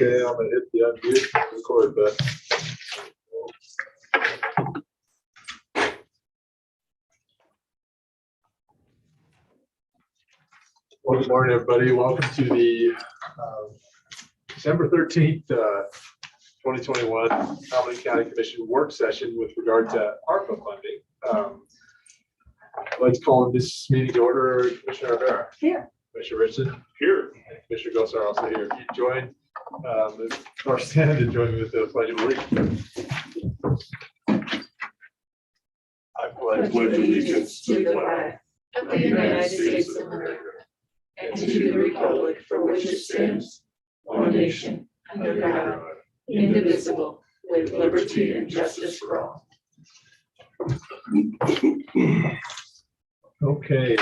Okay, I'm gonna hit the unmute and record button. Well, good morning, everybody. Welcome to the December 13th, 2021 Albany County Commission work session with regard to ARPA funding. I'd like to call this meeting to order. Commissioner Rivera. Here. Commissioner Richardson. Here. And Commissioner Gosar also here. If you join, or stand and join me with the pledge of allegiance. I pledge allegiance to the flag of the United States of America and to the republic for which it stands, one nation, under God, indivisible, with liberty and justice for all. Okay,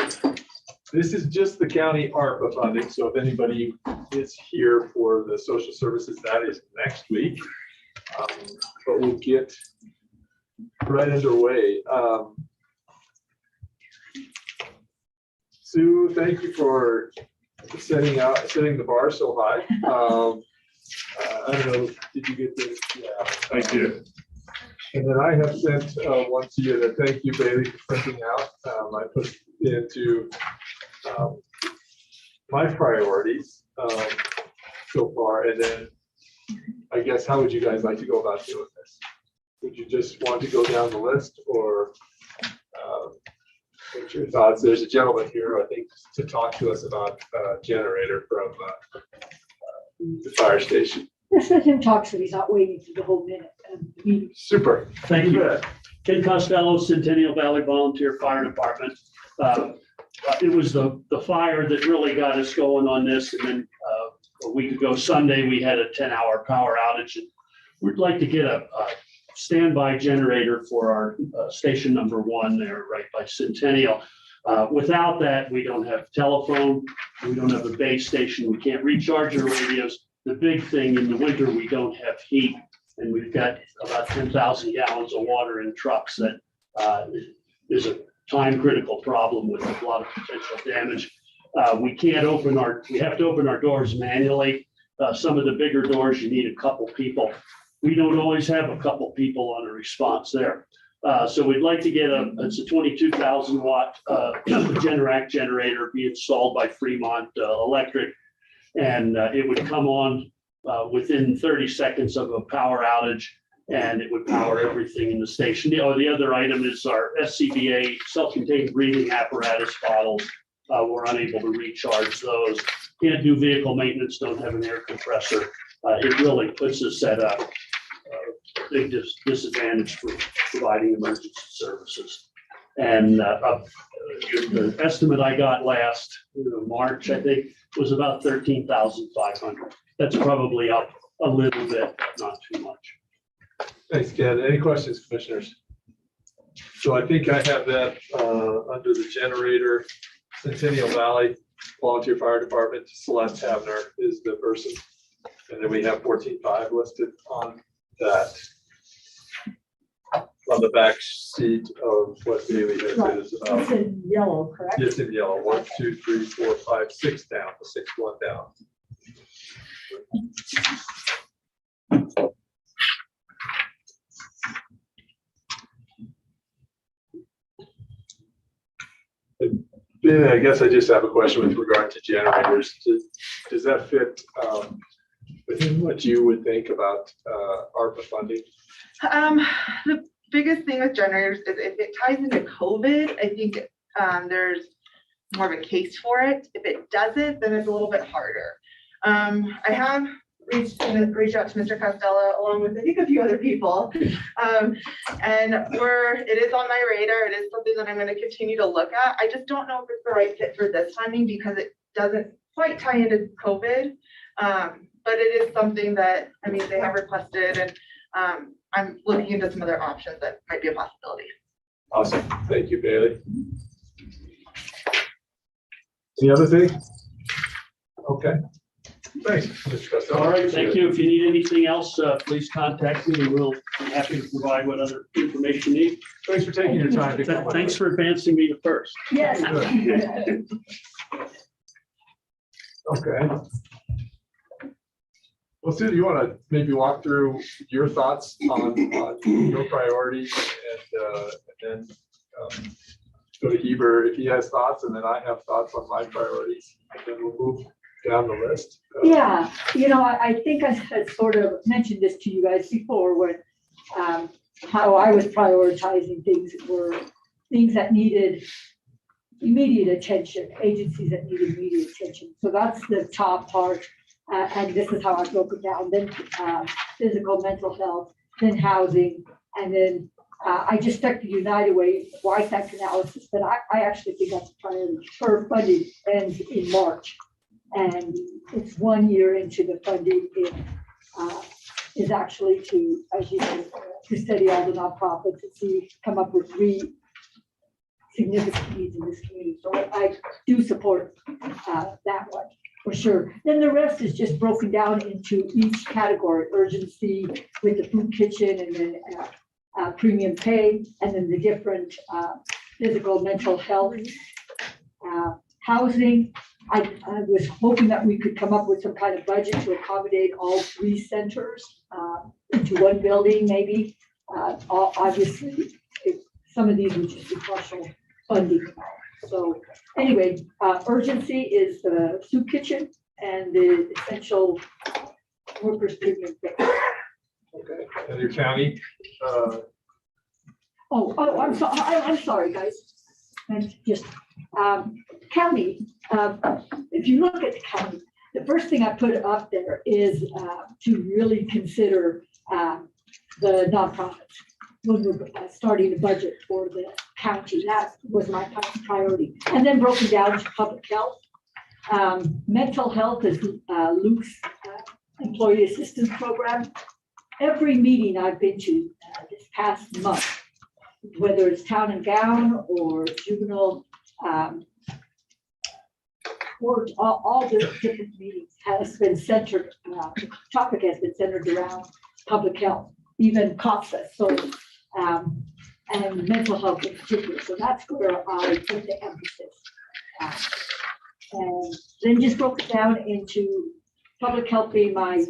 this is just the county ARPA funding, so if anybody is here for the social services, that is next week. But we'll get right underway. Sue, thank you for setting the bar so high. I don't know, did you get this? Yeah, I did. And then I have sent one to you, and thank you, Bailey, for printing out. I put into my priorities so far, and then I guess how would you guys like to go about doing this? Would you just want to go down the list, or what's your thoughts? There's a gentleman here, I think, to talk to us about a generator from the fire station. Let's let him talk so he's not waiting for the whole minute. Super. Thank you. Ken Costello, Centennial Valley Volunteer Fire Department. It was the fire that really got us going on this. And then a week ago Sunday, we had a 10-hour power outage. And we'd like to get a standby generator for our station number 1 there right by Centennial. Without that, we don't have telephone. We don't have a base station. We can't recharge our radios. The big thing in the winter, we don't have heat. And we've got about 10,000 gallons of water in trucks that is a time critical problem with a lot of potential damage. We have to open our doors manually. Some of the bigger doors, you need a couple people. We don't always have a couple people on a response there. So we'd like to get it's a 22,000 watt Generac generator be installed by Fremont Electric. And it would come on within 30 seconds of a power outage, and it would power everything in the station. The other item is our SCBA self-contained breathing apparatus bottles. We're unable to recharge those. Can't do vehicle maintenance, don't have an air compressor. It really puts us at a big disadvantage for providing emergency services. And the estimate I got last March, I think, was about 13,500. That's probably up a little bit, but not too much. Thanks, Ken. Any questions, commissioners? So I think I have that under the generator. Centennial Valley Volunteer Fire Department. Celeste Havner is the person. And then we have 14.5 listed on that. On the back sheet of what Bailey has Right. is It's in yellow, correct? It's in yellow. 1, 2, 3, 4, 5, 6 down. The 6th one down. Ben, I guess I just have a question with regard to generators. Does that fit within what you would think about ARPA funding? The biggest thing with generators is if it ties into COVID, I think there's more of a case for it. If it doesn't, then it's a little bit harder. I have reached out to Mr. Costello along with I think a few other people. And it is on my radar. It is something that I'm going to continue to look at. I just don't know if it's the right fit for this funding because it doesn't quite tie into COVID. But it is something that, I mean, they have requested, and I'm looking into some other options that might be a possibility. Awesome. Thank you, Bailey. Any other thing? Okay. Thanks, Mr. Costello. All right, thank you. If you need anything else, please contact me and we'll be happy to provide what other information you need. Thanks for taking your time to come. Thanks for advancing me to first. Yes. Okay. Well, Sue, do you want to maybe walk through your thoughts on your priorities and then go to Heber if he has thoughts, and then I have thoughts on my priorities, and then we'll move down the list. Yeah, I think I had sort of mentioned this to you guys before when how I was prioritizing things were things that needed immediate attention, agencies that needed immediate attention. So that's the top part. And this is how I broke it down. Then physical, mental health, then housing, and then I just stuck the United Way WISAC analysis, but I actually think that's a priority. For funding ends in March. And it's 1 year into the funding. It is actually to, as you know, to study all the nonprofits and come up with 3 significant needs in this community. So I do support that one for sure. Then the rest is just broken down into each category: urgency with the food kitchen, and then premium pay, and then the different physical, mental health, housing. I was hoping that we could come up with some kind of budget to accommodate all 3 centers into one building, maybe. Obviously, some of these would just be partial funding. So anyway, urgency is the soup kitchen and the essential workers premium pay. Okay, and your county? I'm sorry, guys. And just county. If you look at the county, the first thing I put up there is to really consider the nonprofits when we're starting the budget for the county. That was my priority. And then broken down to public health. Mental health is Luke's employee assistance program. Every meeting I've been to this past month, whether it's town and gown or juvenile court, all the different meetings has been centered, the topic has been centered around public health, even COPSA. So, and mental health in particular. So that's where I put the emphasis. And then just broke it down into public health being my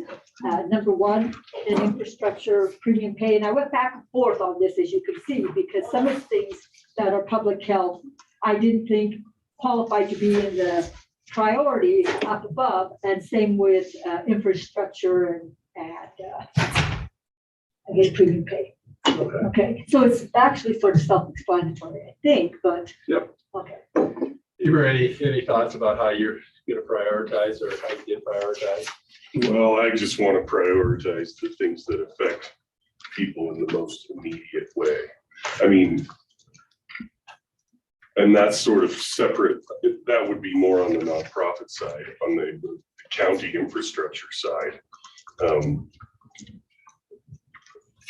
number 1, and infrastructure, premium pay. And I went back and forth on this, as you can see, because some of the things that are public health, I didn't think qualified to be in the priority up above, and same with infrastructure and I guess premium pay. Okay, so it's actually sort of self-explanatory, I think, but. Yep. Okay. Ever any thoughts about how you're going to prioritize, or how you get prioritized? Well, I just want to prioritize the things that affect people in the most immediate way. I mean, and that's sort of separate. That would be more on the nonprofit side. On the county infrastructure side,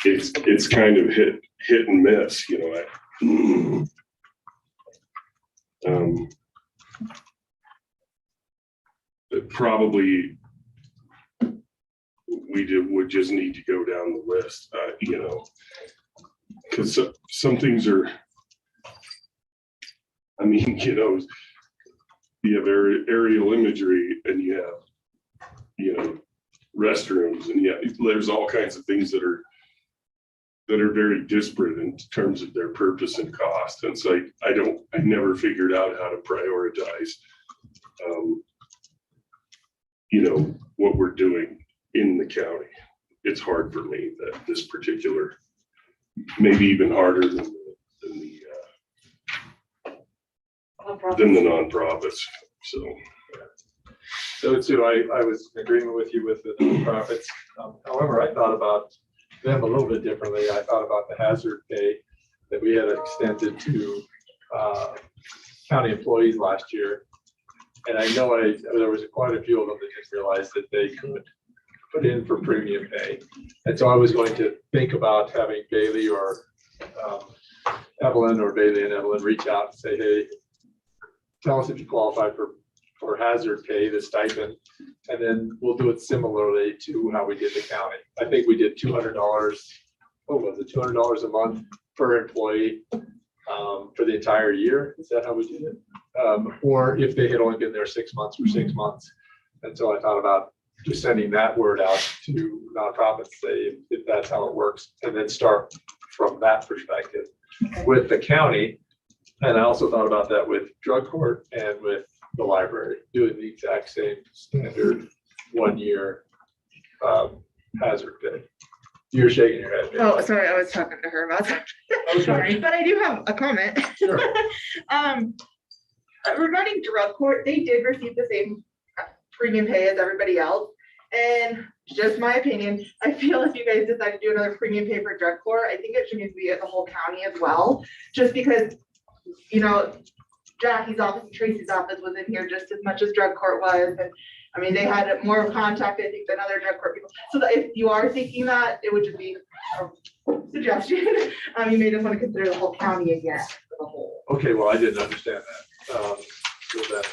it's kind of hit and miss, you know. Probably would just need to go down the list, you know, because some things are, I mean, you know, you have aerial imagery, and you have, you know, restrooms, and yeah, there's all kinds of things that are very disparate in terms of their purpose and cost. And so I never figured out how to prioritize, you know, what we're doing in the county. It's hard for me, that this particular, maybe even harder than the nonprofits. So too, I was in agreement with you with the nonprofits. However, I thought about them a little bit differently. I thought about the hazard pay that we had extended to county employees last year. And I know there was quite a few of them that didn't realize that they could put in for premium pay. And so I was going to think about having Bailey or Evelyn, or Bailey and Evelyn, reach out and say, hey, tell us if you qualify for hazard pay, the stipend, and then we'll do it similarly to how we did the county. I think we did $200, what was it, $200 a month per employee for the entire year. Is that how we did it? Or if they had only been there 6 months, for 6 months. And so I thought about just sending that word out to nonprofits, say if that's how it works, and then start from that perspective with the county. And I also thought about that with drug court and with the library, doing the exact same standard 1 year hazard pay. You're shaking your head. Oh, sorry, I was talking to her about that. Okay. But I do have a comment. Sure. Regarding drug court, they did receive the same premium pay as everybody else. And just my opinion, I feel if you guys decide to do another premium pay for drug court, I think it should need to be at the whole county as well. Just because, you know, Jackie's office and Tracy's office was in here just as much as drug court was. And I mean, they had more of contact, I think, than other drug court people. So that if you are thinking that, it would just be a suggestion. You may just want to consider the whole county again for the whole. Okay, well, I didn't understand that. So that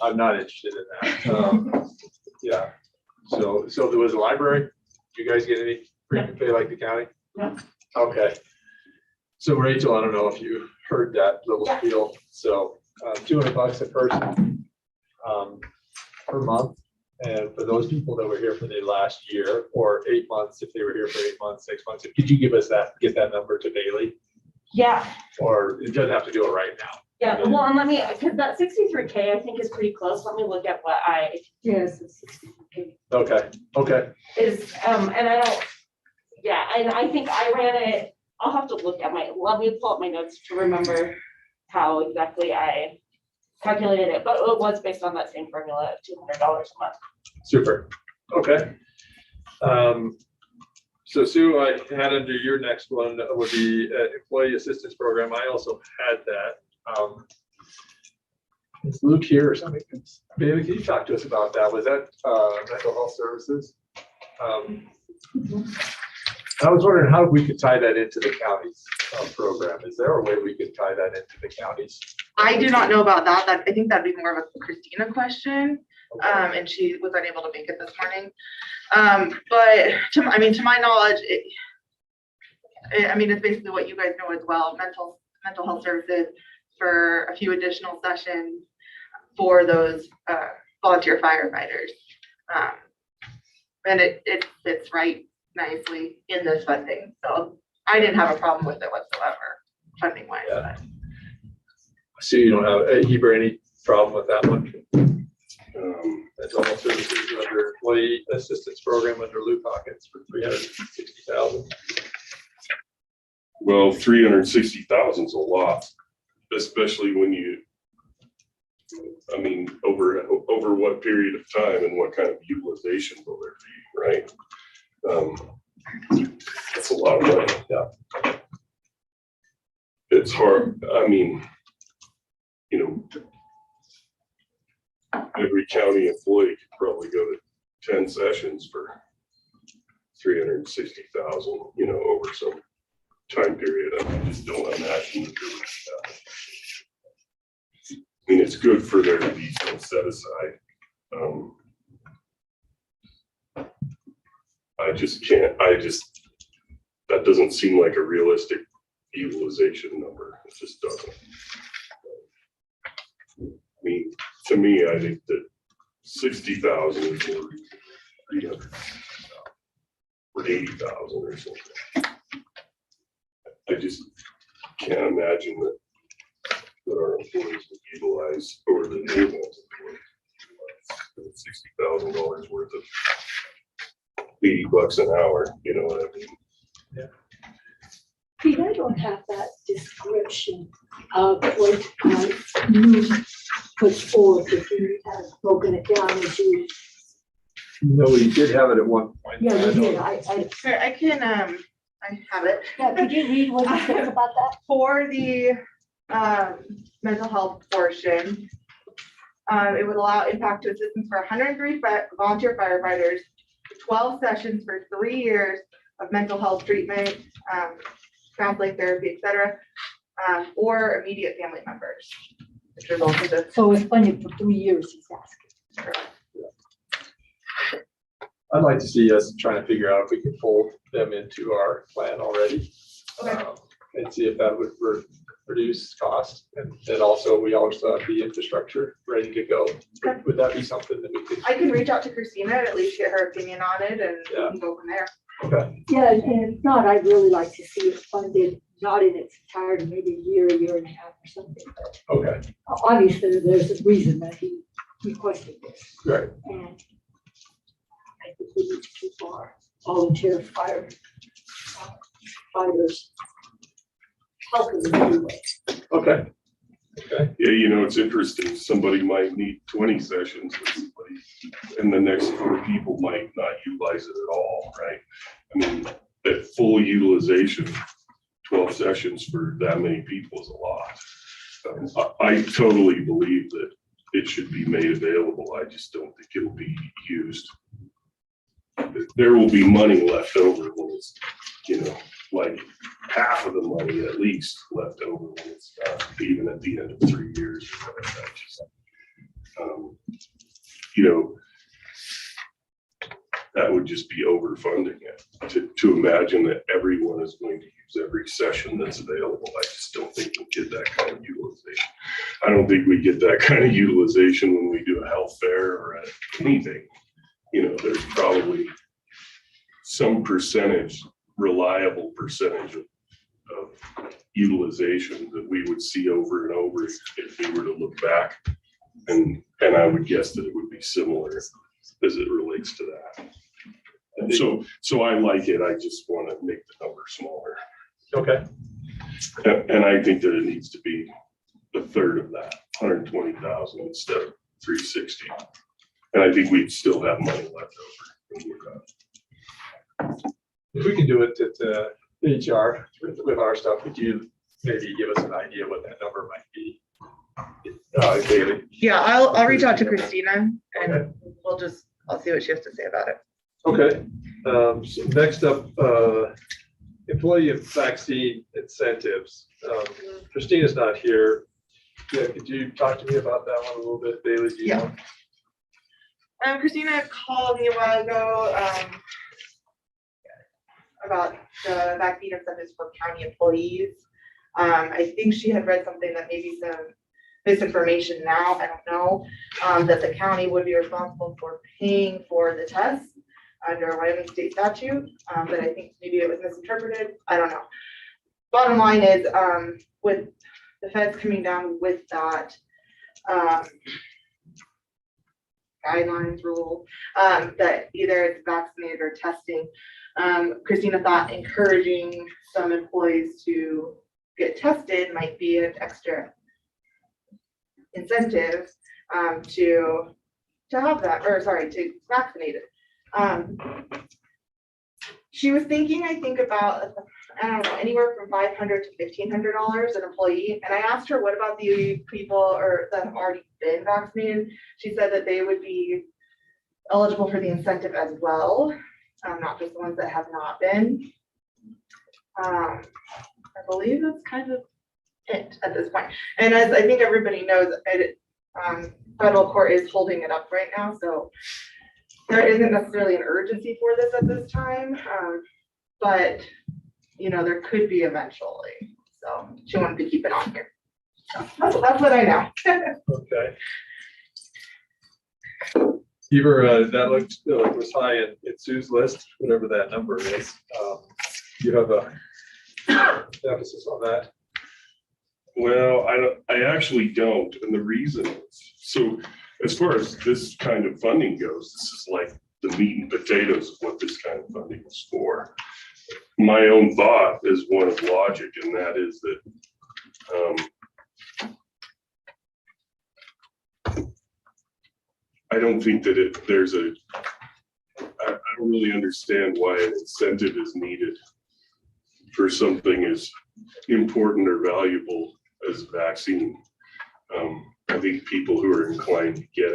I'm not interested in that. Yeah. So there was a library. Did you guys get any premium pay like the county? No. Okay. So Rachel, I don't know if you heard that little spiel. So $200 a person per month. And for those people that were here for the last year or 8 months, if they were here for 8 months, 6 months, could you give us that, get that number to Bailey? Yeah, Or it doesn't have to do it right now. yeah, well, and let me, because that 63K I think is pretty close. Let me look at what Yes, it's 60. Okay, okay. is, and I don't, yeah, and I think I ran it, I'll have to look at let me pull up my notes to remember how exactly I calculated it, but it was based on that same formula of $200 a month. Super. Okay. So Sue, I had under your next one would be employee assistance program. I also had that. Is Luke here or something? Bailey, can you talk to us about that? Was that mental health services? I was wondering how we could tie that into the county's program. Is there a way we could tie that into the county's? I do not know about that. I think that'd be more of a Christina question. And she was unable to make it this morning. But to my knowledge, it's basically what you guys know as well, mental health services for a few additional sessions for those volunteer firefighters. And it fits right nicely in this funding. So I didn't have a problem with it whatsoever, funding wise. Yeah. So you don't have, Heber, any problem with that one? Mental health services under employee assistance program under Luke Hawkins for $360,000. Well, 360,000 is a lot, especially when you, over what period of time and what kind of utilization will there be, right? That's a lot of money. Yeah. It's hard. Every county employee could probably go to 10 sessions for 360,000, over some time period. I just don't imagine that there was that. It's good for there to be some set aside. That doesn't seem like a realistic utilization number. It just doesn't. To me, I think that 60,000 is more 300 or 80,000 or something. I just can't imagine that our employees would utilize, or the new ones $60,000 worth of $80 an hour. You know what I mean? Yeah. Pete, I don't have that description of what Luke puts forth, if you have broken it down into. No, we did have it at one point. Yeah, we did. Sure, I can, I have it. Yeah, could you read what it says about that? For the mental health portion, it would allow impact to assistance for 103 volunteer firefighters, 12 sessions for 3 years of mental health treatment, counseling, therapy, etc., or immediate family members. Which is also the So it's funded for 3 years, he's asking. I'd like to see us trying to figure out if we can fold them into our plan already. Okay. And see if that would work. reduce cost. And also, we also have the infrastructure ready to go. Okay. Would that be something that we could? I can reach out to Christina and at least get her opinion on it and we Yeah. can go from there. Okay, Yeah, and if not, I'd really like to see it funded, not in its entirety, maybe a year and a half or something. But okay, obviously, there's a reason that he requested this. great. And I think we need to keep our volunteer fighters healthy in every way. Okay. Okay, Yeah, you know, it's interesting. Somebody might need 20 sessions with somebody, and the next 4 people might not utilize it at all, right? I mean, at full utilization, 12 sessions for that many people is a lot. I totally believe that it should be made available. I just don't think it'll be used. There will be money left over when it's, you know, like half of the money at least left over when it's even at the end of 3 years. Or whatever. You know, that would just be overfunding it. To imagine that everyone is going to use every session that's available, I just don't think we'll get that kind of utilization. I don't think we get that kind of utilization when we do a health fair or anything. You know, there's probably some percentage, reliable percentage of utilization that we would see over and over if we were to look back. And I would guess that it would be similar as it relates to that. So I like it. I just want to make the number smaller. okay, And I think that it needs to be a third of that, 120,000 instead of 360. And I think we'd still have money left over when we're done. if we can do it at HR with our stuff, could you maybe give us an idea what that number might be? Daily. Yeah, I'll reach out to Christina Okay. and I'll see what she has to say about it. Okay, so next up, employee and vaccine incentives. Christina's not here. Yeah, could you talk to me about that one a little bit, Bailey? Do you Yeah. know? Christina called me a while ago about the vaccine incentives for county employees. I think she had read something that maybe some misinformation now, I don't know, that the county would be responsible for paying for the tests under Wyoming state statute, but I think maybe it was misinterpreted. I don't know. Bottom line is, with the feds coming down with that guidelines rule, that either it's vaccinated or testing, Christina thought encouraging some employees to get tested might be an extra incentive to have that, or sorry, to vaccinate it. She was thinking, I think about, I don't know, anywhere from $500 to $1,500 an employee. And I asked her, what about the people or that have already been vaccinated? She said that they would be eligible for the incentive as well, not just the ones that have not been. I believe that's kind of it at this point. And as I think everybody knows, federal court is holding it up right now, so there isn't necessarily an urgency for this at this time, but you know, there could be eventually. So she wanted to keep it on here. So that's what I know. Okay. Beaver, that looked like it was high in Sue's list, whatever that number is. You have a emphasis on that? Well, I actually don't. And the reason is, so as far as this kind of funding goes, this is like the meat and potatoes of what this kind of funding is for. My own thought is one of logic, and that is that I don't think that I don't really understand why an incentive is needed for something as important or valuable as vaccine. I think people who are inclined to get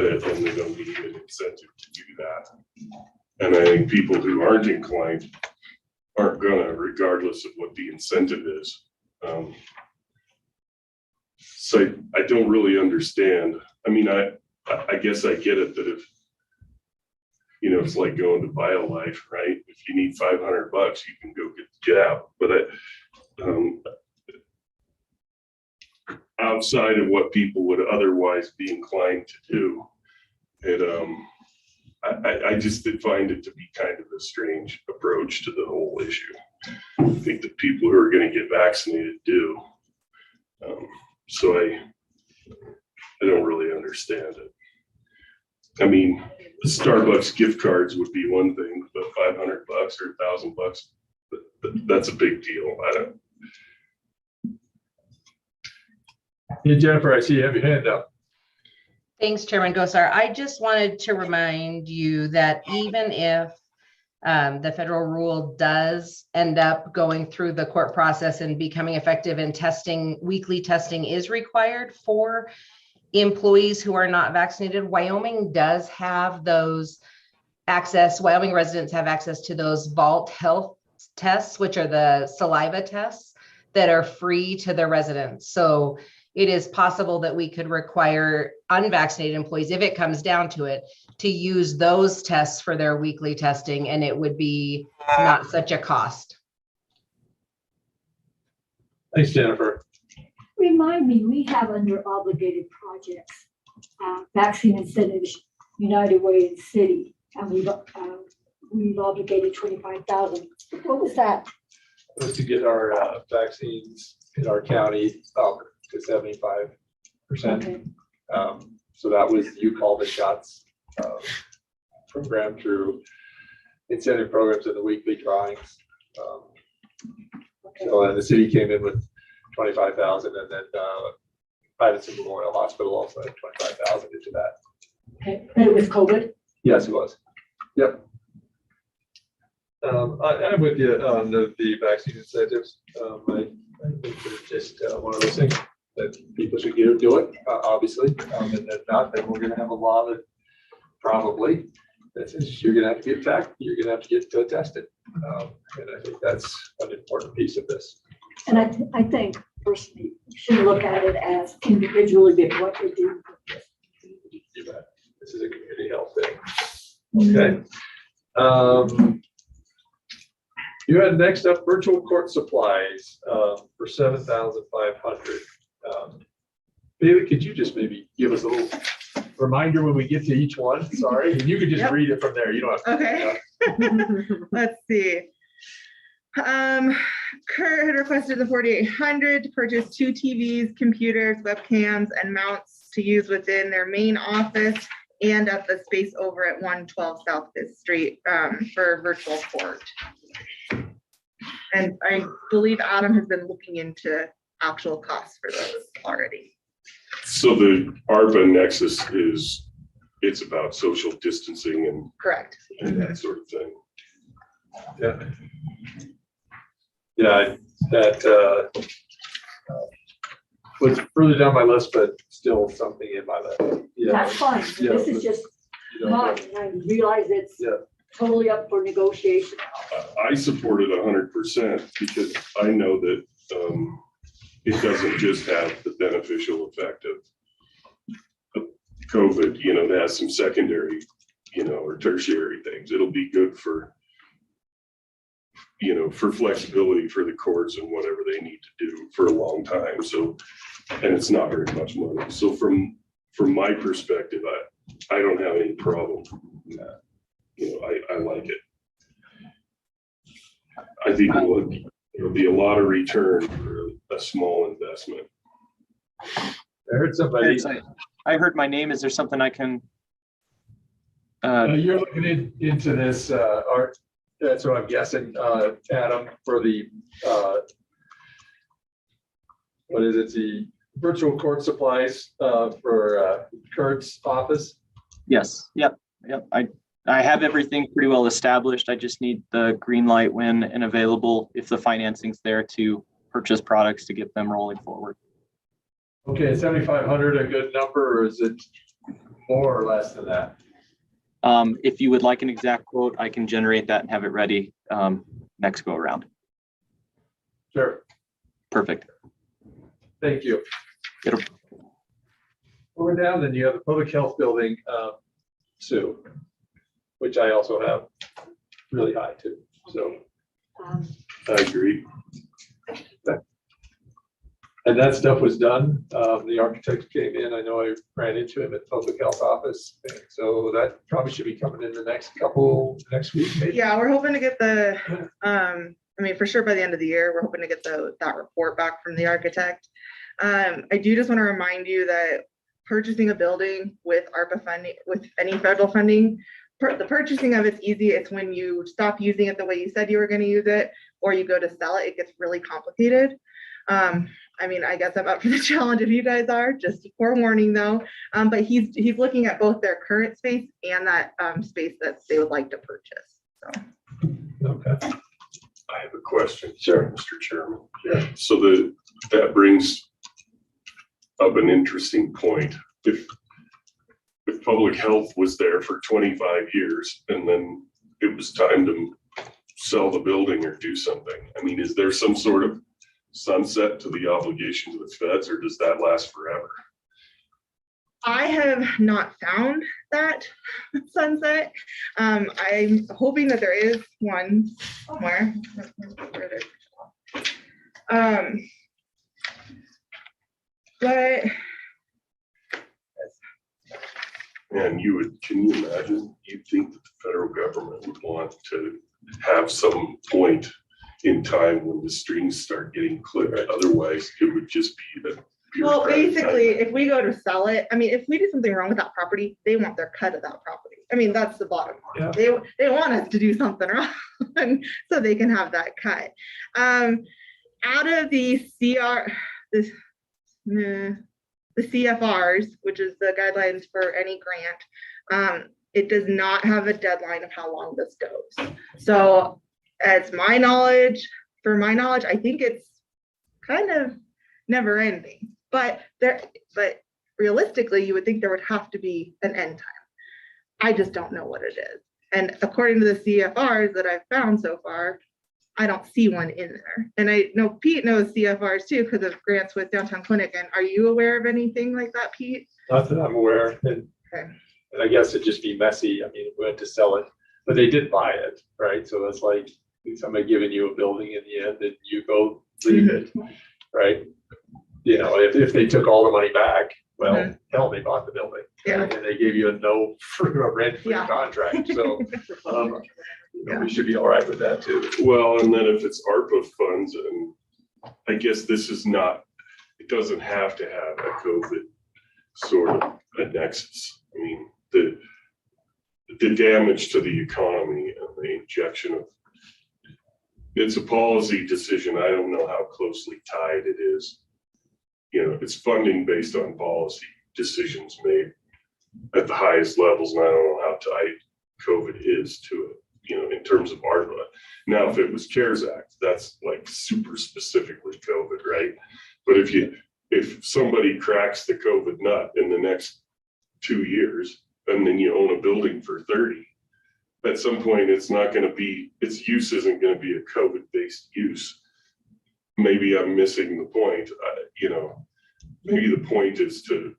it, and they don't need an incentive to do that. And I think people who aren't inclined aren't gonna, regardless of what the incentive is. So I don't really understand. I mean, I guess I get it that if, you know, it's like going to BioLife, right? If you need $500, you can go get the jab. But outside of what people would otherwise be inclined to do. And I just did find it to be kind of a strange approach to the whole issue. I think the people who are going to get vaccinated do. So I don't really understand it. I mean, the Starbucks gift cards would be one thing, but $500 or $1,000, that's a big deal. I don't. Hey, Jennifer, I see you have your hand up. Thanks, Chairman Gosar. I just wanted to remind you that even if the federal rule does end up going through the court process and becoming effective, and testing, weekly testing is required for employees who are not vaccinated, Wyoming does have those access. Wyoming residents have access to those Vault Health tests, which are the saliva tests that are free to the residents. So it is possible that we could require unvaccinated employees, if it comes down to it, to use those tests for their weekly testing, and it would be not such a cost. Thanks, Jennifer. Remind me, we have under obligated projects, vaccine incentives, United Way in City, and we've obligated 25,000. What was that? Was to get our vaccines in our county up to 75%. Okay. So that was, you call the shots program through incentive programs and the weekly drawings. Okay. So and the city came in with 25,000, and then Patterson Memorial Hospital also had 25,000 into that. Okay, but it was COVID? Yes, it was. Yep. I'm with you on the vaccine incentives. I think it's just one of those things that people should do it, obviously. And if not, then we're gonna have a law that probably that says you're gonna have to get you're gonna have to get tested. And I think that's an important piece of this. And I think personally, you should look at it as individually, but what you're doing. You bet. This is a community health thing. Okay. You had next up virtual court supplies for 7,500. Bailey, could you just maybe give us a little reminder when we get to each one? Sorry, and you could just read it from there. You don't have to. Okay. Let's see. Kurt had requested the 4,800 to purchase 2 TVs, computers, webcams, and mounts to use within their main office and at the space over at 112 South 5th Street for virtual court. And I believe Adam has been looking into actual costs for those already. So the ARPA nexus it's about social distancing Correct. and that sort of thing. Yeah. Yeah, that was further down my list, but still something in my list. Yeah. That's fine. Yeah, This is just you know, mine. I realize it's Yeah. totally up for negotiation. I support it 100% because I know that it doesn't just have the beneficial effect of COVID, it has some secondary, or tertiary things. It'll be good for, for flexibility for the courts and whatever they need to do for a long time. So, and it's not very much money. So from my perspective, I don't have any problem with that. I like it. I think it'll be a lot of return for a small investment. I heard somebody. I heard my name. Is there something I can? You're looking into this, Art. That's what I'm guessing, Adam, for the what is it? The virtual court supplies for Kurt's office. Yes. Yep. I have everything pretty well established. I just need the green light when and available, if the financing's there, to purchase products to get them rolling forward. Okay, 7,500 a good number, or is it more or less than that? If you would like an exact quote, I can generate that and have it ready next go around. Sure. Perfect. Thank you. It'll- Over down, then you have the public health building, Sue, which I also have really high too. So Um, I agree. And that stuff was done. The architect came in. I know I ran into him at the public health office. So that probably should be coming in the next week, maybe. Yeah, we're hoping to get I mean, for sure by the end of the year, we're hoping to get that report back from the architect. I do just want to remind you that purchasing a building with ARPA funding, with any federal funding, the purchasing of it's easy. It's when you stop using it the way you said you were going to use it, or you go to sell it, it gets really complicated. I mean, I guess I'm up for the challenge if you guys are, just forewarning though. But he's looking at both their current space and that space that they would like to purchase. So. Okay. I have a question. Sure. Mr. Chairman. Yeah. So that brings up an interesting point. If public health was there for 25 years and then it was time to sell the building or do something, I mean, is there some sort of sunset to the obligation to the feds, or does that last forever? I have not found that sunset. I'm hoping that there is one somewhere. But And can you imagine, you'd think that the federal government would want to have some point in time when the strings start getting clipped. Otherwise, it would just be the. well, basically, if we go to sell it, I mean, if we do something wrong with that property, they want their cut of that property. I mean, that's the bottom line. Yeah. They want us to do something wrong so they can have that cut. Out of the CFRs, which is the guidelines for any grant, it does not have a deadline of how long this goes. So as my knowledge, I think it's kind of never ending, but realistically, you would think there would have to be an end time. I just don't know what it is. And according to the CFRs that I've found so far, I don't see one in there. And I know Pete knows CFRs too, because of grants with Downtown Clinic. And are you aware of anything like that, Pete? Not that I'm aware. And I guess it'd just be messy. I mean, we went to sell it, but they did buy it, right? So that's like somebody giving you a building in the end and you go leave it, right? You know, if they took all the money back, well, hell, they bought the building. Yeah. And they gave you a rent-free contract. So we should be all right with that too. Well, and then if it's ARPA funds, and I guess this is not, it doesn't have to have a COVID sort of a nexus. I mean, the damage to the economy and the injection of, it's a policy decision. I don't know how closely tied it is. You know, it's funding based on policy decisions made at the highest levels, and I don't know how tied COVID is to it, you know, in terms of ARPA. Now, if it was CARES Act, that's like super specifically COVID, right? But if somebody cracks the COVID nut in the next 2 years, and then you own a building for 30, at some point it's not going to be, its use isn't going to be a COVID-based use. Maybe I'm missing the point. You know, maybe the point is to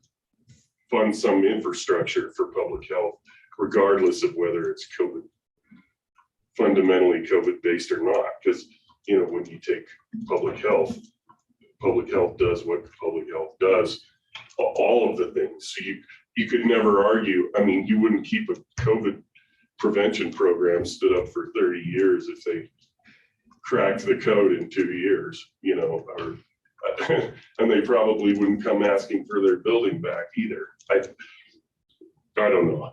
fund some infrastructure for public health, regardless of whether it's COVID, fundamentally COVID-based or not. Because, you know, when you take public health does what public health does, all of the things. So you could never argue. I mean, you wouldn't keep a COVID prevention program stood up for 30 years if they cracked the code in 2 years, you know, or and they probably wouldn't come asking for their building back either. I don't know.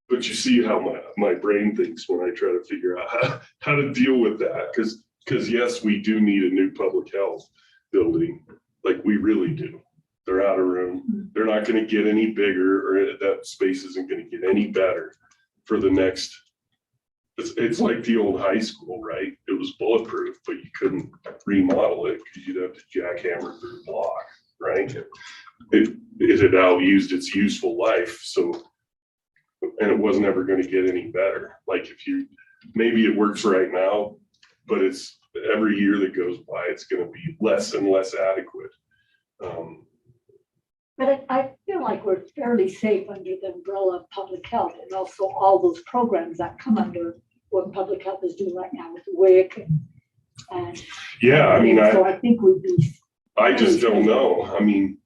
But you see how my brain thinks when I try to figure out how to deal with that. Because yes, we do need a new public health building. Like we really do. They're out of room. They're not going to get any bigger, or that space isn't going to get any better for the next. It's like the old high school, right? It was bulletproof, but you couldn't remodel it because you'd have to jackhammer through the block, right? It had outused its useful life, so, and it wasn't ever going to get any better. Like maybe it works right now, but it's every year that goes by, it's going to be less and less adequate. But I feel like we're fairly safe under the umbrella of public health, and also all those programs that come under what public health is doing right now with WIC and yeah, I mean, so I think we'd be I just don't know. I mean,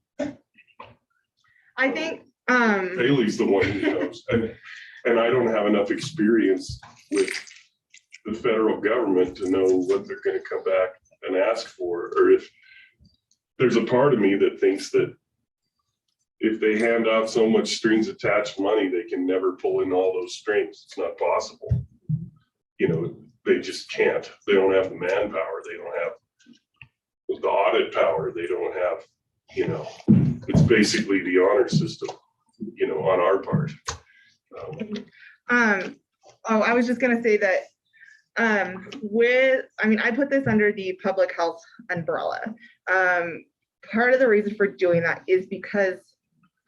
I think, Haley's the one who knows. And I don't have enough experience with the federal government to know what they're gonna come back and ask for, or if there's a part of me that thinks that if they hand off so much strings attached money, they can never pull in all those strings. It's not possible. You know, they just can't. They don't have the manpower. They don't have the audit power. They don't have, you know, it's basically the honor system, you know, on our part. I was just gonna say that I put this under the public health umbrella. Part of the reason for doing that is because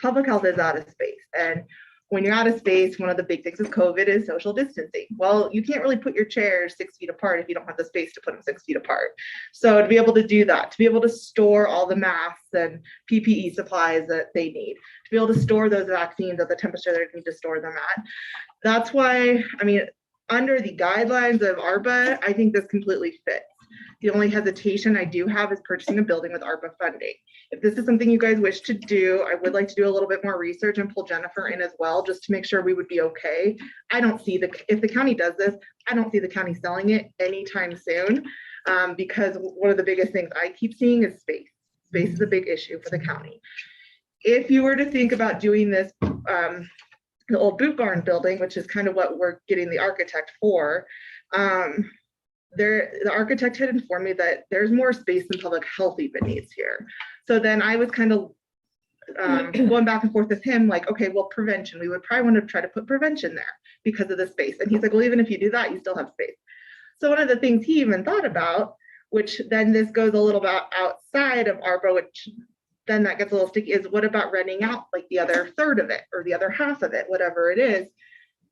public health is out of space. And when you're out of space, one of the big things with COVID is social distancing. Well, you can't really put your chairs 6 feet apart if you don't have the space to put them 6 feet apart. So to be able to do that, to be able to store all the masks and PPE supplies that they need, to be able to store those vaccines at the temperature they need to store them at. That's why, I mean, under the guidelines of ARPA, I think this completely fits. The only hesitation I do have is purchasing a building with ARPA funding. If this is something you guys wish to do, I would like to do a little bit more research and pull Jennifer in as well, just to make sure we would be okay. I don't see if the county does this, I don't see the county selling it anytime soon, because one of the biggest things I keep seeing is space. Space is a big issue for the county. If you were to think about doing this, the old boot barn building, which is kind of what we're getting the architect for, the architect had informed me that there's more space than public health even needs here. So then I was kind of going back and forth with him, like, okay, well, prevention, we would probably want to try to put prevention there because of the space. And he's like, well, even if you do that, you still have space. So one of the things he even thought about, which then this goes a little bit outside of ARPA, which then that gets a little sticky, is what about renting out like the other third of it or the other half of it, whatever it is,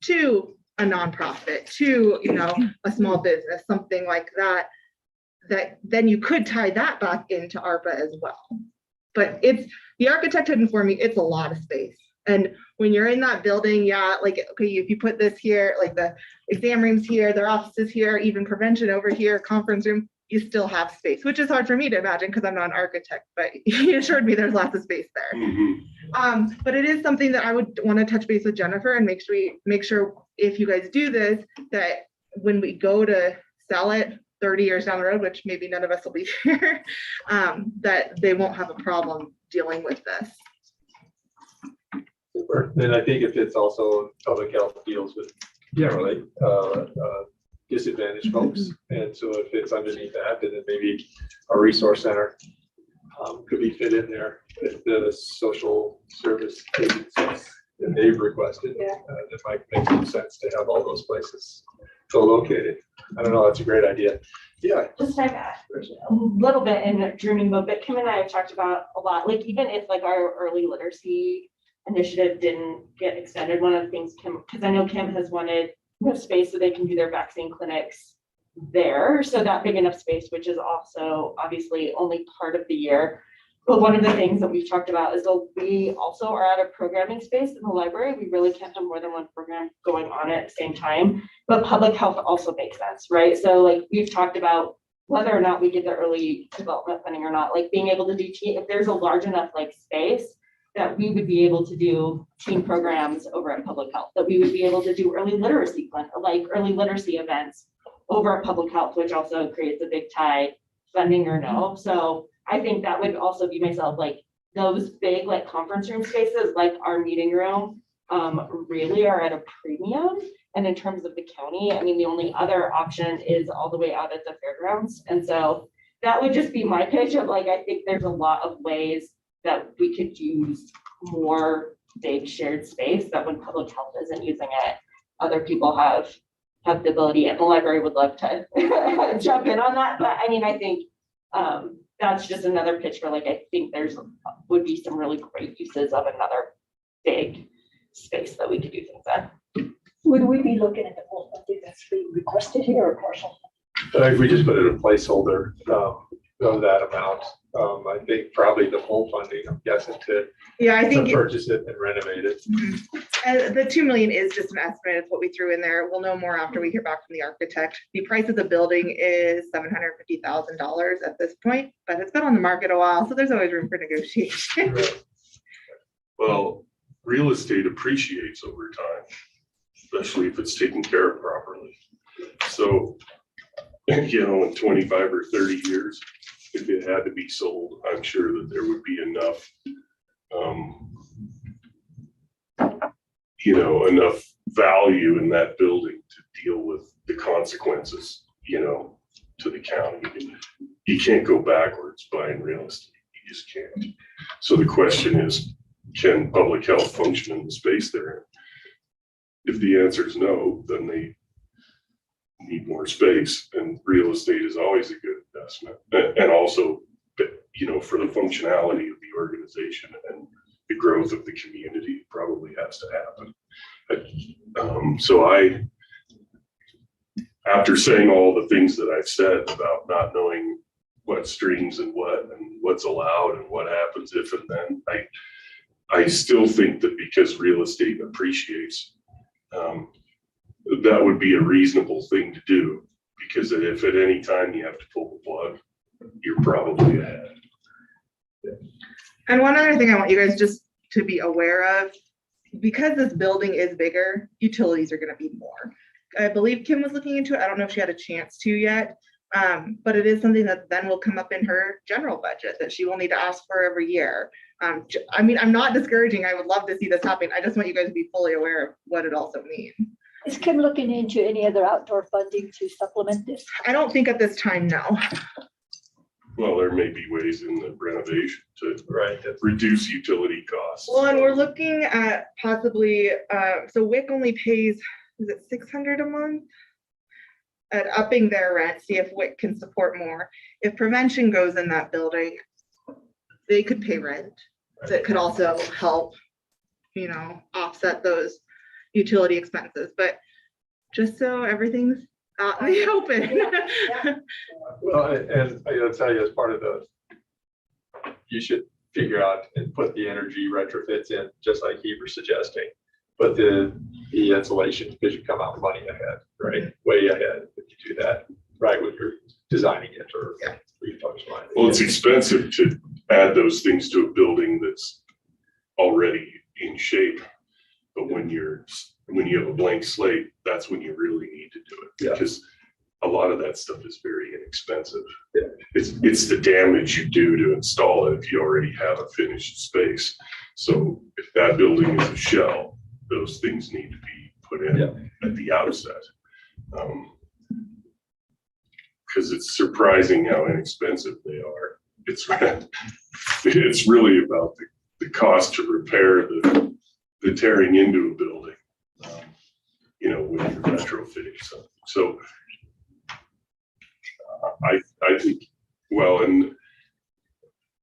to a nonprofit, to, you know, a small business, something like that, that then you could tie that back into ARPA as well. But it's, the architect had informed me it's a lot of space. And when you're in that building, yeah, like, okay, if you put this here, like the exam rooms here, their offices here, even prevention over here, conference room, you still have space, which is hard for me to imagine because I'm not an architect, but he assured me there's lots of space there. Mm-hmm. But it is something that I would want to touch base with Jennifer and make sure if you guys do this, that when we go to sell it 30 years down the road, which maybe none of us will be here, that they won't have a problem dealing with this. Super. Then I think if it's also public health deals with generally disadvantaged folks. And so if it's underneath that, then maybe a resource center could be fit in there. If the social service agencies that they've requested, it might make some sense to have all those places co-located. I don't know, that's a great idea. Yeah. Just like a little bit in dreaming mode, but Kim and I have talked about a lot, like even if like our early literacy initiative didn't get extended, one of the things Kim, because I know Kim has wanted space so they can do their vaccine clinics there. So that big enough space, which is also obviously only part of the year. But one of the things that we've talked about is that we also are out of programming space in the library. We really can't have more than one program going on at the same time, but public health also makes sense, right? So like we've talked about whether or not we get the early development funding or not, like being able to do, if there's a large enough like space, that we would be able to do team programs over at public health, that we would be able to do early literacy events over at public health, which also creates a big tie, funding or no. So I think that would also be myself, like those big like conference room spaces, like our meeting room, really are at a premium. And in terms of the county, I mean, the only other option is all the way out at the fairgrounds. And so that would just be my pitch of like, I think there's a lot of ways that we could use more big shared space, that when public health isn't using it, other people have the ability, and the library would love to jump in on that. But I mean, I think that's just another pitch for like, I think would be some really great uses of another big space that we could do things in. Would we be looking at the whole funding that's being requested here or partial? I think we just put in a placeholder of that amount I think probably the full funding, I'm guessing, Yeah, I to think purchase it and renovate it. the 2 million is just an estimate of what we threw in there. We'll know more after we hear back from the architect. The price of the building is $750,000 at this point, but it's been on the market a while, so there's always room for negotiation. Well, real estate appreciates over time, especially if it's taken care of properly. So, you know, in 25 or 30 years, if it had to be sold, I'm sure that there would be enough, you know, enough value in that building to deal with the consequences, you know, to the county. You can't go backwards buying real estate. You just can't. So the question is, can public health function in the space they're in? If the answer is no, then they need more space, and real estate is always a good investment. And also, you know, for the functionality of the organization and the growth of the community, probably has to happen. So after saying all the things that I've said about not knowing what streams and what's allowed and what happens if and then, I still think that because real estate appreciates, that would be a reasonable thing to do, because if at any time you have to pull the plug, you're probably ahead. And one other thing I want you guys just to be aware of, because this building is bigger, utilities are going to be more. I believe Kim was looking into it. I don't know if she had a chance to yet, but it is something that then will come up in her general budget that she will need to ask for every year. I mean, I'm not discouraging. I would love to see this happen. I just want you guys to be fully aware of what it also means. Is Kim looking into any other outdoor funding to supplement this? I don't think at this time, no. Well, there may be ways in the renovation to reduce utility costs. Well, and we're looking at possibly, so WIC only pays, is it $600 a month? At upping their rent, see if WIC can support more. If prevention goes in that building, they could pay rent. That could also help, you know, offset those utility expenses, but just so everything's out in the open. Well, and I gotta tell you, as part of you should figure out and put the energy retrofits in, just like he was suggesting. But the insulation, because you come out money ahead, right? Way ahead if you do that, right, when you're designing it or refunctioning. Well, it's expensive to add those things to a building that's already in shape. But when you have a blank slate, that's when you really need to do it, because a lot of that stuff is very inexpensive. Yeah. It's the damage you do to install it if you already have a finished space. So if that building is a shell, those things need to be put in at the outset. Because it's surprising how inexpensive they are. It's really about the cost to repair the tearing into a building, you know, when you're retrofitting something. So I think, well, and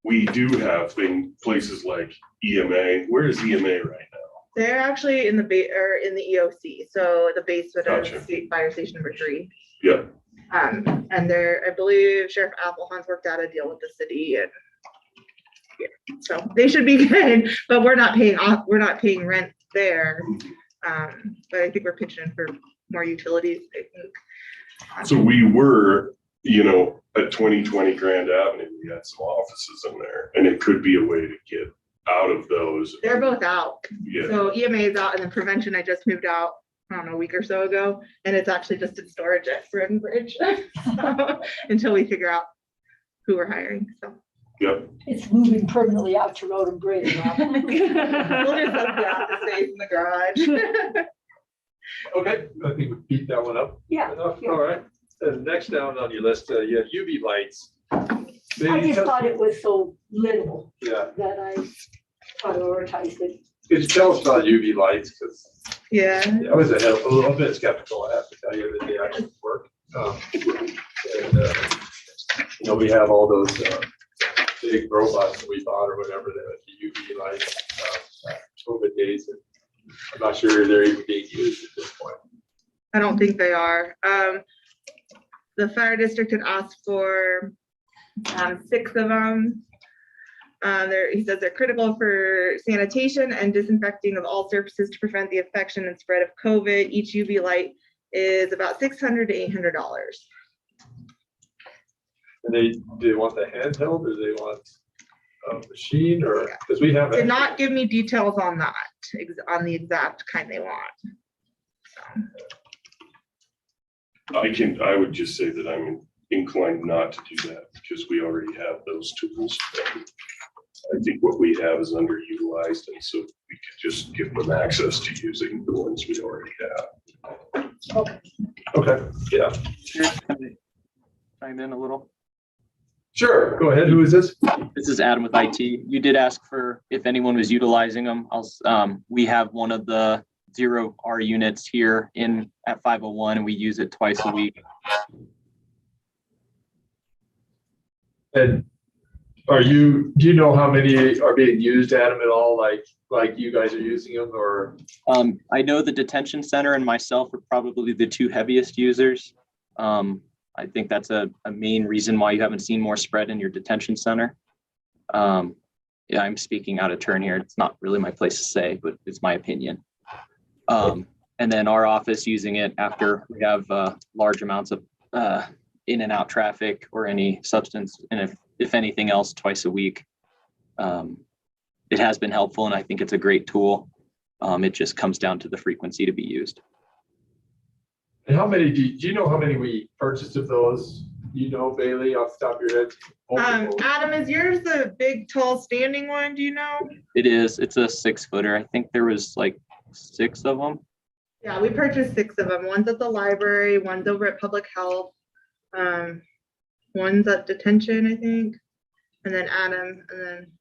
we do have places like EMA. Where is EMA right now? They're actually in the EOC, so the basement Gotcha. of Fire Station number 3. Yeah. And I believe Sheriff Applehawn's worked out a deal with the city, and so they should be good. But we're not paying rent there. But I think we're pitching in for more utilities, I think. So we were, you know, at 2020 Grand Avenue, we had some offices in there, and it could be a way to get out of those. They're both out. Yeah. So EMA is out, and then prevention I just moved out, I don't know, a week or so ago, and it's actually just in storage at Roden Bridge until we figure out who we're hiring. So Yep. It's moving permanently out to Roden Bridge. Rob. we'll just have the space in the garage. Okay, I think we beat that one up. Yeah. Enough. All right. And next down on your list, you have UV lights. I just thought it was so little Yeah. that I prioritized it. Could you tell us about UV lights? Because Yeah. I was a little bit skeptical, I have to tell you, that they actually work. You know, we have all those big robots that we bought or whatever, the UV lights, COVID days. And I'm not sure they're even being used at this point. I don't think they are. The fire district had asked for 6 of them. He says they're critical for sanitation and disinfecting of all surfaces to prevent the infection and spread of COVID. Each UV light is about $600 to $800. And do they want the handheld or do they want a machine or, because we have. Did not give me details on that, on the exact kind they want. So. I would just say that I'm inclined not to do that because we already have those tools. I think what we have is underutilized, and so we could just give them access to using the ones we already have. Okay, yeah. Chime in a little. Sure, go ahead. Who is this? This is Adam with IT. You did ask for if anyone was utilizing them. We have one of the 0R units here at 501, and we use it twice a week. And do you know how many are being used, Adam, at all? Like you guys are using them or? I know the detention center and myself are probably the two heaviest users. I think that's a main reason why you haven't seen more spread in your detention center. Yeah, I'm speaking out of turn here. It's not really my place to say, but it's my opinion. And then our office using it after we have large amounts of in and out traffic or any substance, and if anything else, twice a week. It has been helpful, and I think it's a great tool. It just comes down to the frequency to be used. And how many do you know how many we purchased of those? You know, Bailey, off the top of your head? Adam, is yours the big, tall, standing one? Do you know? It is. It's a 6-footer. I think there was like 6 of them. Yeah, we purchased 6 of them. One's at the library, one's over at public health, one's at detention, I think, and then Adam, and then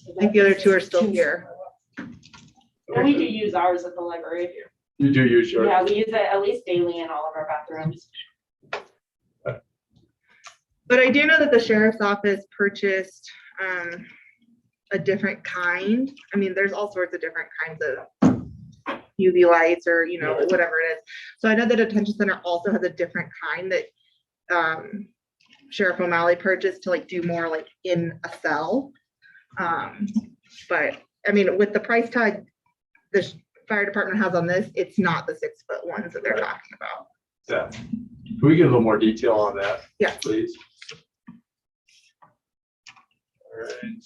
I think the other 2 are still here. And we do use ours at the library. You do use yours? Yeah, we use it at least daily in all of our bathrooms. But I do know that the sheriff's office purchased a different kind. I mean, there's all sorts of different kinds of UV lights or, you know, whatever it is. So I know the detention center also has a different kind that Sheriff O'Malley purchased to like do more like in a cell. But I mean, with the price tag the fire department has on this, it's not the 6-foot ones that they're talking about. Yeah. Can we get a little more detail on that? Yeah. Please. All right.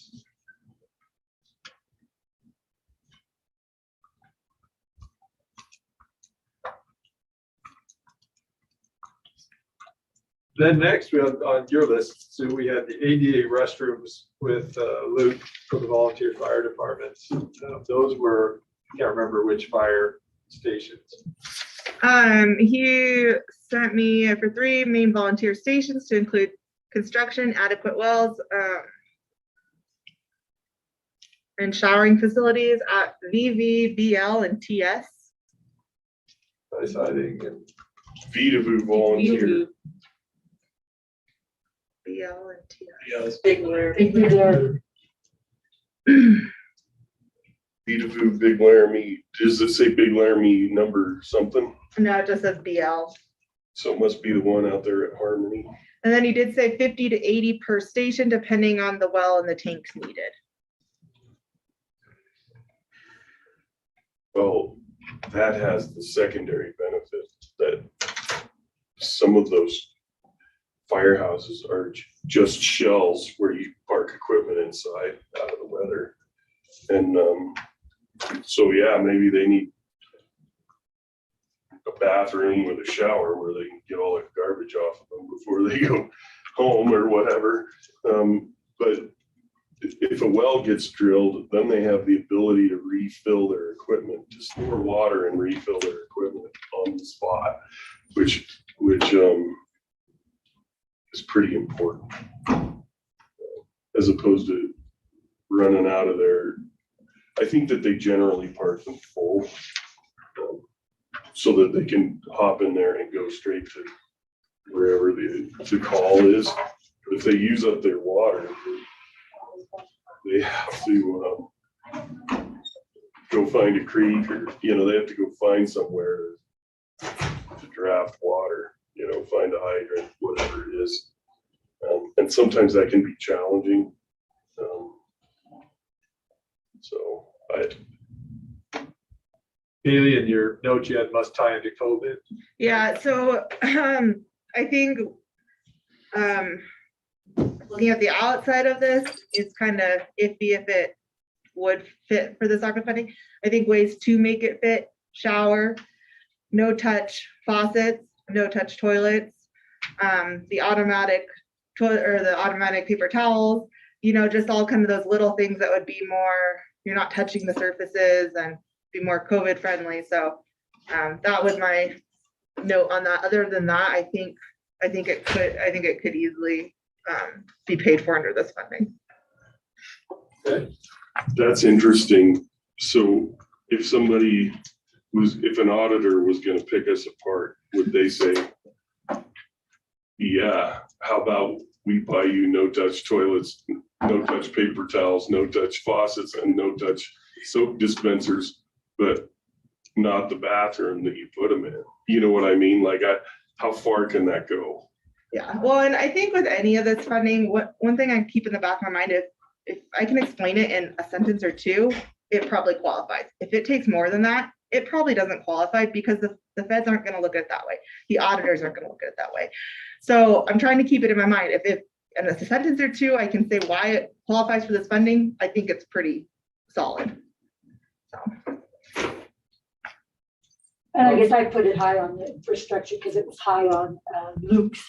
Then next, we have on your list, so we had the ADA restrooms with Luke from the volunteer fire department. Those were, I can't remember which fire stations. He sent me for 3 main volunteer stations to include construction, adequate wells, and showering facilities at VV, BL, and TS. Siding and Vidavoo volunteer. BL and TS. Yes. Big Vidavoo, Big Laramie. Does it say Big Laramie number something? No, it just says BL. So it must be the one out there at Harmony. And then he did say 50 to 80 per station, depending on the well and the tanks needed. Well, that has the secondary benefit that some of those firehouses are just shells where you park equipment inside out of the weather. And so, yeah, maybe they need a bathroom with a shower where they can get all the garbage off of them before they go home or whatever. But if a well gets drilled, then they have the ability to refill their equipment, to store water and refill their equipment on the spot, which is pretty important, as opposed to running out of there. I think that they generally park them full so that they can hop in there and go straight to wherever the call is. But if they use up their water, they have to go find a creek, or, you know, they have to go find somewhere to draft water, you know, find a hydrant, whatever it is. And sometimes that can be challenging. So Haley, in your notes, you had must tie into COVID. Yeah, so I think looking at the outside of this, it's kind of iffy if it would fit for this ARPA funding. I think ways to make it fit: shower, no touch faucets, no touch toilets, the automatic toilet or the automatic paper towels, you know, just all kind of those little things that would be more, you're not touching the surfaces and be more COVID friendly. So that was my note on that. Other than that, I think it could easily be paid for under this funding. Okay. that's interesting. So if an auditor was gonna pick us apart, would they say, yeah, how about we buy you no touch toilets, no touch paper towels, no touch faucets, and no touch soap dispensers, but not the bathroom that you put them in? You know what I mean? Like, how far can that go? Yeah, well, and I think with any of this funding, one thing I keep in the back of my mind is if I can explain it in a sentence or two, it probably qualifies. If it takes more than that, it probably doesn't qualify, because the feds aren't gonna look at it that way. The auditors aren't gonna look at it that way. So I'm trying to keep it in my mind. If in a sentence or two, I can say why it qualifies for this funding, I think it's pretty solid. So. And I guess I put it high on the infrastructure because it was high on Luke's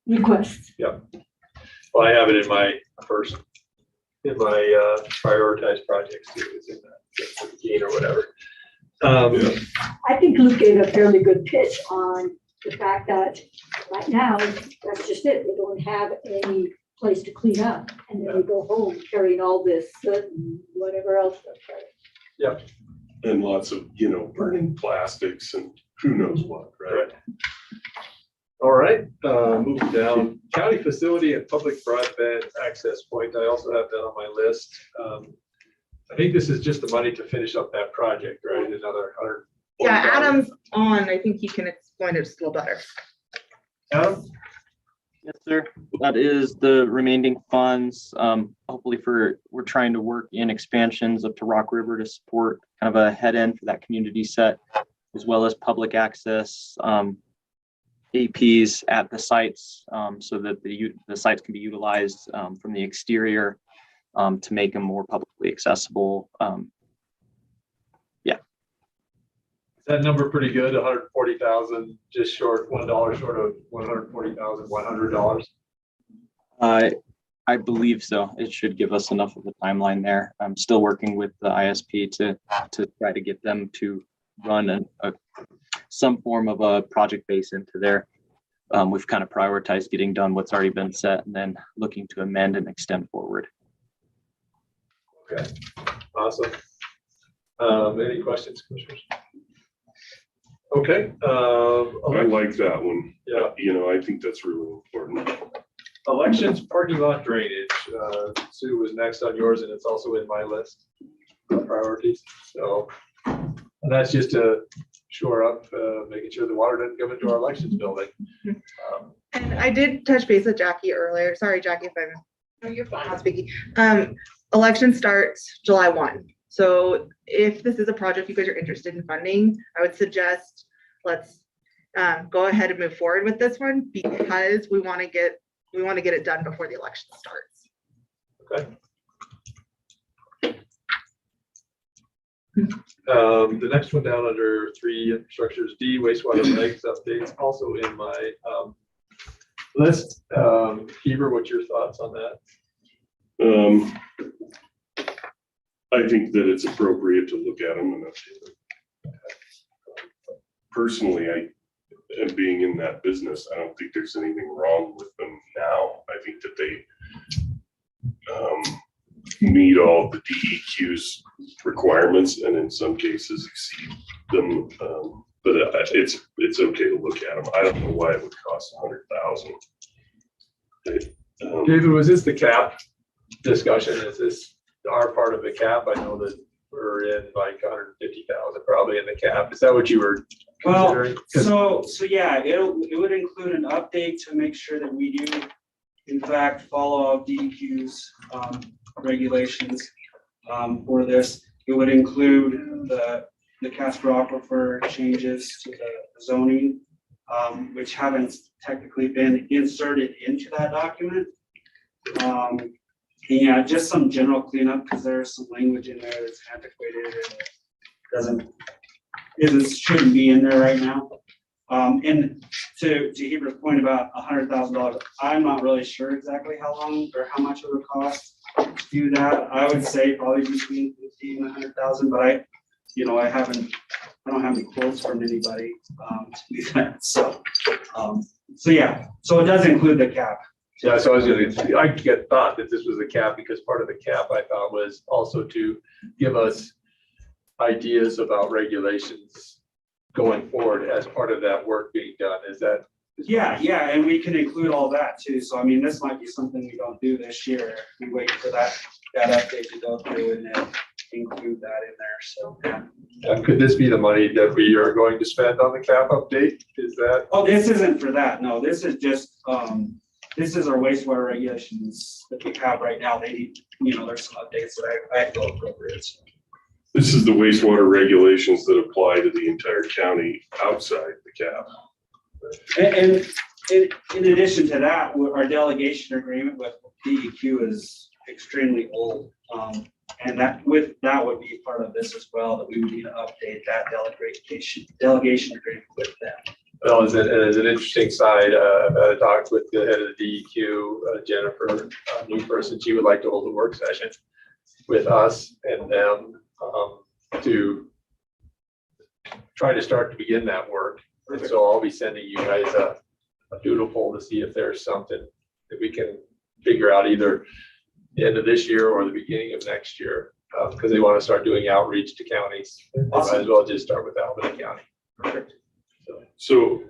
requests. Well, I have it in my prioritized projects too. It's in that 15 or whatever. I think Luke gave a fairly good pitch on the fact that right now, that's just it. They don't have any place to clean up, and then they go home carrying all this soot and whatever else they're carrying. And lots of, burning plastics and who knows what, right? All right, moving down, county facility and public broadband access point. I also have that on my list. I think this is just the money to finish up that project, right? Another 100. Yeah, Adam's on. I think he can explain it just a little better. Adam? Yes, sir. That is the remaining funds. Hopefully we're trying to work in expansions up to Rock River to support kind of a head end for that community set, as well as public access APs at the sites, so that the sites can be utilized from the exterior to make them more publicly accessible. Is that number pretty good? 140,000, just short, $1 short of $140,100. I believe so. It should give us enough of a timeline there. I'm still working with the ISP to try to get them to run some form of a project base into there. We've kind of prioritized getting done what's already been set and then looking to amend and extend forward. Okay, awesome. Any questions, commissioners? Okay. I like that one. Yeah. I think that's really important. Elections, parking lot drainage. Sue was next on yours, and it's also in my list of priorities. So and that's just to shore up, making sure the water doesn't come into our elections building. And I did touch base with Jackie earlier. Sorry, Jackie, if I'm not speaking. Election starts July 1. So if this is a project you guys are interested in funding, I would suggest let's go ahead and move forward with this one, because we want to get it done before the election starts. Okay. The next one down under 3 infrastructures, D, wastewater regs updates, also in my list. Heber, what's your thoughts on that? I think that it's appropriate to look at them and update them. Personally, and being in that business, I don't think there's anything wrong with them now. I think that they meet all the DEQ's requirements and in some cases exceed them. But it's okay to look at them. I don't know why it would cost $100,000. David, was this the cap discussion? Is this our part of the cap? I know that we're in like 150,000 probably in the cap. Is that what you were Well, considering? 'Cause- so yeah, it would include an update to make sure that we do in fact follow all DEQ's regulations for this. It would include the Casper Aquifer changes to the zoning, which haven't technically been inserted into that document. Yeah, just some general cleanup because there's some language in there that's antiquated and shouldn't be in there right now. And to Heber's point about $100,000, I'm not really sure exactly how long or how much it would cost to do that. I would say probably between 50 and 100,000, but I don't have any quotes from anybody to do that. So yeah, so it does include the cap. Yeah, so I get thought that this was a cap because part of the cap I thought was also to give us ideas about regulations going forward as part of that work being done. Is that? Yeah, and we can include all that too. So I mean, this might be something we don't do this year. We wait for that update to go through and then include that in there. So yeah. Could this be the money that we are going to spend on the cap update? Is that? Oh, this isn't for that. No, this is just, this is our wastewater regulations that we have right now. They need, there's some updates that I feel appropriate. This is the wastewater regulations that apply to the entire county outside the cap. And in addition to that, our delegation agreement with DEQ is extremely old. And that would be part of this as well, that we would need to update that delegation agreement with them. Well, as an interesting side, I talked with the head of the DEQ, Jennifer, a new person. She would like to hold a work session with us and them to try to start to begin that work. And so I'll be sending you guys a doodle poll to see if there's something that we can figure out either the end of this year or the beginning of next year, because they want to start doing outreach to counties. Might as well just start with Albany County. Perfect. So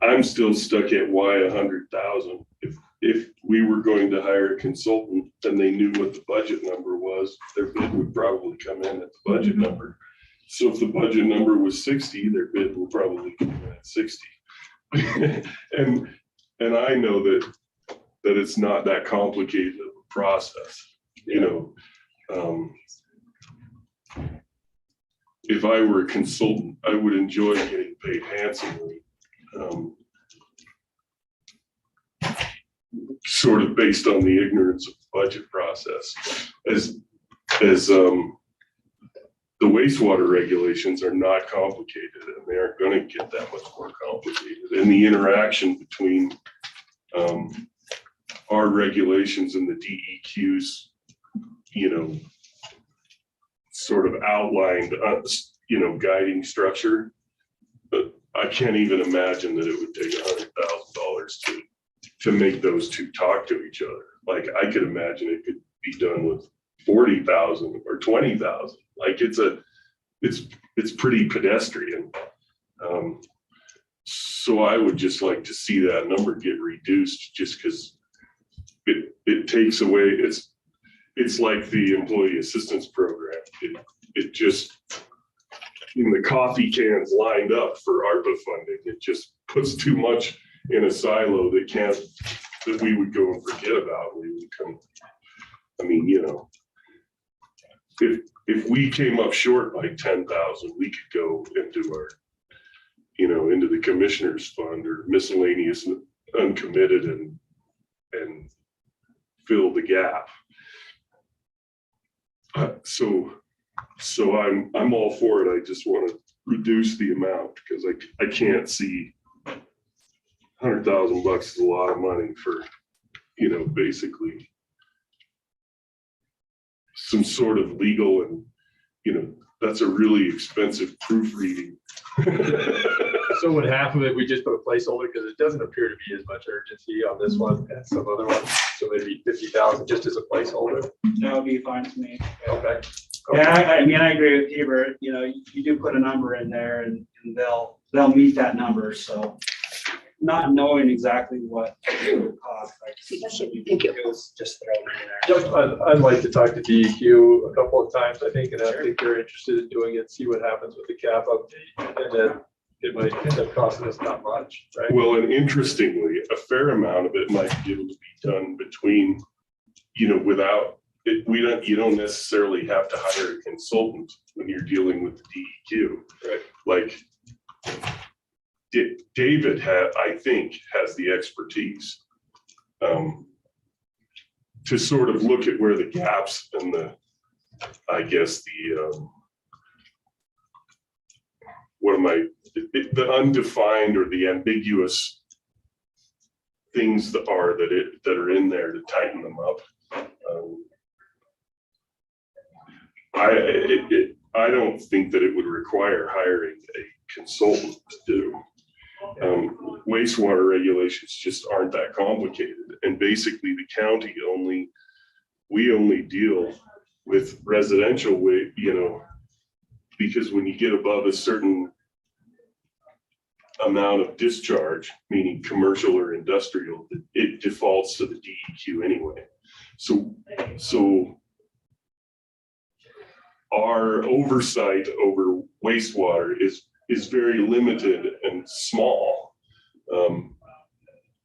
I'm still stuck at why 100,000. If we were going to hire a consultant and they knew what the budget number was, their bid would probably come in at the budget number. So if the budget number was 60, their bid will probably come in at 60. and I know that it's not that complicated of a process. If I were a consultant, I would enjoy getting paid handsomely. Sort of based on the ignorance of the budget process. As the wastewater regulations are not complicated and they aren't going to get that much more complicated. And the interaction between our regulations and the DEQ's, sort of outlined, guiding structure. But I can't even imagine that it would take $100,000 to make those two talk to each other. Like I could imagine it could be done with 40,000 or 20,000. Like it's pretty pedestrian. So I would just like to see that number get reduced just because it takes away, it's like the employee assistance program. It just, the coffee cans lined up for ARPA funding. It just puts too much in a silo that we would go and forget about. We would come, if we came up short by 10,000, we could go into our, into the commissioner's fund or miscellaneous uncommitted and fill the gap. So I'm all for it. I just want to reduce the amount because I can't see $100,000 is a lot of money for, basically some sort of legal and, that's a really expensive proofreading. So would half of it, we just put a placeholder because it doesn't appear to be as much urgency on this one as some other ones. So maybe 50,000 just as a placeholder. That would be fine to me. Okay. Yeah, I agree with Heber. You do put a number in there and they'll meet that number. So not knowing exactly what it would cost, it was just thrown in there. I'd like to talk to DEQ a couple of times, I think, and I think they're interested in doing it, see what happens with the cap update. And then it might end up costing us not much, right? Well, and interestingly, a fair amount of it might be able to be done between, without it, you don't necessarily have to hire a consultant when you're dealing with the DEQ. Right. Like David I think has the expertise to sort of look at where the gaps and the undefined or the ambiguous things that are in there to tighten them up. I don't think that it would require hiring a consultant to do. Wastewater regulations just aren't that complicated. And basically the county we only deal with residential because when you get above a certain amount of discharge, meaning commercial or industrial, it defaults to the DEQ anyway. So our oversight over wastewater is very limited and small.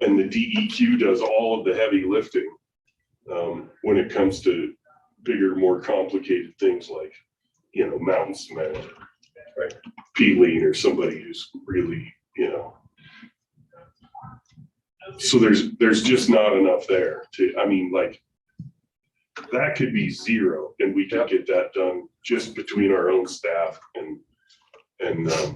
And the DEQ does all of the heavy lifting when it comes to bigger, more complicated things like, mountain cement, right? P-lean or somebody who's really, so there's just not enough there that could be zero and we could get that done just between our own staff and the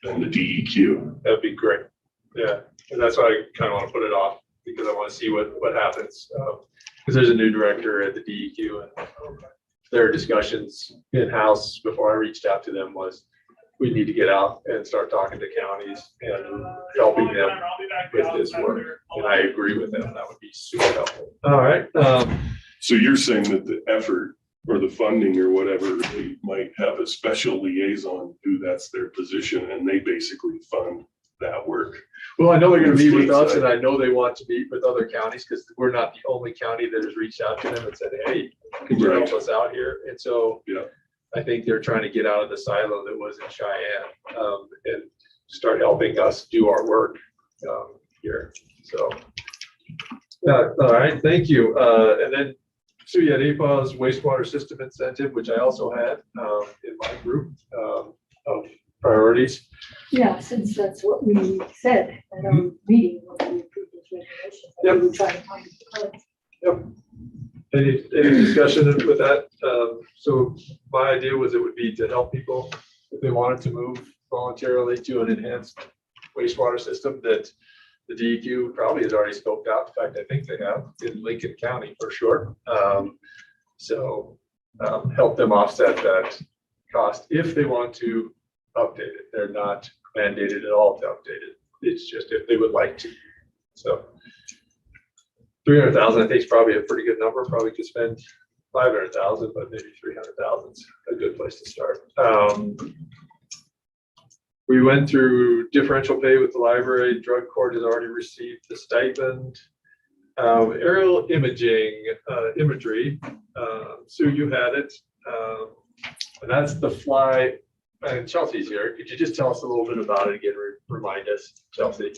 DEQ. That'd be great. Yeah, and that's why I kind of want to put it off because I want to see what happens. Because there's a new director at the DEQ and their discussions in-house before I reached out to them was we need to get out and start talking to counties and helping them with this work. And I agree with them. That would be super helpful. All right. So you're saying that the effort or the funding or whatever, they might have a special liaison who that's their position and they basically fund that work. Well, I know they're going to meet with us and I know they want to meet with other counties because we're not the only county that has reached out to them and said, hey, could you help us out here? And so yeah. I think they're trying to get out of the silo that was in Cheyenne and start helping us do our work here. So, all right, thank you. And then, so you had APA's wastewater system incentive, which I also had in my group of priorities. Yeah, since that's what we said at our meeting when we approved this regulation. Yep. We were trying to find the balance. Yep. Any discussion with that? So my idea was it would be to help people if they wanted to move voluntarily to an enhanced wastewater system that the DEQ probably has already scoped out. In fact, I think they have in Lincoln County for sure. So help them offset that cost if they want to update it. They're not mandated at all to update it. It's just if they would like to. So 300,000, I think is probably a pretty good number. Probably could spend 500,000, but maybe 300,000 is a good place to start. We went through differential pay with the library. Drug court has already received the stipend. Aerial imagery. Sue, you had it. And that's the fly. And Chelsea's here. Could you just tell us a little bit about it again? Remind us, Chelsea.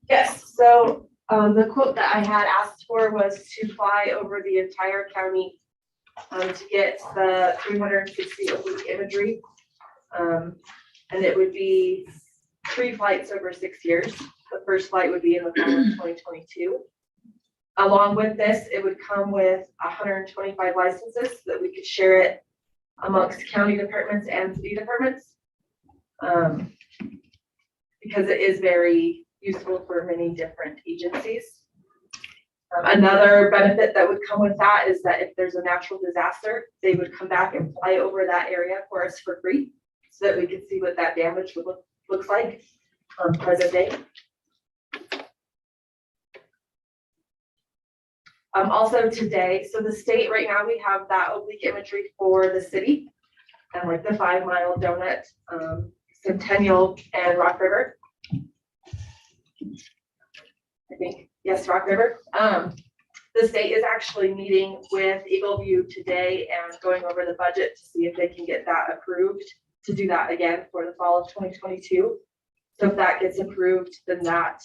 Yes, so the quote that I had asked for was to fly over the entire county to get the 360 oblique imagery. And it would be 3 flights over 6 years. The first flight would be in the fall of 2022. Along with this, it would come with 125 licenses so that we could share it amongst county departments and city departments. Because it is very useful for many different agencies. Another benefit that would come with that is that if there's a natural disaster, they would come back and fly over that area for us for free so that we could see what that damage would looks like present day. Also today, so the state right now, we have that oblique imagery for the city and like the 5 Mile Donut, Centennial and Rock River. I think, yes, Rock River. The state is actually meeting with Eagle View today and going over the budget to see if they can get that approved to do that again for the fall of 2022. So if that gets approved, then that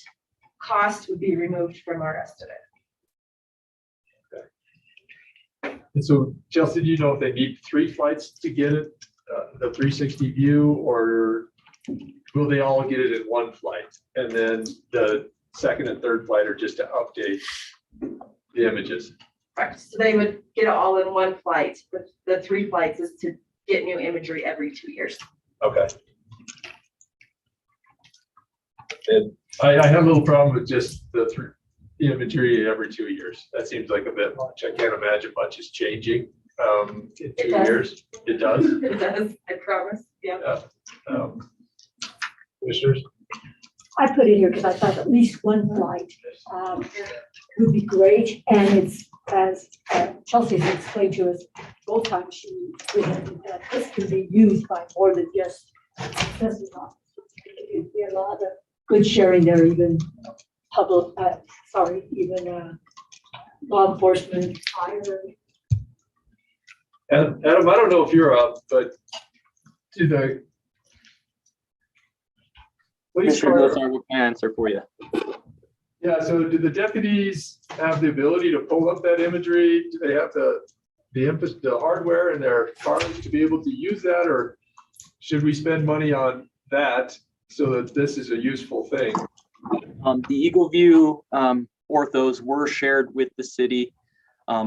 cost would be removed from our estimate. And so Chelsea, do you know if they need 3 flights to get it, the 360 view, or will they all get it in 1 flight? And then the second and third flight are just to update the images? Correct. So they would get it all in 1 flight, but the 3 flights is to get new imagery every 2 years. Okay. And I have a little problem with just the imagery every 2 years. That seems like a bit much. I can't imagine much is changing in 2 It does. years. It does? It does, I promise, yeah. Commissioners? I put it here because I thought at least 1 flight would be great. And it's, as Chelsea has explained to us, both times she presented, that this can be used by more than just assessment officers. There'd be a lot of good sharing there, even public, even law enforcement, fire. Adam, I don't know if you're up, but to the police Commissioner car, Gosar, what can I answer for you? yeah, so do the deputies have the ability to pull up that imagery? Do they have the hardware in their cars to be able to use that, or should we spend money on that so that this is a useful thing? The Eagle View orthos were shared with the city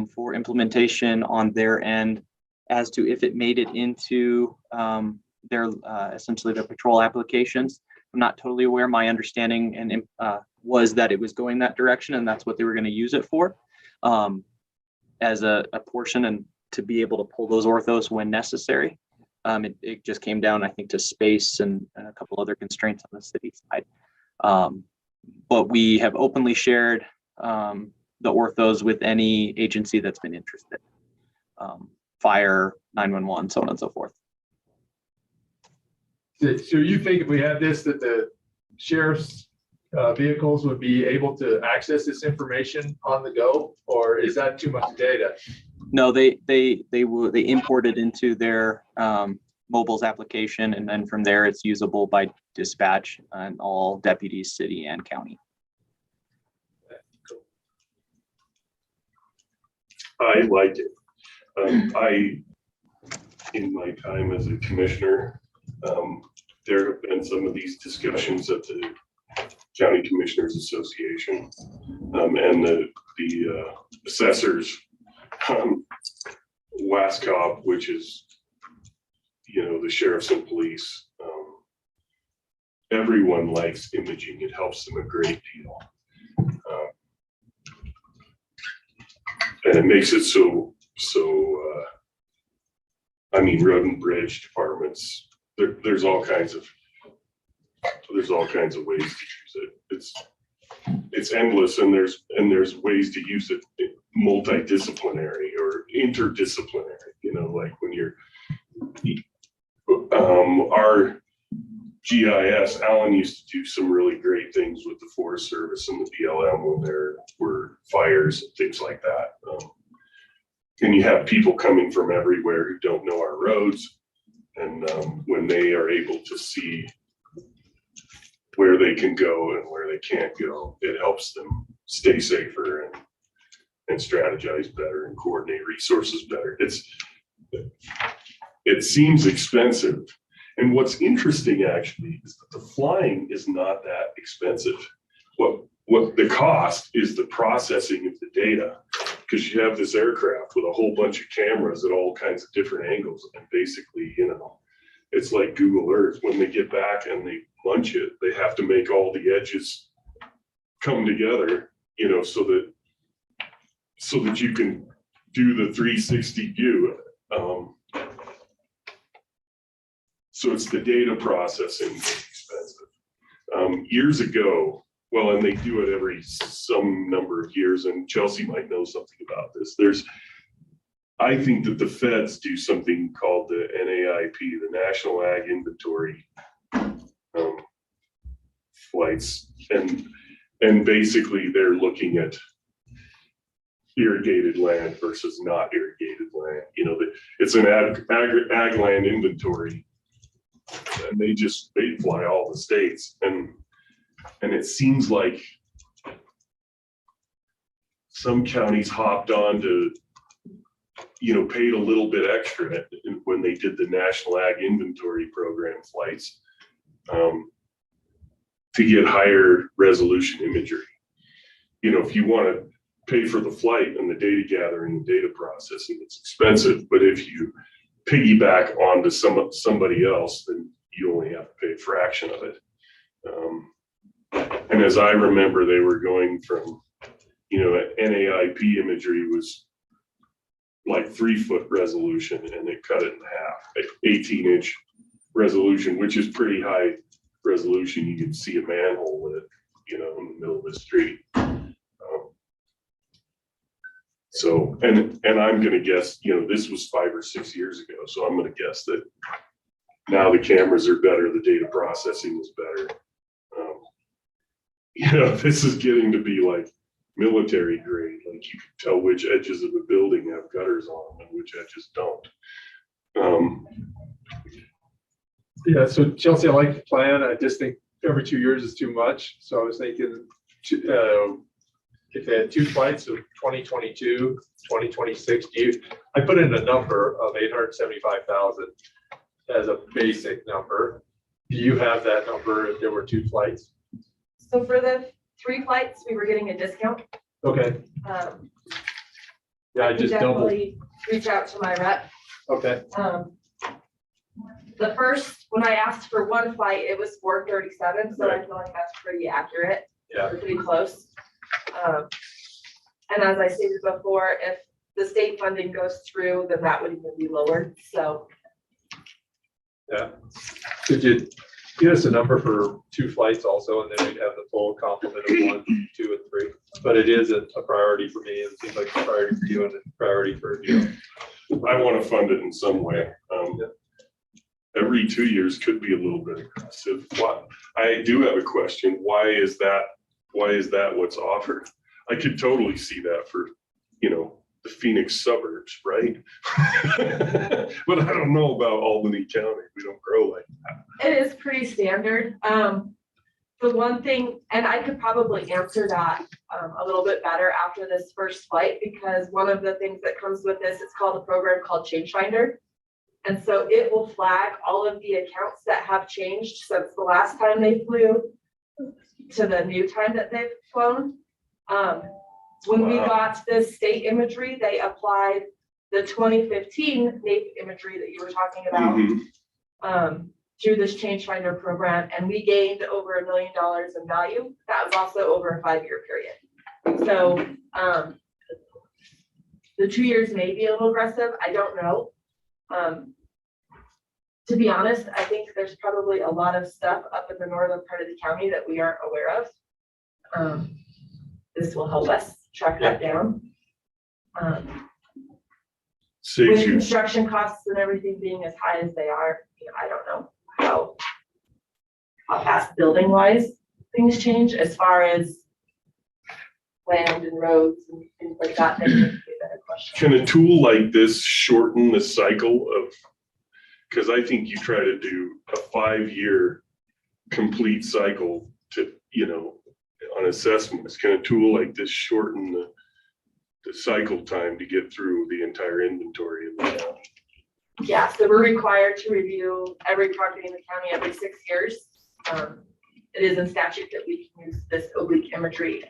for implementation on their end. As to if it made it into their essentially their patrol applications, I'm not totally aware. My understanding and was that it was going that direction, and that's what they were going to use it for as a portion, and to be able to pull those orthos when necessary. It just came down, I think, to space and a couple other constraints on the city side. But we have openly shared the orthos with any agency that's been interested. Fire, 911, so on and so forth. So you think if we had this, that the sheriff's vehicles would be able to access this information on the go, or is that too much data? No, they imported into their mobiles application, and then from there it's usable by dispatch and all deputies, city and county. I liked it. In my time as a commissioner, there have been some of these discussions at the County Commissioners Association, and the assessors, WASCOP, which is, the sheriffs and police. Everyone likes imaging. It helps them a great deal. And it makes it so road and bridge departments, there's all kinds of ways to use it. It's endless, and there's ways to use it multidisciplinary or interdisciplinary, like when you're our GIS, Alan used to do some really great things with the Forest Service and the BLM when there were fires and things like that. And you have people coming from everywhere who don't know our roads. And when they are able to see where they can go and where they can't go, it helps them stay safer and strategize better and coordinate resources better. It seems expensive. And what's interesting actually is that the flying is not that expensive. What the cost is the processing of the data, because you have this aircraft with a whole bunch of cameras at all kinds of different angles. And basically, it's like Google Earth. When they get back and they munch it, they have to make all the edges come together, so that you can do the 360 view. So it's the data processing that's expensive. Years ago, and they do it every some number of years, and Chelsea might know something about this. I think that the feds do something called the NAIP, the National Ag Inventory flights, and basically they're looking at irrigated land versus not irrigated land. It's an ag land inventory and they fly all the states, and it seems like some counties hopped on to, paid a little bit extra when they did the National Ag Inventory Program flights, to get higher resolution imagery. If you want to pay for the flight and the data gathering and data processing, it's expensive, but if you piggyback onto somebody else, then you only have to pay a fraction of it. And as I remember, they were going from, NAIP imagery was like 3-foot resolution, and it cut it in half, like 18-inch resolution, which is pretty high resolution. You can see a manhole with it, in the middle of the street. So, and I'm gonna guess, this was 5 or 6 years ago, so I'm gonna guess that now the cameras are better, the data processing is better. This is getting to be like military grade, like you can tell which edges of the building have gutters on them and which edges don't. Yeah, so Chelsea, I like the plan. I just think every 2 years is too much. So I was thinking, if they had 2 flights of 2022, 2026, I put in a number of 875,000 as a basic number. Do you have that number if there were 2 flights? So for the 3 flights, we were getting a discount. Okay, yeah, I just doubled. Definitely reach out to my rep. Okay, The first, when I asked for 1 flight, it was 437, so I feel like that's pretty accurate. yeah, Or pretty close. And as I stated before, if the state funding goes through, then that would even be lower, so. yeah. Could you give us a number for 2 flights also, and then we'd have the full complement of 1, 2, and 3? But it is a priority for me, and it seems like a priority for you and a priority for you. I want to fund it in some way. Every 2 years could be a little bit aggressive. I do have a question. Why is that what's offered? I could totally see that for, the Phoenix suburbs, right? But I don't know about Albany County. We don't grow like that. It is pretty standard. The one thing, and I could probably answer that a little bit better after this first flight, because one of the things that comes with this is called a program called Change Finder. And so it will flag all of the accounts that have changed since the last time they flew to the new time that they've flown. When we got this state imagery, they applied the 2015 NAIP imagery that you were talking about through this Change Finder program, and we gained over $1 million in value. That was also over a 5-year period. So the 2 years may be a little aggressive. I don't know. To be honest, I think there's probably a lot of stuff up in the northern part of the county that we aren't aware of. This will help us track that down. With construction costs and everything being as high as they are, I don't know how fast building wise things change as far as land and roads and things like that. That would be a better question. Can a tool like this shorten the cycle of, because I think you try to do a 5-year complete cycle to, on assessments. Can a tool like this shorten the cycle time to get through the entire inventory of the county? Yeah, so we're required to review every property in the county every 6 years. It is in statute that we can use this oblique imagery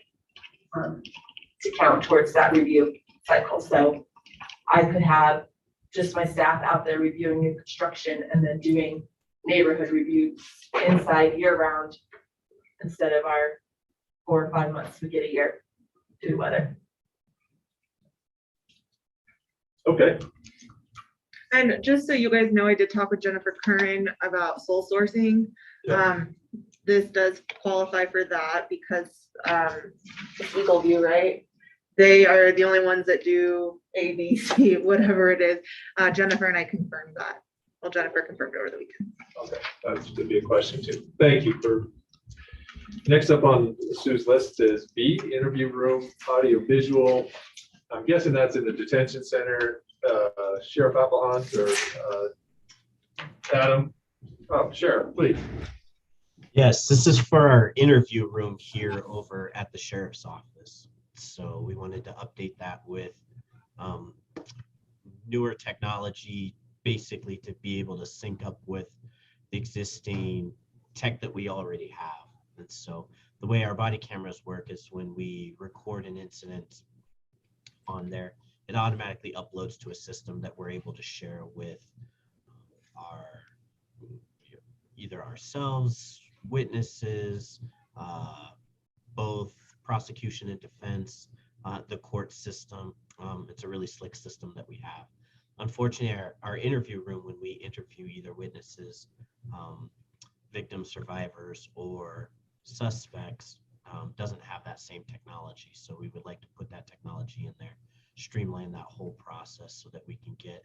to count towards that review cycle. So I could have just my staff out there reviewing new construction and then doing neighborhood reviews inside year round instead of our 4 or 5 months we get a year due to weather. Okay, And just so you guys know, I did talk with Jennifer Curran about sole sourcing. Yeah. This does qualify for that because It's legal view, right? they are the only ones that do A, B, C, whatever it is. Jennifer and I confirmed that. Well, Jennifer confirmed over the weekend. okay, that's to be a question too. Thank you for. Next up on Sue's list is B, interview room, audio visual. I'm guessing that's in the detention center. Sheriff Applehunt or Adam, Oh, Sheriff, please. Yes, this is for our interview room here over at the sheriff's office. So we wanted to update that with newer technology, basically to be able to sync up with the existing tech that we already have. And so the way our body cameras work is when we record an incident on there, it automatically uploads to a system that we're able to share with our either ourselves, witnesses, both prosecution and defense, the court system. It's a really slick system that we have. Unfortunately, our interview room, when we interview either witnesses, victims, survivors, or suspects, doesn't have that same technology. So we would like to put that technology in there, streamline that whole process so that we can get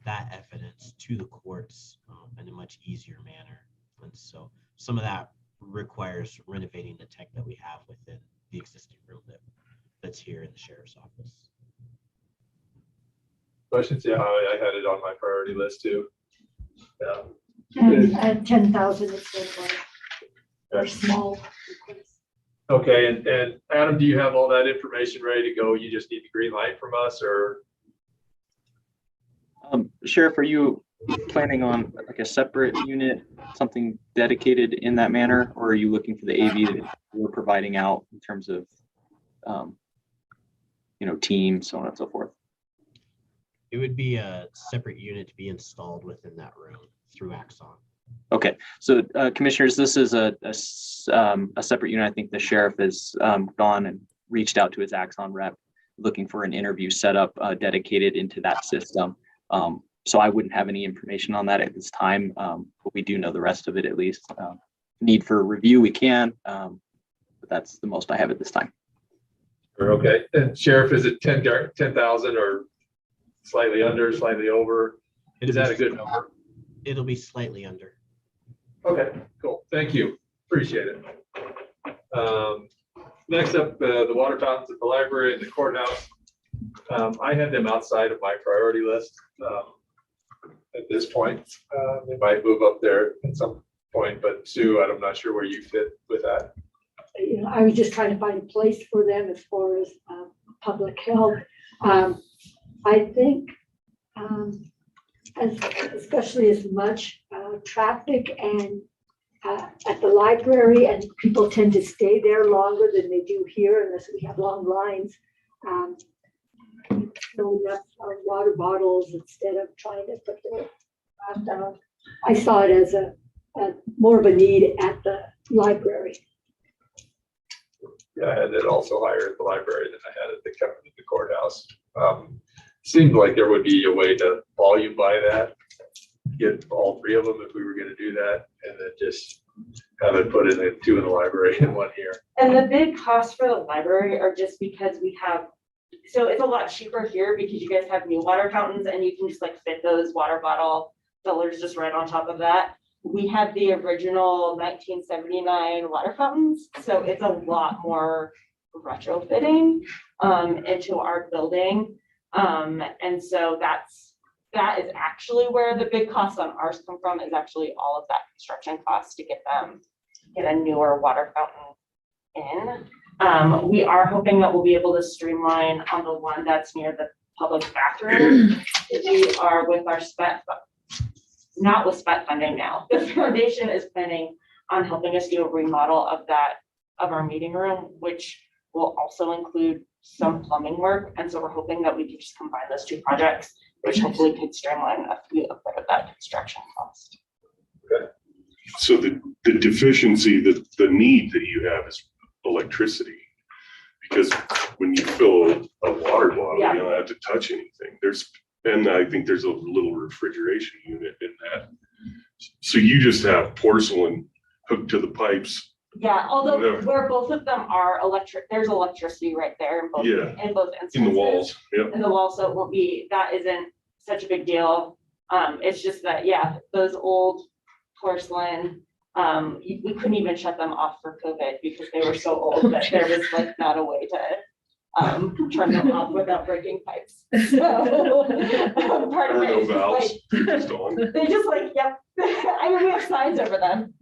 that evidence to the courts in a much easier manner. And so some of that requires renovating the tech that we have within the existing room that's here in the sheriff's office. Questions? Yeah, I had it on my priority list too. Yeah. And at 10,000, it's been or small. Okay, and Adam, do you have all that information ready to go? You just need the green light from us, or? Sheriff, are you planning on like a separate unit, something dedicated in that manner, or are you looking for the AV that we're providing out in terms of, team, so on and so forth? It would be a separate unit to be installed within that room through Axon. Okay, so commissioners, this is a separate unit. I think the sheriff has gone and reached out to his Axon rep, looking for an interview setup dedicated into that system. So I wouldn't have any information on that at this time, but we do know the rest of it at least. Need for review, we can, but that's the most I have at this time. Okay, and Sheriff, is it 10,000 or slightly under, slightly over? Is that a good number? It'll be slightly under. Okay, cool. Thank you. Appreciate it. Next up, the water fountains at the library and the courthouse. I had them outside of my priority list at this point. They might move up there at some point, but Sue, I'm not sure where you fit with that. I was just trying to find a place for them as far as public health. I think especially as much traffic and at the library, and people tend to stay there longer than they do here unless we have long lines. Filling up our water bottles instead of trying to put them down. I saw it as a more of a need at the library. Yeah, I had it also higher at the library than I had at the courthouse. Seemed like there would be a way to volume by that, get all three of them if we were going to do that, and then just have it put in the 2 in the library and 1 here. And the big costs for the library are just because we have, so it's a lot cheaper here because you guys have new water fountains and you can just like fit those water bottle fillers just right on top of that. We have the original 1979 water fountains, so it's a lot more retrofitting into our building. And so that is actually where the big costs on ours come from, is actually all of that construction cost to get a newer water fountain in. We are hoping that we'll be able to streamline on the one that's near the public bathroom. We are with our not with SPET funding now. The foundation is planning on helping us do a remodel of our meeting room, which will also include some plumbing work. And so we're hoping that we can just combine those 2 projects, which hopefully could streamline a bit of that construction cost. Okay. So the deficiency, the need that you have is electricity. Because when you fill a water bottle, Yeah. you don't have to touch anything. And I think there's a little refrigeration unit in that. So you just have porcelain hooked to the pipes. Yeah, although Whatever. where both of them are electric, there's electricity right there in both instances. In the walls, yep. In the wall, so it won't be, that isn't such a big deal. It's just that, yeah, those old porcelain, we couldn't even shut them off for COVID because they were so old that there was like not a way turn them off without breaking pipes. So part of Or it no is just valves, like, just on. they just like, yep. I mean, we have signs over them.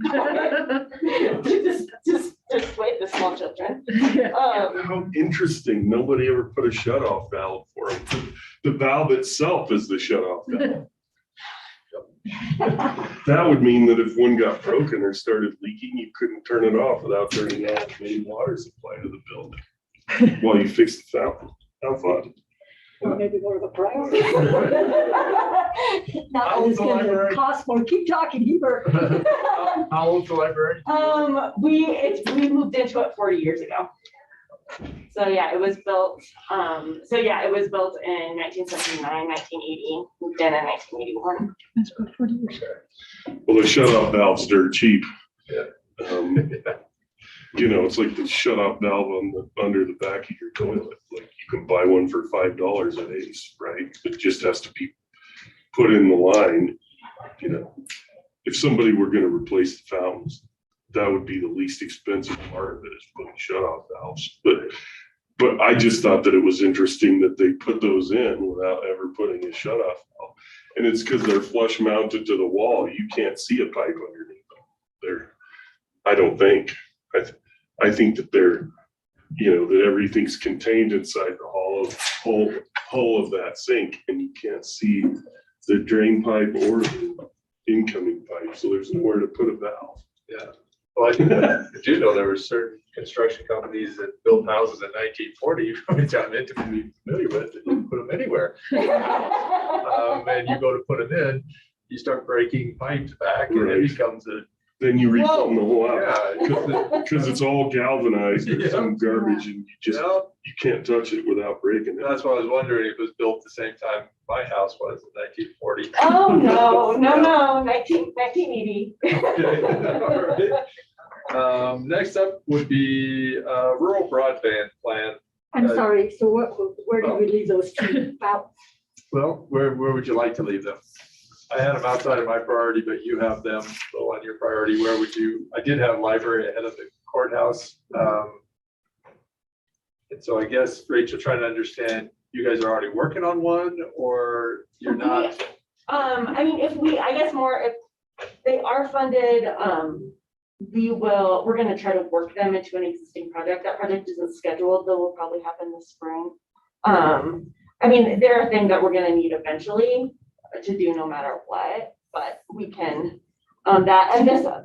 Just wait, the small children. How interesting. Nobody ever put a shut off valve for them. The valve itself is the shut off valve. That would mean that if one got broken or started leaking, you couldn't turn it off without turning off the main water supply to the building while you fix the fountain. How fun. Or maybe more of a priority. How Not that old's it's the gonna library? cost more. Keep talking, Heber. How old's the library? We moved into it 40 years ago. So yeah, it was built, it was built in 1979, 1980, moved in 1981. That's about 40 years. Well, the shut off valve's dirt cheap. Yeah. It's like the shut off valve under the back of your toilet. Like you can buy one for $5 at Ace, right? It just has to be put in the line. If somebody were gonna replace the fountains, that would be the least expensive part of it, is putting shut off valves. But I just thought that it was interesting that they put those in without ever putting a shut off valve. And it's because they're flush mounted to the wall. You can't see a pipe underneath them. I don't think. I think that they're, that everything's contained inside the hull of that sink, and you can't see the drain pipe or the incoming pipe. So there's nowhere to put a valve. Yeah. Well, I do know there were certain construction companies that built houses in 1940, which I'm intimately familiar with, that didn't put them anywhere. And you go to put them in, you start breaking pipes back, and it Right. becomes a, Then you refill the whole out. yeah. Because it's all galvanized or some garbage, and you can't touch it without breaking it. That's why I was wondering if it was built the same time my house was in 1940. Oh, no, 1980. Next up would be rural broadband plan. I'm sorry, so where do we leave those two out? Well, where would you like to leave them? I had them outside of my priority, but you have them still on your priority. Where would you? I did have library ahead of the courthouse. And so I guess, Rachel, trying to understand, you guys are already working on one, or you're not? I mean, if they are funded, we're gonna try to work them into an existing project. That project isn't scheduled, though will probably happen this spring. I mean, they're a thing that we're gonna need eventually to do no matter what, but we can,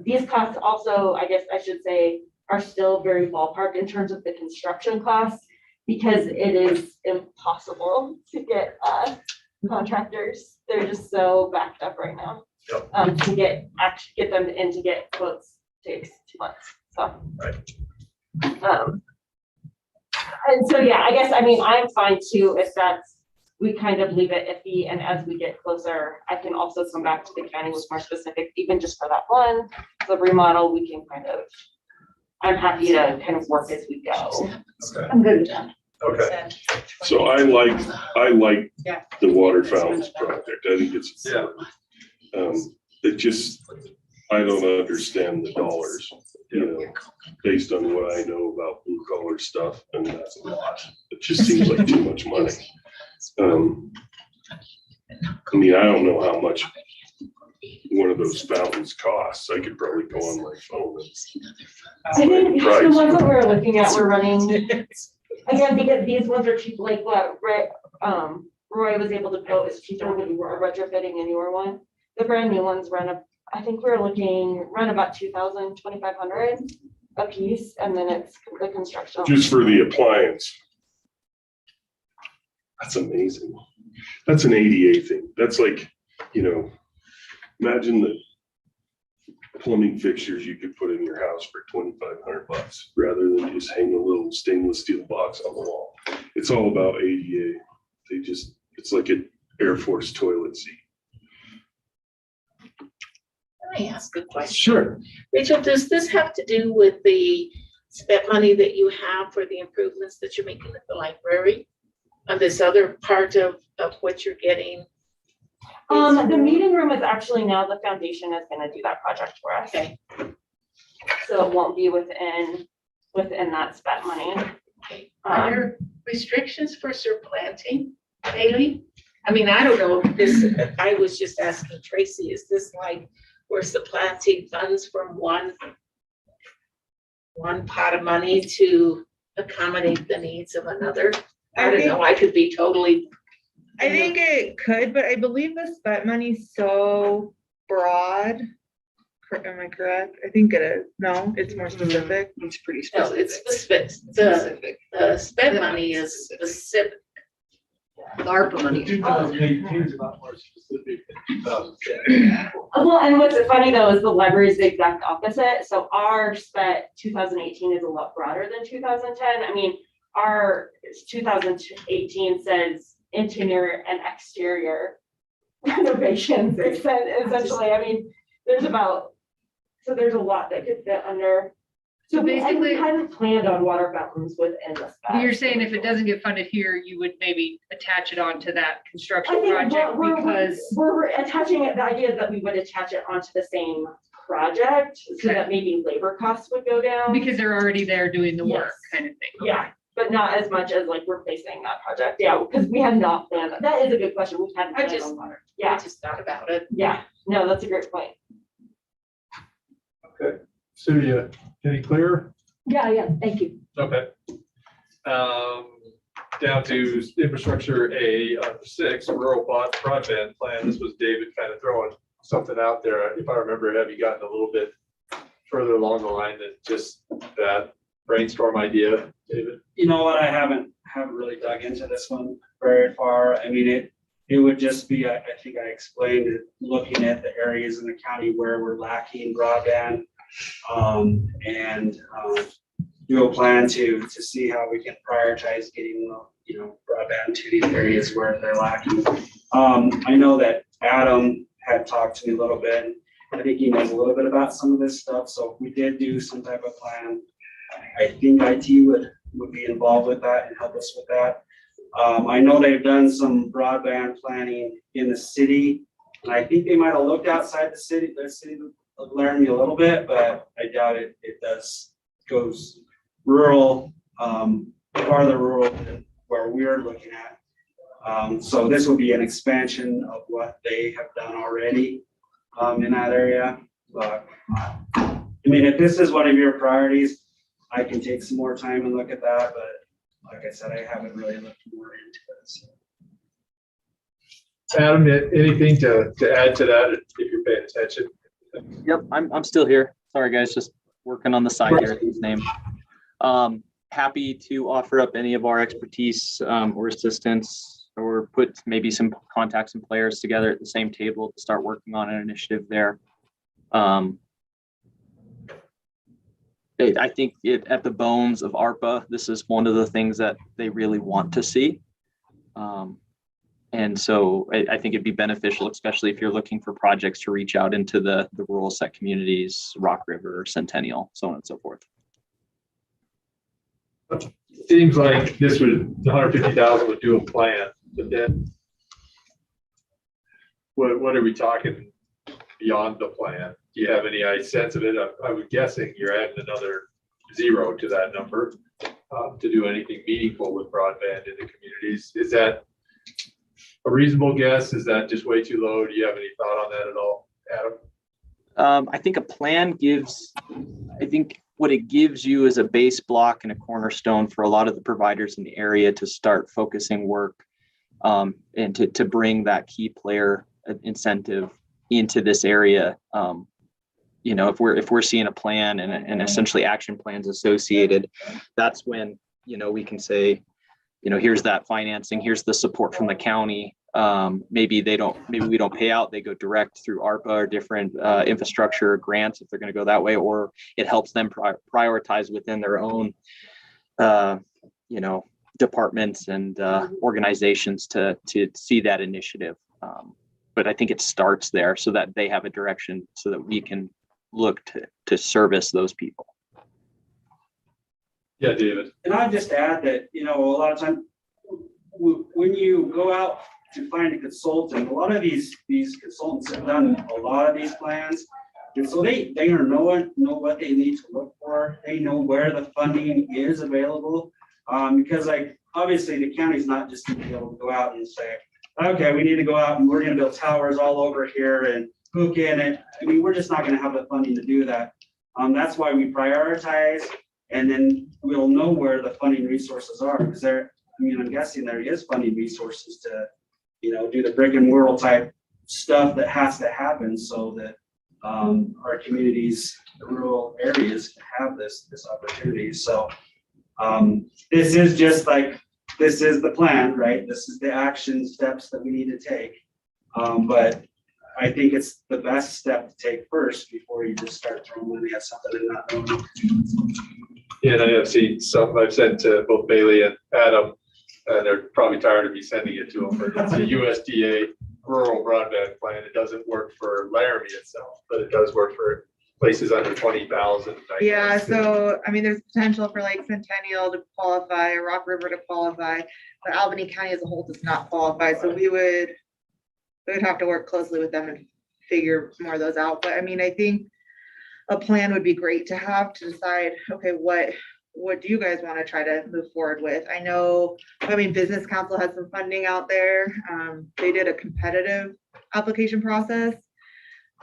these costs also, I guess I should say, are still very ballpark in terms of the construction costs, because it is impossible to get contractors. They're just so backed up right now. Yep. To get them in to get quotes takes 2 months, so. Right. And so, yeah, I guess, I mean, I'm fine too, if we kind of leave it iffy, and as we get closer, I can also come back to the county with more specific, even just for that one, the remodel, we can I'm happy to kind of work as we go. Okay. I'm good with that. Okay. So I like the water fountains project. I think it's Yeah. it just, I don't understand the dollars, based on what I know about blue collar stuff, and that's a lot. It just seems like too much money. I mean, I don't know how much one of those fountains costs. I could probably go on my phone I think the price. ones that we're looking at, we're running, again, because these ones are cheap, like what Roy was able to quote is cheaper when you were retrofitting a newer one. The brand new ones I think we're run about 2,000, 2,500 a piece, and then it's the construction. just for the appliance. That's amazing. That's an ADA thing. That's like, imagine the plumbing fixtures you could put in your house for $2,500 rather than just hang a little stainless steel box on the wall. It's all about ADA. It's like an Air Force toilet seat. Can I ask a question? Sure. Rachel, does this have to do with the spent money that you have for the improvements that you're making at the library? On this other part of what you're getting? The meeting room is actually now the foundation is gonna do that project for us. Okay. So it won't be within that spent money. Okay. restrictions for supplanting, Bailey? I mean, I don't know if this, I was just asking Tracy, is this like we're supplanting funds from one pot of money to accommodate the needs of another? I don't know, I could be totally. I think it could, but I believe the SPET money's so broad. Am I correct? I think it is. No, it's more specific. It's pretty specific. No, it's the SPET money is specific. The ARPA money. 2018 is a lot more specific than 2010. Well, and what's funny though is the library is the exact opposite. So our spec 2018 is a lot broader than 2010. I mean, our 2018 says interior and exterior renovations. Essentially, I mean, there's a lot that could fit under. So basically, we hadn't planned on water fountains within the spec. You're saying if it doesn't get funded here, you would maybe attach it onto that I construction think project because. we're attaching it, the idea is that we would attach it onto the same project so that maybe labor costs would go down. Because they're already there doing the work Yes. kind of thing. Yeah, but not as much as like replacing that project. Yeah, because we had not planned that. That is a good question. We hadn't I planned just- on water. I Yeah, just thought about it. yeah. No, that's a great point. Okay, Sue, any clearer? Yeah, thank you. Okay. Down to infrastructure A, 6, rural broadband plan. This was David kind of throwing something out there. If I remember, have you gotten a little bit further along the line than just that brainstorm idea, David? You know what, I haven't really dug into this one very far. I mean, it would just be, I think I explained it, looking at the areas in the county where we're lacking broadband. Do a plan to see how we can prioritize getting, broadband to these areas where they're lacking. I know that Adam had talked to me a little bit. I think he knows a little bit about some of this stuff. So if we did do some type of plan, I think IT would be involved with that and help us with that. I know they've done some broadband planning in the city, and I think they might have looked outside the city of Laramie a little bit, but I doubt it goes rural, farther rural than where we're looking at. So this will be an expansion of what they have done already in that area. But I mean, if this is one of your priorities, I can take some more time and look at that, but like I said, I haven't really looked more into it. So. Adam, anything to add to that if you're paying attention? Yep, I'm still here. Sorry, guys, just working on the side here with his name. Happy to offer up any of our expertise or assistance, or put maybe some contacts and players together at the same table to start working on an initiative there. I think at the bones of ARPA, this is one of the things that they really want to see. And so I think it'd be beneficial, especially if you're looking for projects to reach out into the rural set communities, Rock River, Centennial, so on and so forth. Seems like the 150,000 would do a plan, but then what are we talking beyond the plan? Do you have any sense of it? I was guessing you're adding another 0 to that number to do anything meaningful with broadband in the communities. Is that a reasonable guess? Is that just way too low? Do you have any thought on that at all, Adam? I think a plan gives, what it gives you is a base block and a cornerstone for a lot of the providers in the area to start focusing work and to bring that key player incentive into this area. If we're seeing a plan and essentially action plans associated, that's when, we can say, here's that financing, here's the support from the county. Maybe we don't pay out, they go direct through ARPA or different infrastructure grants if they're going to go that way, or it helps them prioritize within their own, departments and organizations to see that initiative. But I think it starts there so that they have a direction so that we can look to service those people. Yeah, David. And I'll just add that, a lot of times when you go out to find a consultant, a lot of these consultants have done a lot of these plans. And so they know what they need to look for. They know where the funding is available. Because like obviously the county's not just gonna be able to go out and say, okay, we need to go out and we're gonna build towers all over here and hook in it. I mean, we're just not gonna have the funding to do that. That's why we prioritize, and then we'll know where the funding resources are, because there, I mean, I'm guessing there is funding resources to, do the brick and mortar type stuff that has to happen so that our communities, the rural areas have this opportunity. So this is just like, this is the plan, right? This is the action steps that we need to take. But I think it's the best step to take first before you just start throwing money at something and not knowing. Yeah, and I have seen some, I've sent to both Bailey and Adam, and they're probably tired of me sending it to them, but it's a USDA rural broadband plan. It doesn't work for Laramie itself, but it does work for places under 20,000. Yeah, so, I mean, there's potential for like Centennial to qualify, or Rock River to qualify, but Albany County as a whole does not qualify, so we would have to work closely with them and figure more of those out. But I mean, I think a plan would be great to have to decide, okay, what do you guys want to try to move forward with? I mean, Business Council has some funding out there. They did a competitive application process.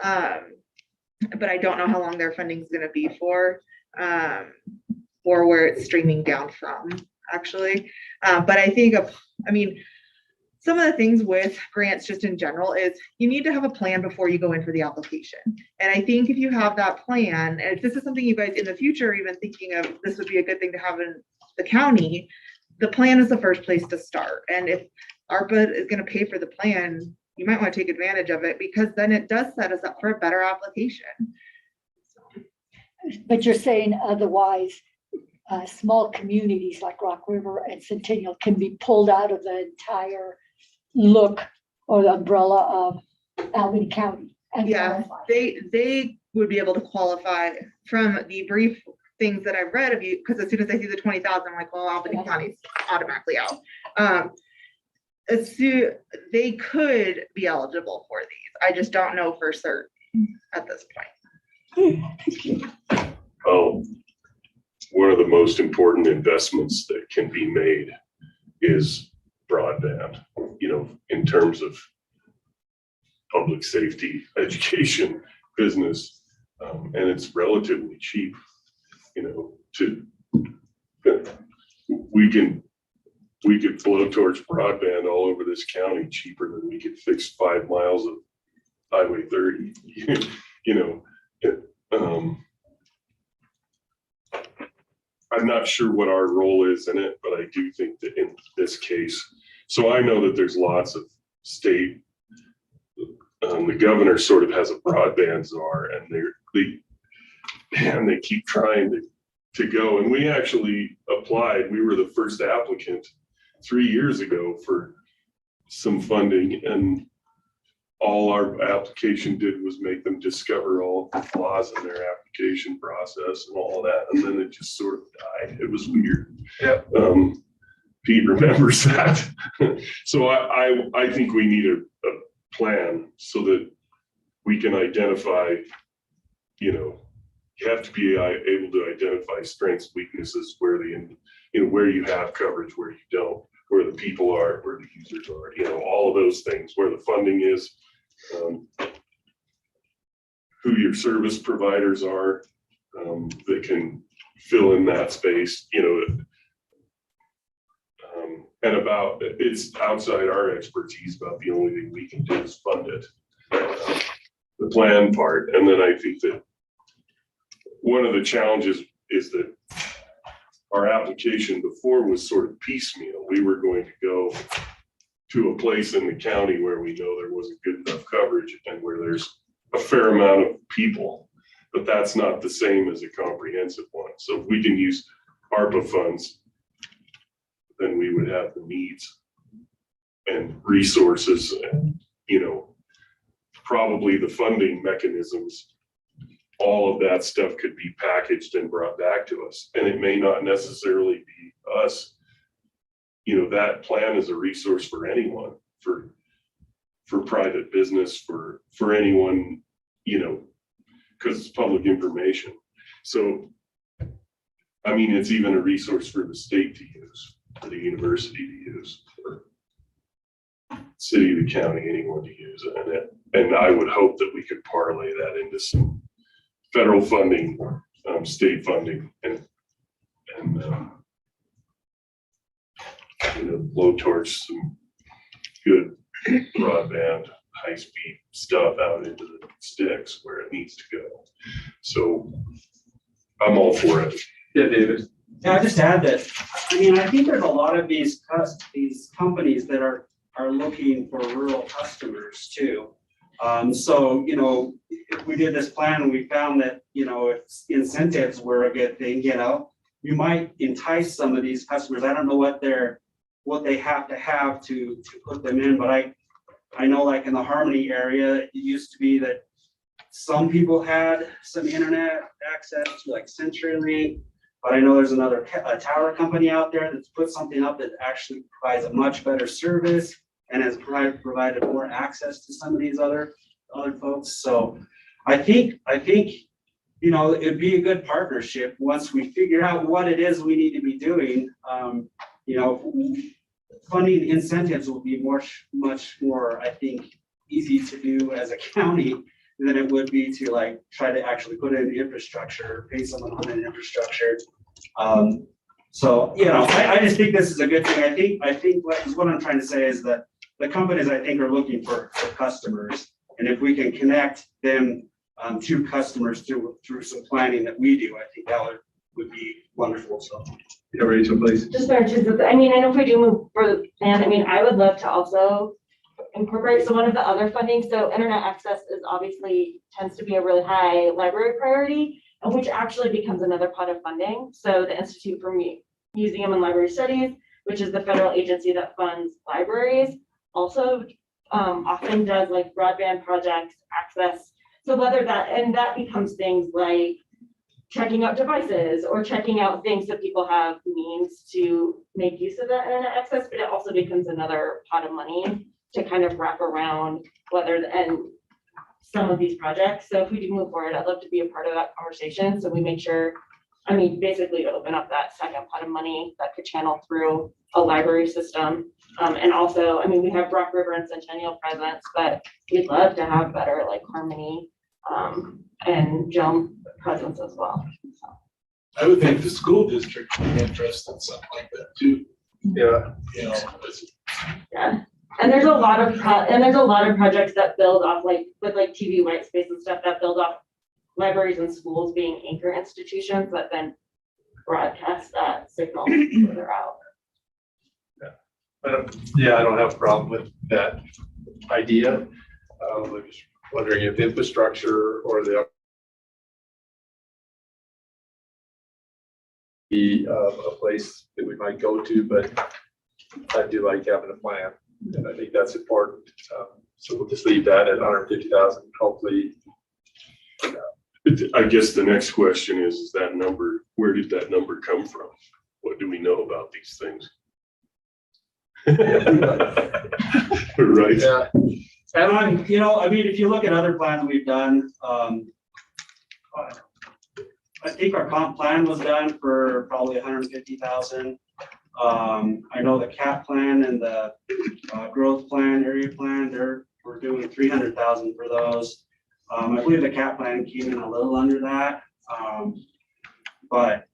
But I don't know how long their funding is going to be for, or where it's streaming down from, actually. But I think, some of the things with grants just in general is you need to have a plan before you go in for the application. And I think if you have that plan, and if this is something you guys in the future are even thinking of, this would be a good thing to have in the county, the plan is the first place to start. And if ARPA is going to pay for the plan, you might want to take advantage of it, because then it does set us up for a better application. But you're saying otherwise, small communities like Rock River and Centennial can be pulled out of the entire look or the umbrella of Albany County. And yeah, qualify. they would be able to qualify from the brief things that I've read of you, because as soon as I see the 20,000, I'm like, well, Albany County's automatically out. They could be eligible for these. I just don't know for certain at this point. One of the most important investments that can be made is broadband, in terms of public safety, education, business, and it's relatively cheap, we could flow towards broadband all over this county cheaper than we could fix 5 miles of Highway 30. I'm not sure what our role is in it, but I do think that in this case, so I know that there's lots of state, the governor sort of has a broadband czar, and they keep trying to go. And we actually applied. We were the first applicant 3 years ago for some funding, and all our application did was make them discover all the flaws in their application process and all that, and then it just sort of died. It was weird. Yep. Pete remembers that. So I think we need a plan so that we can identify, you have to be able to identify strengths, weaknesses, where where you have coverage, where you don't, where the people are, where the users are, all of those things, where the funding is, who your service providers are, that can fill in that space, and it's outside our expertise. About the only thing we can do is fund it, the plan part. And then I think that one of the challenges is that our application before was sort of piecemeal. We were going to go to a place in the county where we know there wasn't good enough coverage and where there's a fair amount of people, but that's not the same as a comprehensive one. So if we can use ARPA funds, then we would have the needs and resources and, probably the funding mechanisms. All of that stuff could be packaged and brought back to us, and it may not necessarily be us. That plan is a resource for anyone, for private business, for anyone, because it's public information. So, I mean, it's even a resource for the state to use. for the university to use, for city, the county, anyone to use. And I would hope that we could parlay that into some federal funding, state funding, and blow towards some good broadband, high-speed stuff out into the sticks where it needs to go. So I'm all for it. Yeah, David. Yeah, I just add that, I mean, I think there's a lot of these companies that are looking for rural customers too. So, if we did this plan and we found that, if incentives were a good thing, you might entice some of these customers. I don't know what they have to put them in, but I know like in the Harmony area, it used to be that some people had some internet access to like CenturyLink, but I know there's a tower company out there that's put something up that actually provides a much better service and has provided more access to some of these other folks. So I think it'd be a good partnership once we figure out what it is we need to be doing. Funding incentives will be much more, I think, easy to do as a county than it would be to like try to actually put in the infrastructure, pay someone to put in infrastructure. So I just think this is a good thing. I think what I'm trying to say is that the companies I think are looking for customers, and if we can connect them to customers through some planning that we do, I think that would be wonderful. So. Yeah, Rachel, please. Just for I know if we do move for the plan, I would love to also incorporate some of the other funding. So internet access is obviously tends to be a really high library priority, and which actually becomes another pot of funding. So the Institute for Museum and Library Studies, which is the federal agency that funds libraries, also often does like broadband projects, access. So whether that becomes things like checking out devices or checking out things that people have means to make use of that internet access, but it also becomes another pot of money to kind of wrap around and some of these projects. So if we do move forward, I'd love to be a part of that conversation. So we make sure, basically to open up that second pot of money that could channel through a library system. And also, we have Rock River and Centennial presence, but we'd love to have better like Harmony and Jump presence as well. So. I would think the school district would be interested in something like that too. Yeah. Yeah. And there's a lot of projects that build off with TV white space and stuff that build off libraries and schools being anchor institutions that then broadcast that signal further out. Yeah, I don't have a problem with that idea. I'm just wondering if infrastructure or be a place that we might go to, but I do like having a plan, and I think that's important. So we'll just leave that at 150,000. Hopefully, I guess the next question is that number, where did that number come from? What do we know about these things? Right. Yeah. And if you look at other plans we've done, I think our comp plan was done for probably 150,000. I know the CAP plan and the growth plan, area plan, we're doing 300,000 for those. I believe the CAP plan came in a little under that. But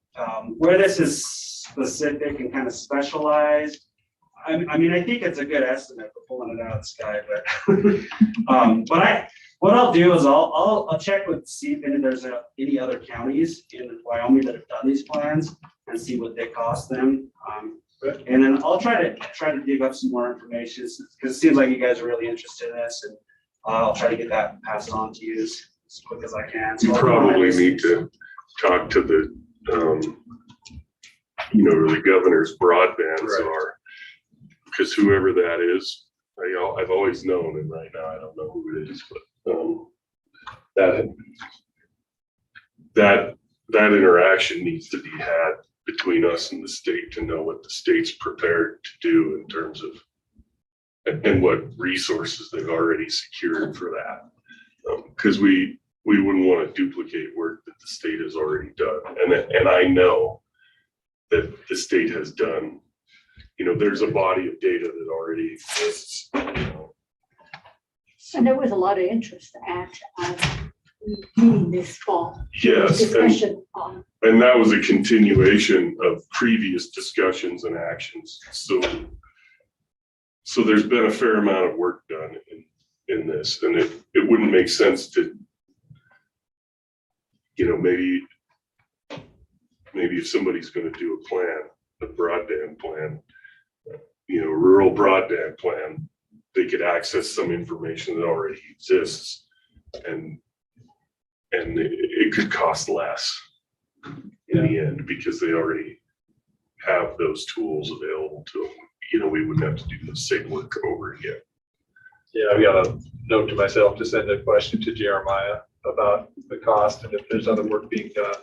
where this is specific and kind of specialized, I think it's a good estimate for pulling it out of the sky, but what I'll do is I'll check see if there's any other counties in Wyoming that have done these plans and see what they cost them. And then I'll try to dig up some more information because it seems like you guys are really interested in this, and I'll try to get that passed on to you as quick as I can. You probably need to talk to the the governor's broadbands are. Because whoever that is, I've always known, and right now I don't know who it is, but that interaction needs to be had between us and the state to know what the state's prepared to do in terms of and what resources they've already secured for that. Because we wouldn't want to duplicate work that the state has already done, and I know that the state has done there's a body of data that already exists. And there was a lot of interest at meeting this fall. Yes, Discussion on. and that was a continuation of previous discussions and actions. So there's been a fair amount of work done in this, and it wouldn't make sense to, maybe if somebody's going to do a plan, a broadband plan, rural broadband plan, they could access some information that already exists, and it could cost less in the end because they already have those tools available to them. We wouldn't have to do the same work over again. Yeah, I've got a note to myself to send a question to Jeremiah about the cost and if there's other work being done.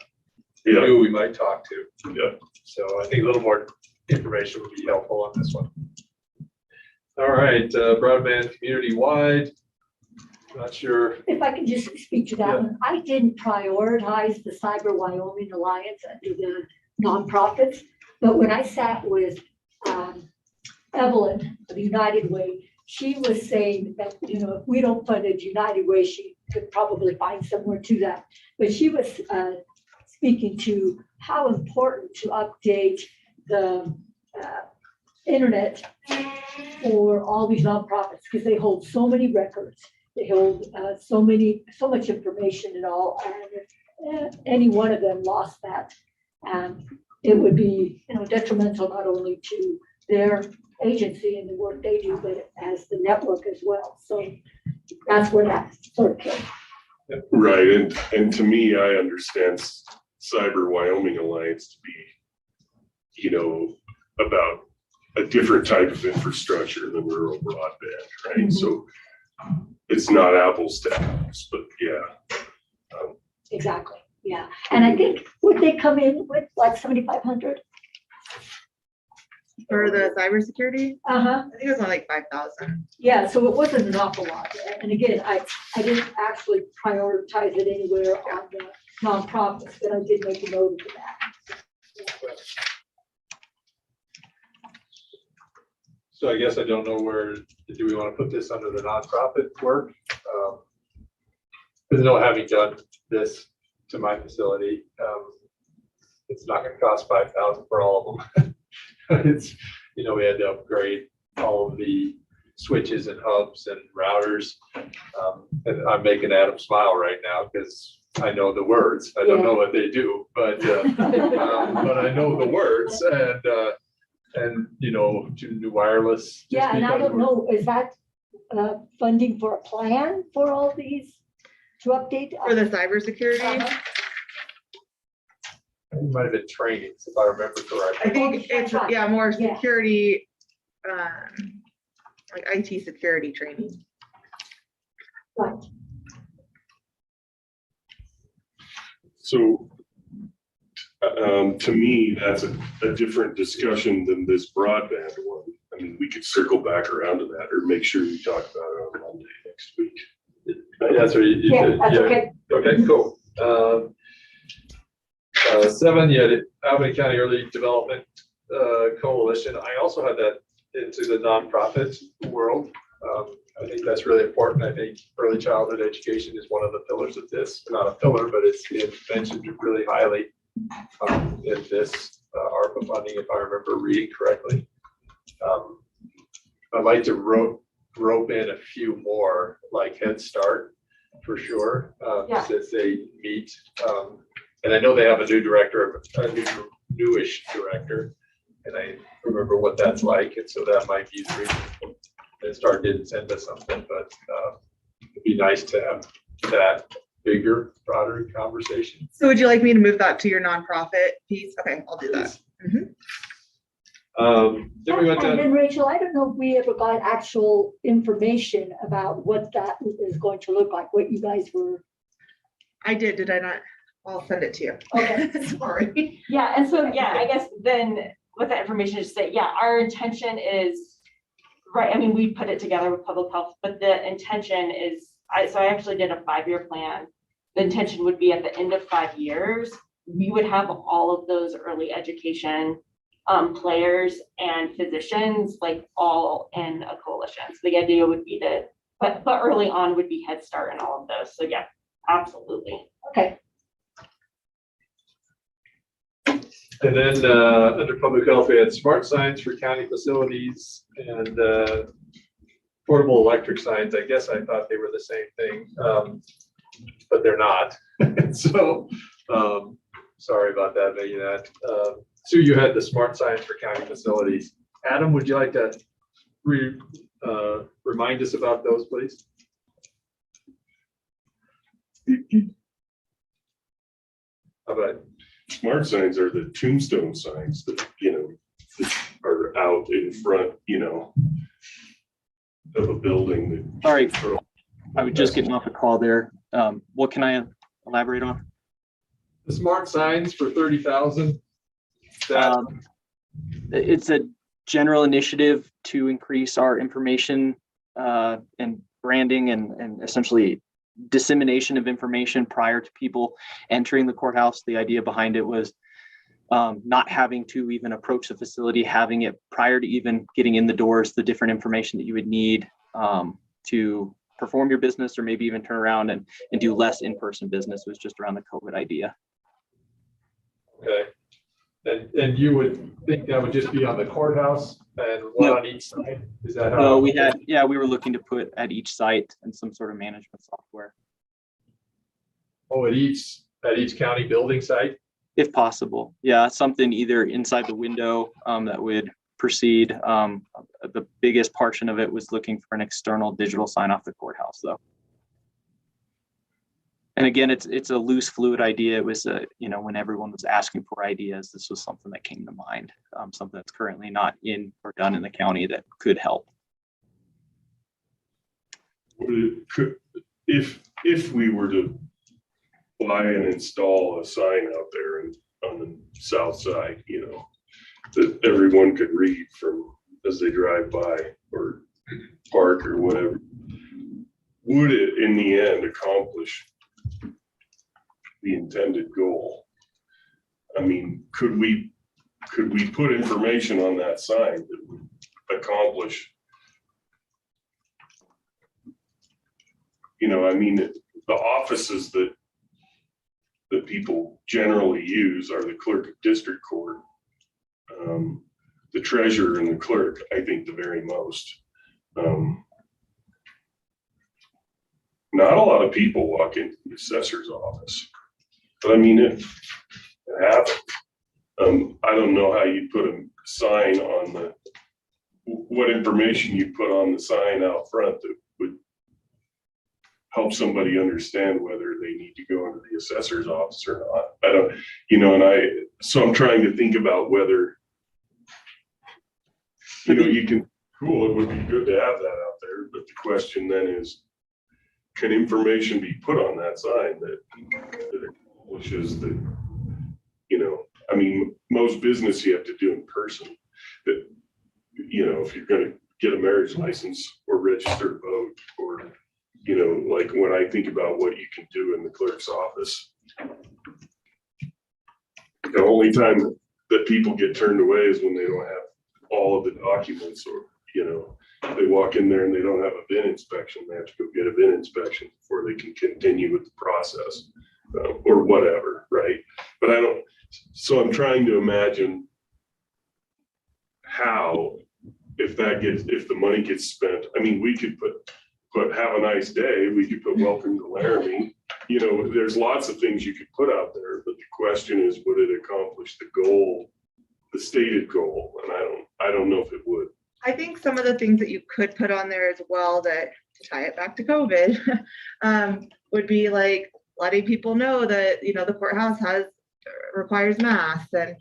Yeah. Who we might talk to. Yeah. So I think a little more information would be helpful on this one. All right, broadband community-wide. Not sure. If I can just speak to that one, I didn't prioritize the Cyber Wyoming Alliance under the nonprofits, but when I sat with Evelyn of United Way, she was saying that, if we don't fund it United Way, she could probably find somewhere to that. But she was speaking to how important to update the internet for all these nonprofits, because they hold so many records. They hold so much information and all, and if any one of them lost that, it would be, detrimental not only to their agency and the work they do, but as the network as well. So that's where that sort of came. Right, and to me, I understand Cyber Wyoming Alliance to be, about a different type of infrastructure than rural broadband, right? Mm-hmm. So it's not apples to apples, but yeah. Exactly, yeah. And I think, would they come in with like 7,500? For the cybersecurity, Uh-huh, I think it was only like 5,000. yeah, so it wasn't an awful lot. And again, I didn't actually prioritize it anywhere on the nonprofits, but I did make a note of that. So I guess I don't know where, do we want to put this under the nonprofit work? Because having done this to my facility, it's not going to cost 5,000 for all of them. It's, we had to upgrade all of the switches and hubs and routers. And I'm making Adam smile right now because I know the words. I don't know what they do, but I know the words and to new wireless. Yeah, and I don't know, is that funding for a plan for all these to update? For the cybersecurity, It might have been trainings, if I remember correctly. I think it's, more security, like IT security training. Right. So to me, that's a different discussion than this broadband one. I mean, we could circle back around to that or make sure we talk about it on Monday next week. That's what you did. That's okay. Okay, cool. 7, the Albany County Early Development Coalition. I also had that into the nonprofit world. I think that's really important. I think early childhood education is one of the pillars of this. Not a pillar, but it's mentioned really highly in this ARPA funding, if I remember reading correctly. I'd like to rope in a few more, like Head Start, for sure, since they meet. And I know they have a new director, a newish director, and I remember what that's like, and so that might be the reason Head Start didn't send us something, but it'd be nice to have that bigger, broader conversation. So would you like me to move that to your nonprofit piece? Okay, I'll do that. Then we went And to, then Rachel, I don't know if we ever got actual information about what that is going to look like, what you guys were. I did I not? I'll send it to you. Okay. Sorry. Yeah, and so, I guess then with that information, just say, our intention is, right, I mean, we put it together with public health, but the intention is, I actually did a 5-year plan. The intention would be at the end of 5 years, we would have all of those early education players and physicians, like all in a coalition. So the idea would be to, but early on would be Head Start and all of those. So yeah, absolutely. Okay, And then under public health, we had smart signs for county facilities and portable electric signs. I guess I thought they were the same thing, but they're not. So sorry about that, maybe that. Sue, you had the smart signs for county facilities. Adam, would you like to remind us about those, please? How about Smart signs are the tombstone signs that, that are out in front, of a building that. Sorry, I was just getting off a call there. What can I elaborate on? the smart signs for 30,000? It's a general initiative to increase our information and branding and essentially dissemination of information prior to people entering the courthouse. The idea behind it was not having to even approach the facility, having it prior to even getting in the doors, the different information that you would need to perform your business, or maybe even turn around and do less in-person business. Was just around the COVID idea. Okay. And you would think that would just be on the courthouse and one on each side? Is that how? No, we were looking to put at each site and some sort of management software. Oh, at each county building site? If possible. Yeah, something either inside the window that would proceed. The biggest portion of it was looking for an external digital sign off the courthouse though. And again, it's a loose, fluid idea. It was, when everyone was asking for ideas, this was something that came to mind, something that's currently not in or done in the county that could help. If we were to buy and install a sign out there on the south side, that everyone could read from as they drive by or park or whatever, would it in the end accomplish the intended goal? I mean, could we put information on that sign that would accomplish, the offices that people generally use are the clerk of district court, the treasurer and the clerk, I think the very most. Not a lot of people walk into the assessor's office, but it happens. I don't know how you put a sign on what information you put on the sign out front that would help somebody understand whether they need to go into the assessor's office or not. I don't, so I'm trying to think about whether, it would be good to have that out there, but the question then is, can information be put on that sign that accomplishes the, most business you have to do in person. That, if you're going to get a marriage license or register to vote, or, like when I think about what you can do in the clerk's office, the only time that people get turned away is when they don't have all of the documents, or, they walk in there and they don't have a VIN inspection. They have to go get a VIN inspection before they can continue with the process, or whatever, right? But so I'm trying to imagine how, if the money gets spent, we could put have a nice day, we could put welcome to Laramie. There's lots of things you could put out there, but the question is, would it accomplish the goal, the stated goal? And I don't know if it would. I think some of the things that you could put on there as well, that to tie it back to COVID, would be like letting people know that, the courthouse requires masks, and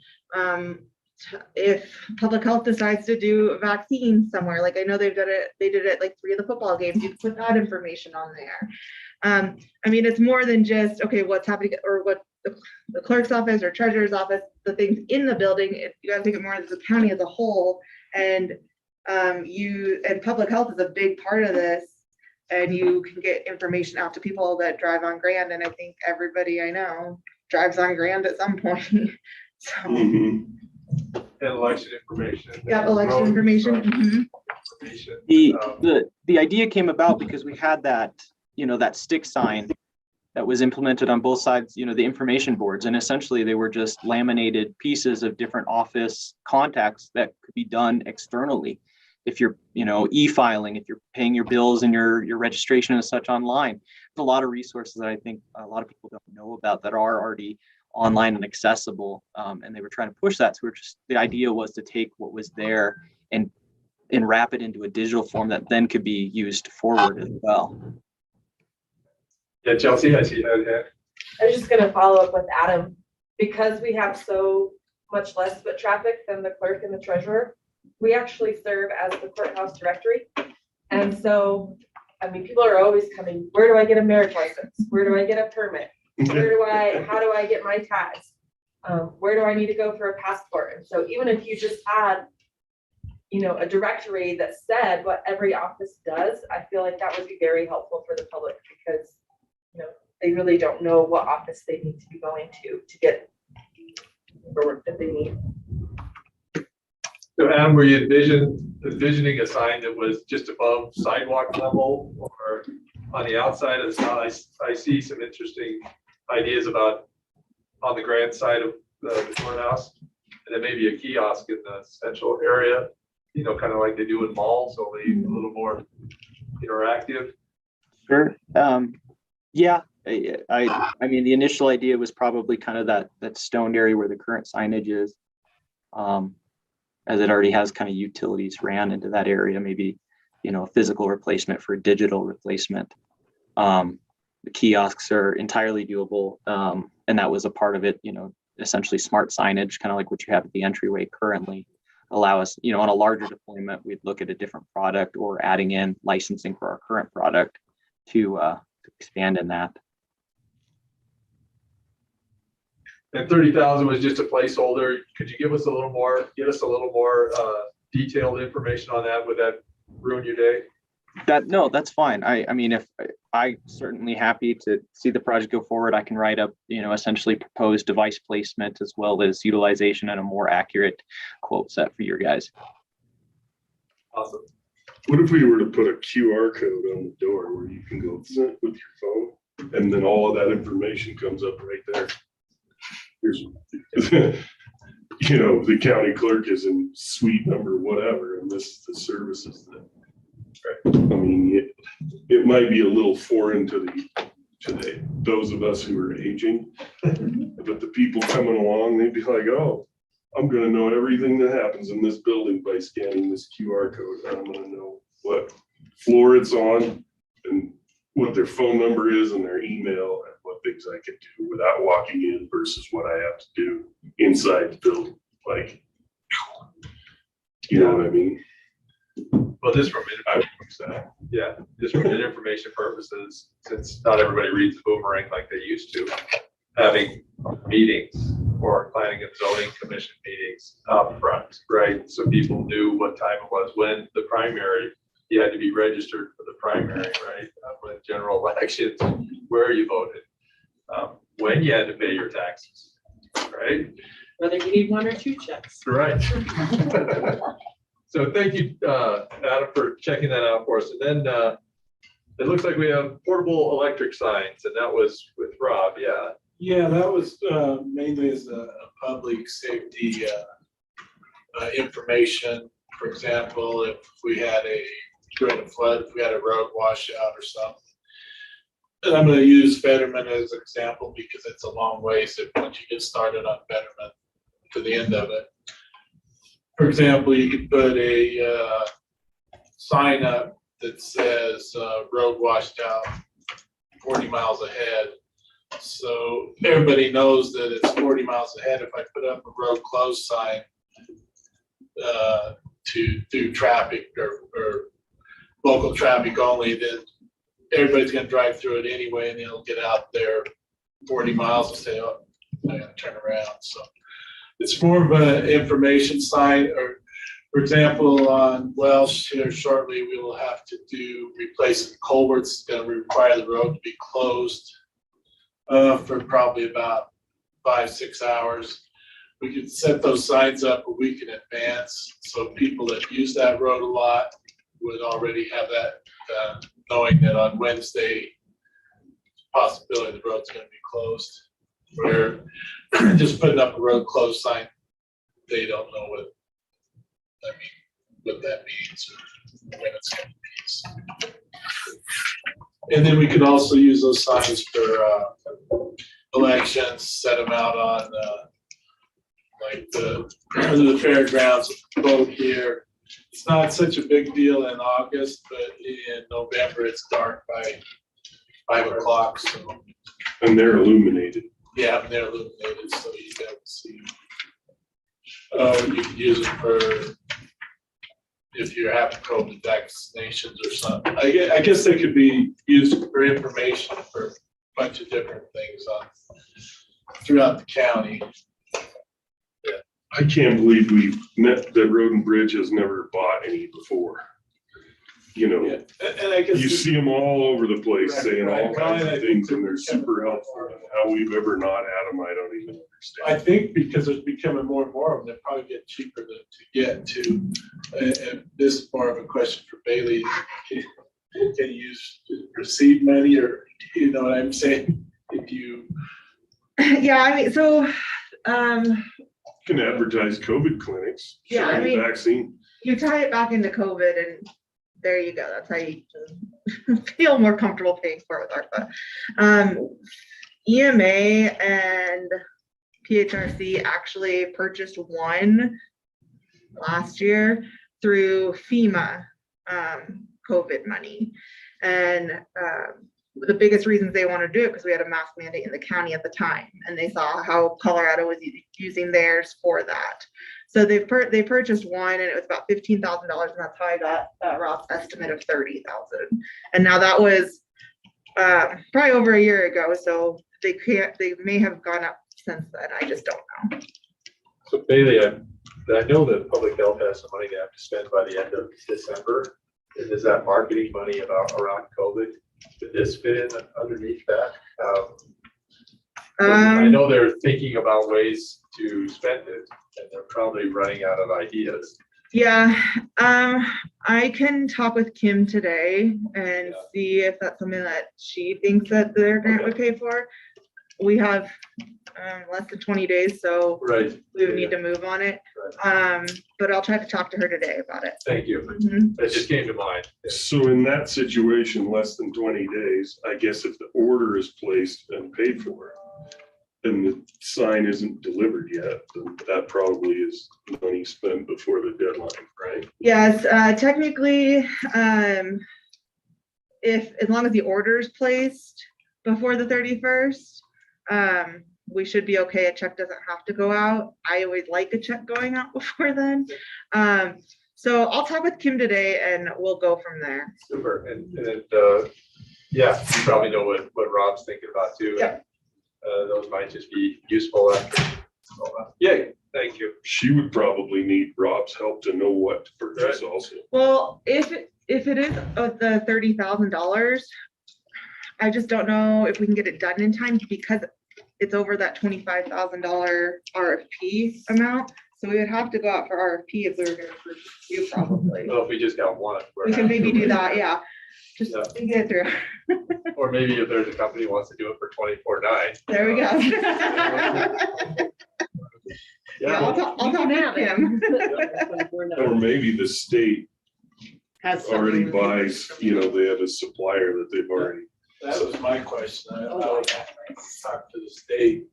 if public health decides to do a vaccine somewhere, like I know they did it like 3 of the football games, you can put that information on there. It's more than just, okay, what's happening, or what the clerk's office or treasurer's office, the things in the building. You gotta think of more as the county as a whole, and public health is a big part of this, and you can get information out to people that drive on Grand, and I think everybody I know drives on Grand at some point. So, And election information. Yeah, election Road, information. Mhm. information. The idea came about because we had that, that stick sign that was implemented on both sides, the information boards. And essentially they were just laminated pieces of different office contacts that could be done externally. If you're, e-filing, if you're paying your bills and your registration and such online, there's a lot of resources that I think a lot of people don't know about that are already online and accessible. And they were trying to push that. So the idea was to take what was there and wrap it into a digital form that then could be used forward as well. Yeah, Chelsea, I see you had that. I was just gonna follow up with Adam, because we have so much less foot traffic than the clerk and the treasurer. We actually serve as the courthouse directory. And so, I mean, people are always coming, where do I get a marriage license? Where do I get a permit? How do I get my tags? Where do I need to go for a passport? And so even if you just had, a directory that said what every office does, I feel like that would be very helpful for the public, because they really don't know what office they need to be going to get the work that they need. So Adam, were you envisioning a sign that was just above sidewalk level or on the outside of the sign? I see some interesting ideas about on the grand side of the courthouse, and then maybe a kiosk in the central area, kind of like they do in malls, only a little more interactive. Sure. Yeah. I mean, the initial idea was probably kind of that stoned area where the current signage is, as it already has kind of utilities ran into that area, maybe, a physical replacement for a digital replacement. The kiosks are entirely doable. And that was a part of it, essentially smart signage, kind of like what you have at the entryway currently, allow us, on a larger deployment, we'd look at a different product or adding in licensing for our current product to expand in that. And 30,000 was just a placeholder. Could you give us a little more detailed information on that? Would that ruin your day? No, that's fine. I mean, if I certainly happy to see the project go forward, I can write up, essentially proposed device placement as well as utilization and a more accurate quote set for your guys. Awesome. What if we were to put a QR code on the door where you can go with your phone and then all of that information comes up right there? Here's, the county clerk is in suite number whatever, and this is the services that, right? I mean, it might be a little foreign to those of us who are aging, but the people coming along, they'd be like, oh, I'm gonna know everything that happens in this building by scanning this QR code. I'm gonna know what floor it's on and what their phone number is and their email and what things I can do without walking in versus what I have to do inside the building. Like, you know what I mean? Well, just from information purposes, since not everybody reads the boomerang like they used to, having meetings or planning and zoning commission meetings up front, right? So people knew what time it was when the primary, you had to be registered for the primary, right? With general elections, where you voted, when you had to pay your taxes, right? Whether you need one or two checks. Right. So thank you, Adam, for checking that out for us. And then it looks like we have portable electric signs, and that was with Rob, yeah. Yeah, that was mainly as a public safety information. For example, if we had during a flood, if we had a road washout or something. And I'm going to use Fetterman as an example because it's a long ways once you get started on Fetterman to the end of it. For example, you could put a sign up that says road washed out 40 miles ahead. So everybody knows that it's 40 miles ahead. If I put up a road closed sign to do traffic or local traffic only, then everybody's going to drive through it anyway, and they'll get out there 40 miles and say, oh, I got to turn around. So it's more of an information sign. Or, for example, on Welsh here shortly, we will have to replace culverts. It's going to require the road to be closed for probably about 5-6 hours. we could set those signs up a week in advance, so people that use that road a lot would already have that, knowing that on Wednesday, possibility the road's gonna be closed. Where just putting up a road closed sign, they don't know what that means or when it's gonna be. And then we can also use those signs for elections, set them out on like the fairgrounds, vote here. It's not such a big deal in August, but in November, it's dark by 5 o'clock, so. And they're illuminated. Yeah, they're illuminated, so you can see. You can use it for if you're having COVID vaccinations or something. I guess they could be used for information for a bunch of different things throughout the county. I can't believe that Road and Bridge has never bought any before. You know, Yeah, and I guess you see them all over the place Right, saying all right. kinds I of think things and they're super helpful. And how we've ever not had them, I don't even I understand. think because there's becoming more and more of them, they probably get cheaper to get to. And this is more of a question for Bailey. Can you receive money or, you know what I'm saying? If you, Yeah, I mean, so, Can advertise COVID clinics. Yeah, I selling mean- Vaccine. you tie it back into COVID and there you go. That's how you feel more comfortable paying for it with ARPA. EMA and PHRC actually purchased one last year through FEMA COVID money. And the biggest reasons they want to do it because we had a mask mandate in the county at the time, and they saw how Colorado was using theirs for that. So they purchased one, and it was about $15,000, and that's how I got Rob's estimate of $30,000. And now that was probably over a year ago, so they may have gone up since then. I just don't know. So Bailey, I know that public health has some money they have to spend by the end of December. And is that marketing money around COVID? Did this fit in underneath that? I know they're thinking about ways to spend it, and they're probably running out of ideas. Yeah, I can talk with Kim today and see if that's something that she thinks that their grant would pay for. We have less than 20 days, so Right. we would need to move on it. But I'll try to talk to her today about it. Thank you. Mhm. It just came to mind. So in that situation, less than 20 days, I guess if the order is placed and paid for, and the sign isn't delivered yet, then that probably is money spent before the deadline, right? Yes, technically, as long as the order is placed before the 31st, we should be okay. A check doesn't have to go out. I always like a check going out before then. So I'll talk with Kim today and we'll go from there. Super. And yeah, you probably know what Rob's thinking about too. Yeah. Those might just be useful after. Yay, thank you. She would probably need Rob's help to know what to purchase also. Well, if it is the $30,000, I just don't know if we can get it done in time because it's over that $25,000 RFP amount. So we would have to go out for RFP if we were gonna purchase you probably. Well, if we just got one. we're We can not maybe doing do it. that, yeah. Just Yeah. to get it through. Or maybe if there's a company who wants to do it for 24/9. There we go. Yeah, I'll talk to Kim. Or maybe the state Has already something. buys, they have a supplier that they've already. that was my question. I would talk to the state.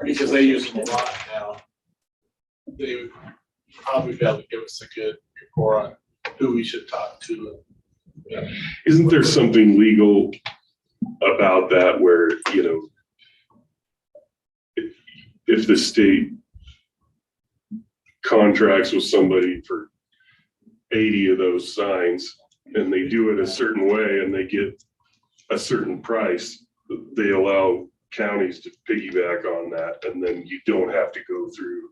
Because they use them a lot now. They would probably be able to give us a good report on who we should talk to. Isn't there something legal about that where, if the state contracts with somebody for 80 of those signs and they do it a certain way and they get a certain price, they allow counties to piggyback on that, and then you don't have to go through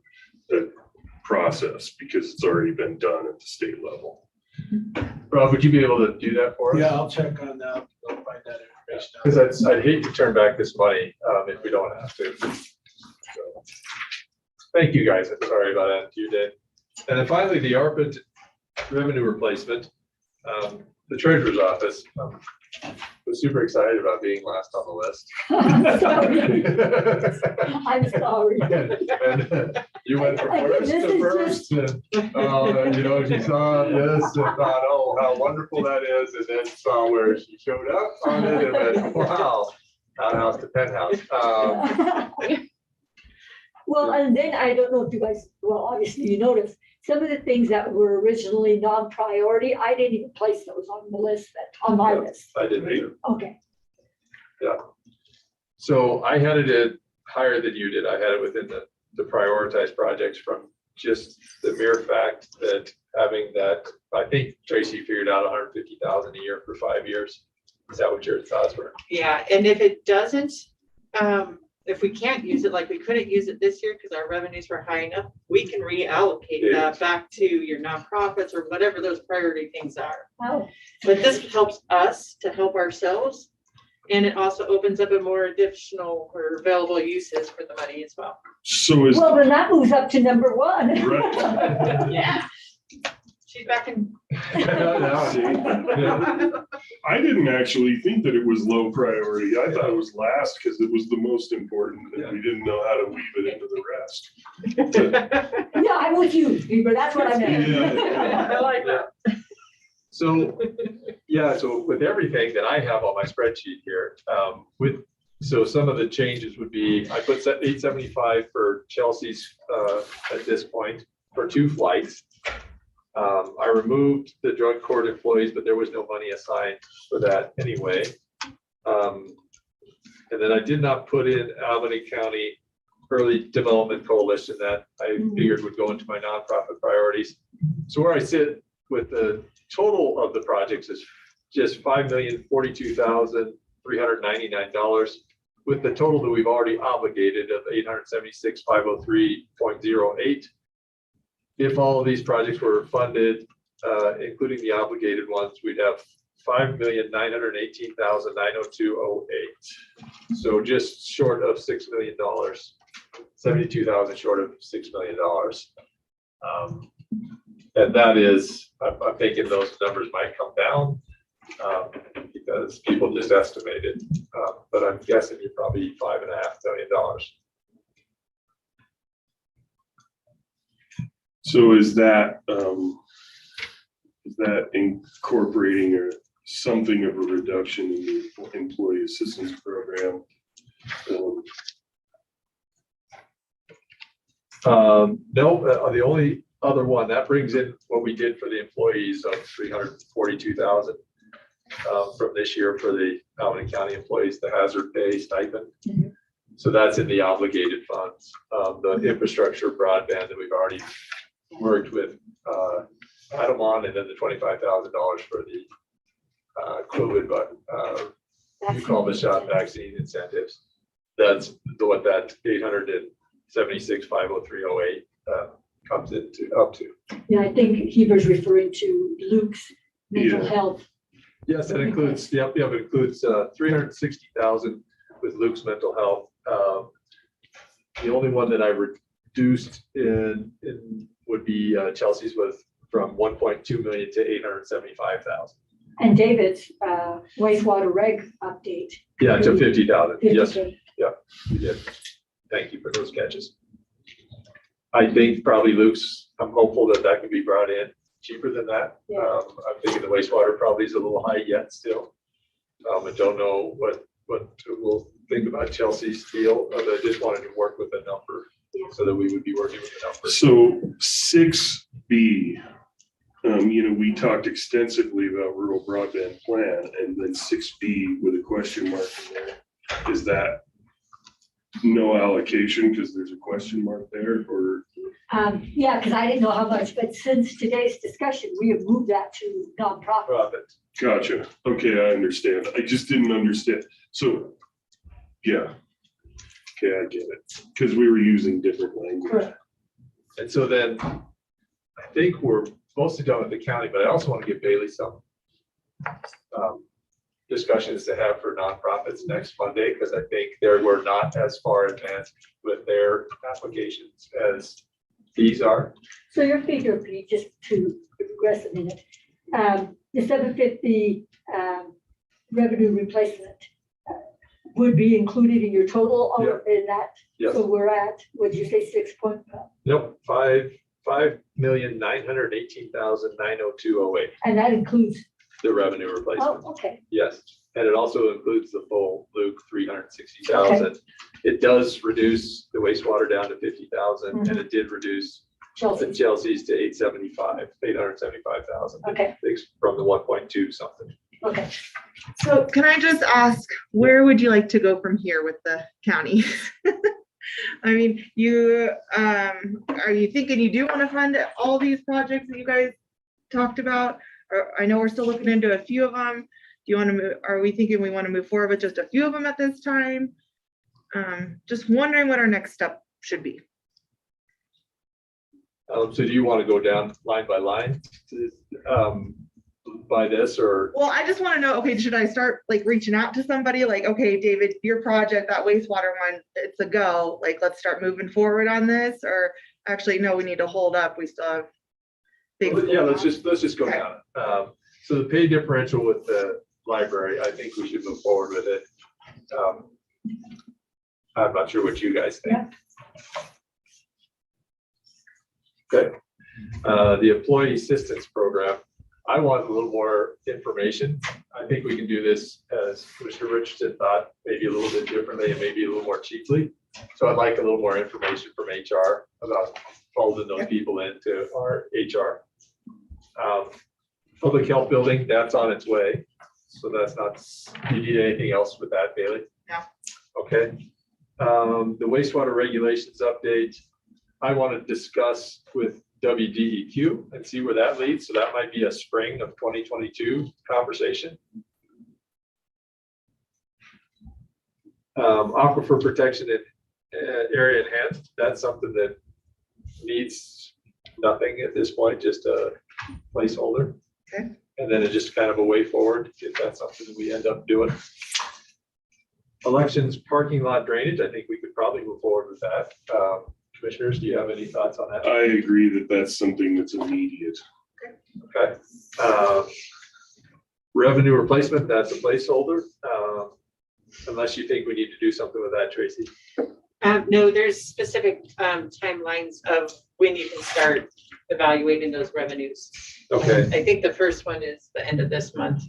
the process because it's already been done at the state level. Rob, would you be able to do that for us? Yeah, I'll check on that. I'll find that information out. Because I'd hate to turn back this money if we don't have to. So, Thank you, guys. I'm sorry about that. You did. And then finally, the ARPA revenue replacement. The treasurer's office was super excited about being last on the list. I'm sorry. I'm sorry. And you went from worst This to is first, and, you know, she saw this and thought, oh, how wonderful that is, and then saw where she showed up on it and went, wow, outhouse to penthouse. Well, and then I don't know if you guys, well, obviously you noticed, some of the things that were originally non-priority, I didn't even place those on the list, on my list. I didn't either. Okay. So I had it at higher than you did. I had it within the prioritized projects from just the mere fact that having that, I think Tracy figured out 150,000 a year for 5 years. Is that what your thoughts were? Yeah, and if it doesn't, if we can't use it, like we couldn't use it this year because our revenues were high enough, we can reallocate that back to your nonprofits or whatever those priority things are. Wow. But this helps us to help ourselves. And it also opens up a more additional or available uses for the money as well. So is, Well, then that moves up to number one. right, Yeah. She's back in. I didn't actually think that it was low priority. I thought it was last because it was the most important and we didn't know how to weave it into the rest. Yeah, I'm with you, Bieber. That's what I meant. Yeah. I like that. So, yeah, so with everything that I have on my spreadsheet here, so some of the changes would be, I put 875 for Chelsea's at this point for 2 flights. I removed the drug court employees, but there was no money assigned for that anyway. And then I did not put in Albany County Early Development Coalition that I figured would go into my nonprofit priorities. So where I sit with the total of the projects is just $5,042,399 with the total that we've already obligated of $876,503.08. If all of these projects were funded, including the obligated ones, we'd have $5,918,902.08. So just short of $6 million, 72,000 short of $6 million. And that is, I'm thinking those numbers might come down because people just estimated, but I'm guessing you're probably $5.5 million. So is that incorporating something of a reduction in the employee assistance program? No, the only other one that brings in what we did for the employees of 342,000 from this year for the Albany County employees, the hazard pay stipend. So that's in the obligated funds. The infrastructure broadband that we've already worked with Adam on, and then the $25,000 for the COVID, but you call the shot vaccine incentives. That's what that 876,503.08 comes into up to. Yeah, I think Heber's referring to Luke's mental health. Yes, that includes, it includes 360,000 with Luke's mental health. The only one that I reduced in would be Chelsea's with from 1.2 million to 875,000. And David's wastewater reg update. Yeah, to 50,000. Yes, 50K. yeah, you did. Thank you for those catches. I think probably Luke's, I'm hopeful that that can be brought in cheaper than that. Yeah. I'm thinking the wastewater probably is a little high yet still. I don't know what we'll think about Chelsea's deal, but I just wanted to work with a number so that we would be working with a number. So 6B, we talked extensively about rural broadband plan, and then 6B with a question mark in there. Is that no allocation because there's a question mark there, or? Yeah, because I didn't know how much, but since today's discussion, we have moved that to nonprofit. Profit. Gotcha. Okay, I understand. I just didn't understand. So, yeah. Okay, I get it. Because we were using different language. Correct. And so then I think we're mostly done with the county, but I also want to give Bailey some discussions to have for nonprofits next Monday, because I think we're not as far advanced with their applications as these are. So your figure, Pete, just to progress a minute, the 750 revenue replacement would be included in your total or in that? Yes. So we're at, what did you say, 6 point? Nope, 5,918,902.08, And that includes, the revenue replacement. oh, okay, Yes, and it also includes the full Luke 360,000. It does reduce the wastewater down to 50,000, and it did reduce the Chelsea, Chelsea's to 875,000. okay, From the 1.2 something. okay. So can I just ask, where would you like to go from here with the county? I mean, are you thinking you do want to fund all these projects that you guys talked about? Or I know we're still looking into a few of them. Do you want to move, are we thinking we want to move forward with just a few of them at this time? Just wondering what our next step should be. So do you want to go down line by line by this, or? Well, I just want to know, okay, should I start like reaching out to somebody like, okay, David, your project, that wastewater one, it's a go, like, let's start moving forward on this, or actually, no, we need to hold up, we still have things. Well, yeah, going let's just go Okay. down. So the pay differential with the library, I think we should move forward with it. I'm not sure what you guys think. Okay. The employee assistance program, I want a little more information. I think we can do this, as Commissioner Richardson thought, maybe a little bit differently and maybe a little more cheaply. So I'd like a little more information from HR about folding those people into our HR. Public health building, that's on its way. So that's not, do you need anything else with that, Bailey? No. Okay. The wastewater regulations update, I want to discuss with WDEQ and see where that leads. So that might be a spring of 2022 conversation. Aquifer protection and area enhanced, that's something that needs nothing at this point, just a placeholder. Okay. And then it's just kind of a way forward if that's something that we end up doing. Elections, parking lot drainage, I think we could probably move forward with that. Commissioners, do you have any thoughts on that? I agree that that's something that's immediate. Okay. Revenue replacement, that's a placeholder. Unless you think we need to do something with that, Tracy. No, there's specific timelines of when you can start evaluating those revenues. Okay, I think the first one is the end of this month.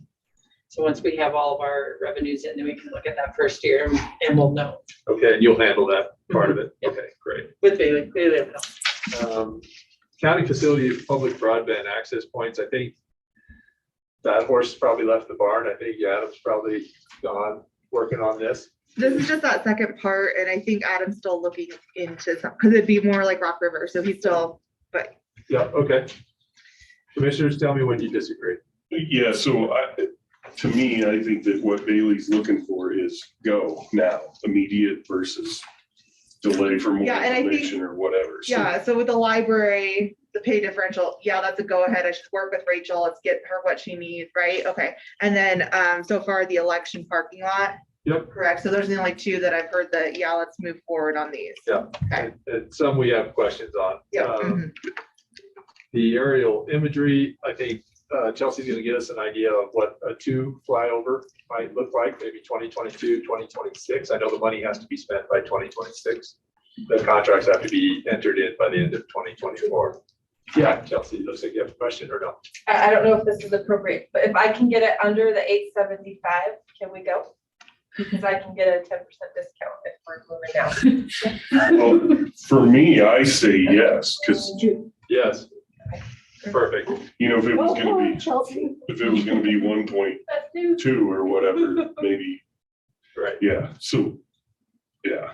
So once we have all of our revenues in, then we can look at that first year and we'll know okay, and you'll handle that part of it. Okay, great. with Bailey. Bailey will know. County facility public broadband access points, I think that horse probably left the barn. I think Adam's probably gone working on this. This is just that second part, and I think Adam's still looking into some, because it'd be more like Rock River, so he's still, but Yeah, okay. Commissioners, tell me when you disagree. Yeah, so to me, I think that what Bailey's looking for is go now, immediate versus delay for more Yeah, and I think- information or whatever. So yeah, so with the library, the pay differential, yeah, that's a go ahead. I should work with Rachel. Let's get her what she needs, right? Okay. And then so far the election parking lot. Yep. Correct. So those are the only two that I've heard that, yeah, let's move forward on these. Yeah. Okay. And some we have questions on. Yeah. Mhm. The aerial imagery, I think Chelsea's gonna get us an idea of what a 2 flyover might look like, maybe 2022, 2026. I know the money has to be spent by 2026. The contracts have to be entered in by the end of 2024. Yeah, Chelsea, looks like you have a question or no? I don't know if this is appropriate, but if I can get it under the 875, can we go? Because I can get a 10% discount if we're moving down. well, for me, I say yes, because Yes. Perfect. you know, if it was gonna be, Chelsea. if it was gonna be 1.2 or whatever, maybe, Right. yeah, so, yeah.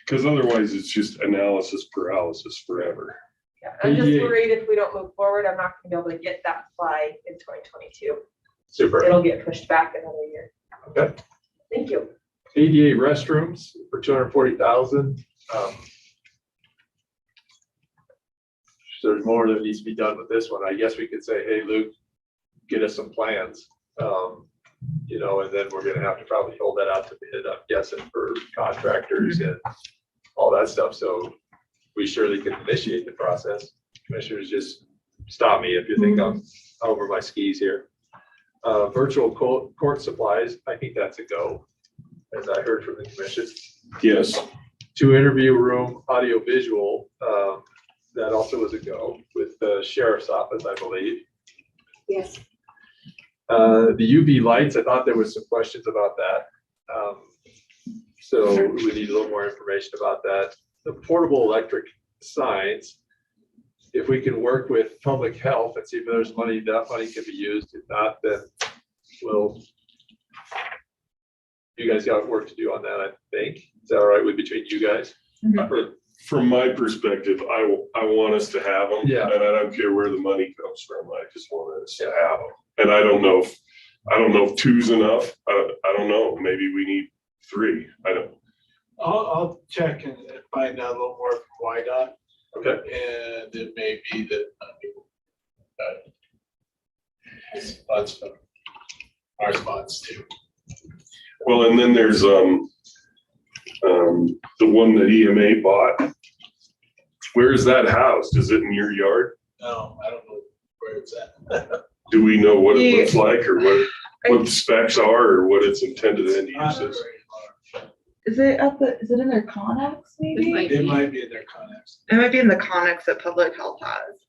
Because otherwise it's just analysis paralysis forever. Yeah, I'm just 88. worried if we don't move forward, I'm not gonna be able to get that fly in 2022. Super. It'll get pushed back another year. Okay. Thank you. ADA restrooms for 240,000. There's more that needs to be done with this one. I guess we could say, hey, Luke, get us some plans. you know, and then we're gonna have to probably hold that out to bid, I'm guessing, for contractors and all that stuff. So we surely can initiate the process. Commissioners, just stop me if you think I'm over my skis here. Virtual court supplies, I think that's a go, as I heard from the commission. Yes. 2 interview room, audio visual, that also was a go with the sheriff's office, I believe. Yes. The UV lights, I thought there was some questions about that. So we need a little more information about that. The portable electric signs, if we can work with public health and see if there's money, that money can be used. If not, then you guys got work to do on that, I think. Is that all right with between you guys? From my perspective, I want us to have them. Yeah. And I don't care where the money comes from. I just want us to have them. And I don't know if 2's enough. I don't know. Maybe we need 3. I don't. I'll check and find out a little more from YDOT. Okay. And it may be that, spots from our spots too. Well, and then there's the one that EMA bought. Where is that housed? Is it in your yard? No, I don't know where it's at. Do we know what it looks like or what the specs are or what its intended end use is? Is it in their Connex maybe? It might be in their Connex. It might be in the Connex that public health has.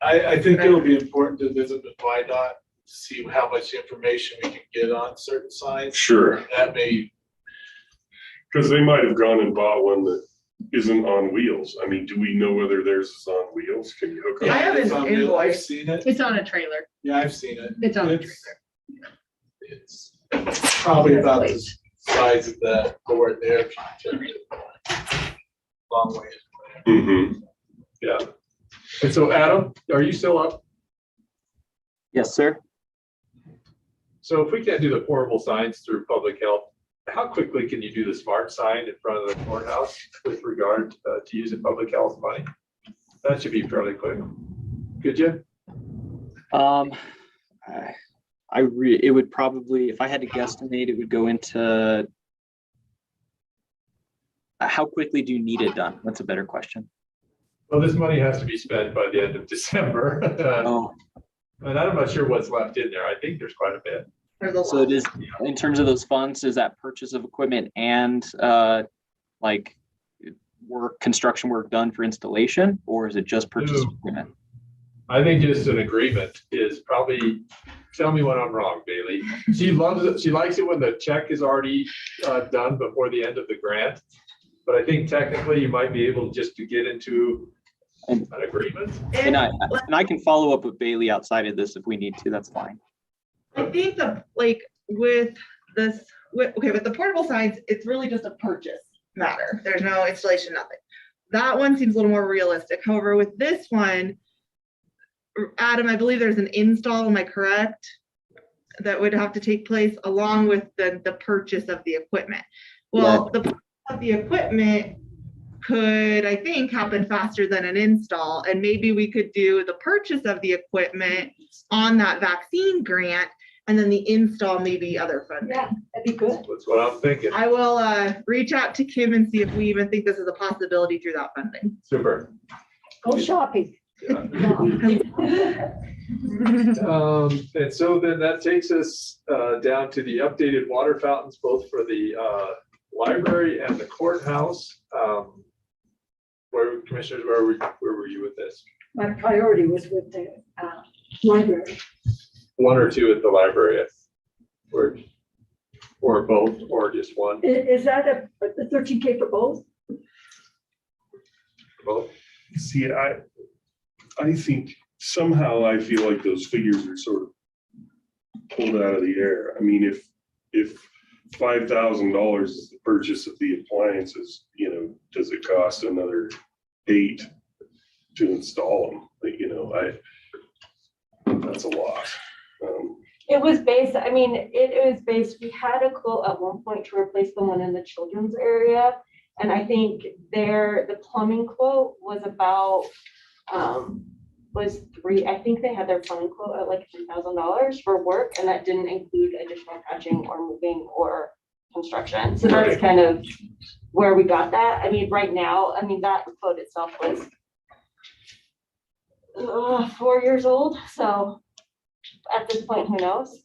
I think it'll be important to visit with YDOT, see how much information we can get on certain signs. Sure. That may, Because they might have gone and bought one that isn't on wheels. I mean, do we know whether theirs is on wheels? Can you hook up? I have it's an on wheels. I've invoice. seen it. It's on a trailer. Yeah, I've seen it. It's on a It's probably about the size of the board there. If you turn it long way. Mm-hmm. Yeah. And so Adam, are you still up? Yes, sir. So if we can't do the portable signs through public health, how quickly can you do the smart sign in front of the courthouse with regard to using public health money? That should be fairly quick. Could you? It would probably, if I had to guesstimate, it would go into how quickly do you need it done? That's a better question. Well, this money has to be spent by the end of December. Oh, And I'm not sure what's left in there. I think there's quite a bit. so it is, in terms of those funds, is that purchase of equipment and like construction work done for installation, or is it just purchase of equipment? I think just an agreement is probably, tell me when I'm wrong, Bailey. She loves it. She likes it when the check is already done before the end of the grant. But I think technically you might be able just to get into an agreement. And I can follow up with Bailey outside of this if we need to, that's fine. I think with the portable signs, it's really just a purchase matter. There's no installation, nothing. That one seems a little more realistic. However, with this one, Adam, I believe there's an install, am I correct? That would have to take place along with the purchase of the equipment. Well, the purchase of the equipment could, I think, happen faster than an install. And maybe we could do the purchase of the equipment on that vaccine grant and then the install maybe other funding. Yeah, that'd be good. That's what I'm thinking. I will reach out to Kim and see if we even think this is a possibility through that funding. Super. Go shopping. Yeah. And so then that takes us down to the updated water fountains, both for the library and the courthouse. Commissioners, where were you with this? My priority was with the library. 1 or 2 at the library, or both, or just one? Is that the 13K for both? Both. See, I think somehow I feel like those figures are sort of pulled out of the air. I mean, if $5,000 is the purchase of the appliances, does it cost another 8 to install them? That's a lot. It was based, we had a quote at one point to replace the one in the children's area. And I think the plumbing quote was about was I think they had their phone quote at like $3,000 for work, and that didn't include additional patching or moving or construction. So that's Right. kind of where we got that. I mean, right now, I mean, that quote itself was 4 years old. So at this point, who knows?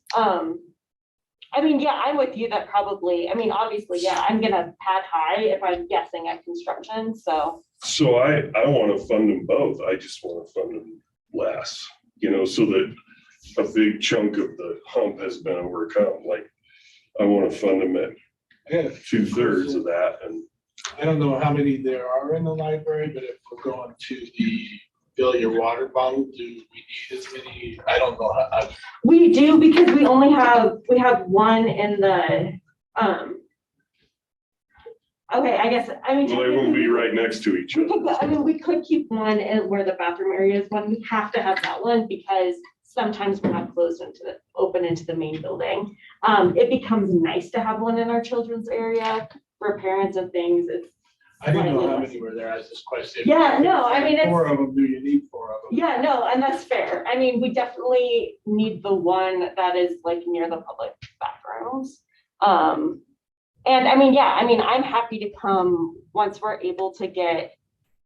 I mean, yeah, I'm with you that probably, I mean, obviously, yeah, I'm gonna pad high if I'm guessing at construction, so. So I want to fund them both. I just want to fund them less, you know, so that a big chunk of the hump has been overcome. Like, I want to fund them at Yeah, 2/3 of that. And I don't know how many there are in the library, but if we're going to the fill your water bottle, do we need as many? I don't know how. We do, because we have one in the, okay, I guess, I mean. well, they won't be right next to each other. I mean, we could keep one in where the bathroom area is, one, we have to have that one because sometimes we're not open into the main building. It becomes nice to have one in our children's area for parents and things. It's, I didn't know how many were there. I was just questioning. yeah, no, I mean, it's. 4 of them, do you need 4 of them? Yeah, no, and that's fair. I mean, we definitely need the one that is like near the public bathrooms. And I mean, yeah, I mean, I'm happy to come once we're able to get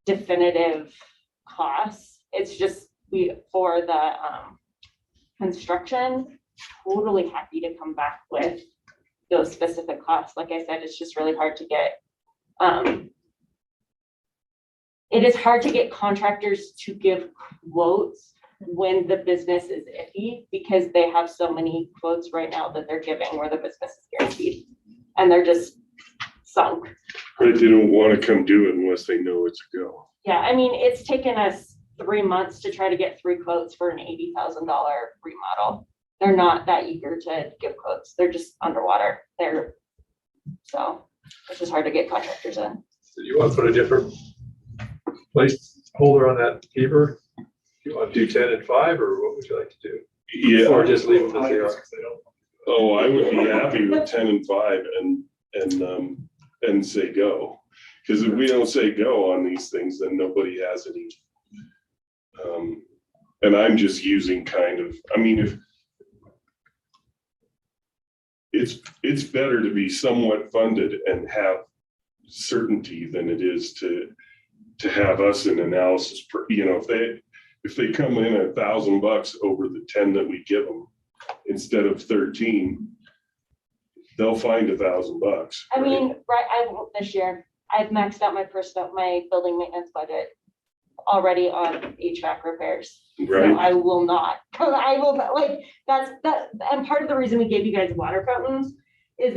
definitive costs. It's just for the construction, totally happy to come back with those specific costs. Like I said, it's just really hard to get. It is hard to get contractors to give quotes when the business is iffy because they have so many quotes right now that they're giving where the business is guaranteed and they're just sunk. Right, they don't want to come do it unless they know it's a go. Yeah, I mean, it's taken us 3 months to try to get 3 quotes for an $80,000 remodel. They're not that eager to give quotes. They're just underwater. So it's just hard to get contractors in. So you want to put a different placeholder on that paper? You want to do 10 and 5, or what would you like to do? Yeah. Or just leave them as they are? Oh, I would be happy with 10 and 5 and say go. Because if we don't say go on these things, then nobody has any. And I'm just using kind of, I mean, if it's better to be somewhat funded and have certainty than it is to have us in analysis, you know, if they come in $1,000 over the 10 that we give them instead of 13, they'll find $1,000. I mean, right, I won't this year. I've maxed out my building maintenance budget already on HVAC repairs. Right. So I will not, like, and part of the reason we gave you guys water fountains is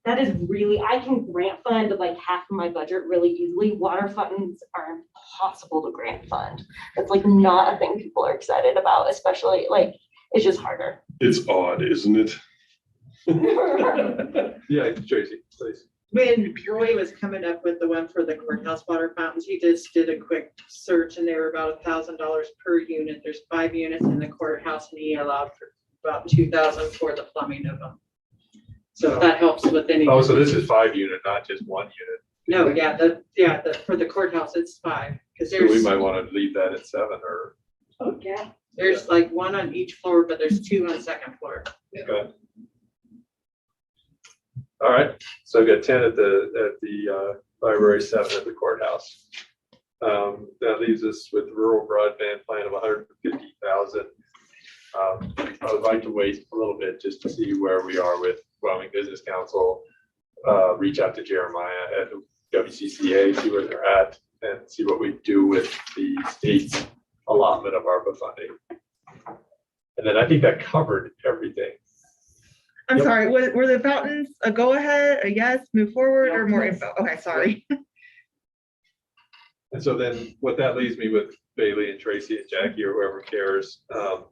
that is really, I can grant fund like half of my budget really easily. Water fountains are impossible to grant fund. It's like not a thing people are excited about, especially like, it's just harder. It's odd, isn't it? Yeah, Tracy, please. When Roy was coming up with the one for the courthouse water fountains, he just did a quick search and they were about $1,000 per unit. There's 5 units in the courthouse and he allowed for about 2,000 for the plumbing of them. So if that helps with any. Oh, so this is 5 unit, not just 1 unit. No, for the courthouse, it's 5. Because So we there's, might want to leave that at 7 or. Yeah. there's like 1 on each floor, but there's 2 on the second floor. Okay. All right, so I've got 10 at the library, 7 at the courthouse. That leaves us with rural broadband plan of 150,000. I would like to wait a little bit just to see where we are with Wyoming Business Council. Reach out to Jeremiah at WCCA, see where they're at, and see what we do with the state's allotment of ARPA funding. And then I think that covered everything. I'm Yep. sorry, were the fountains a go ahead, a yes, move forward, or more info? Okay, sorry. And so then what that leaves me with Bailey and Tracy and Jackie or whoever cares. Was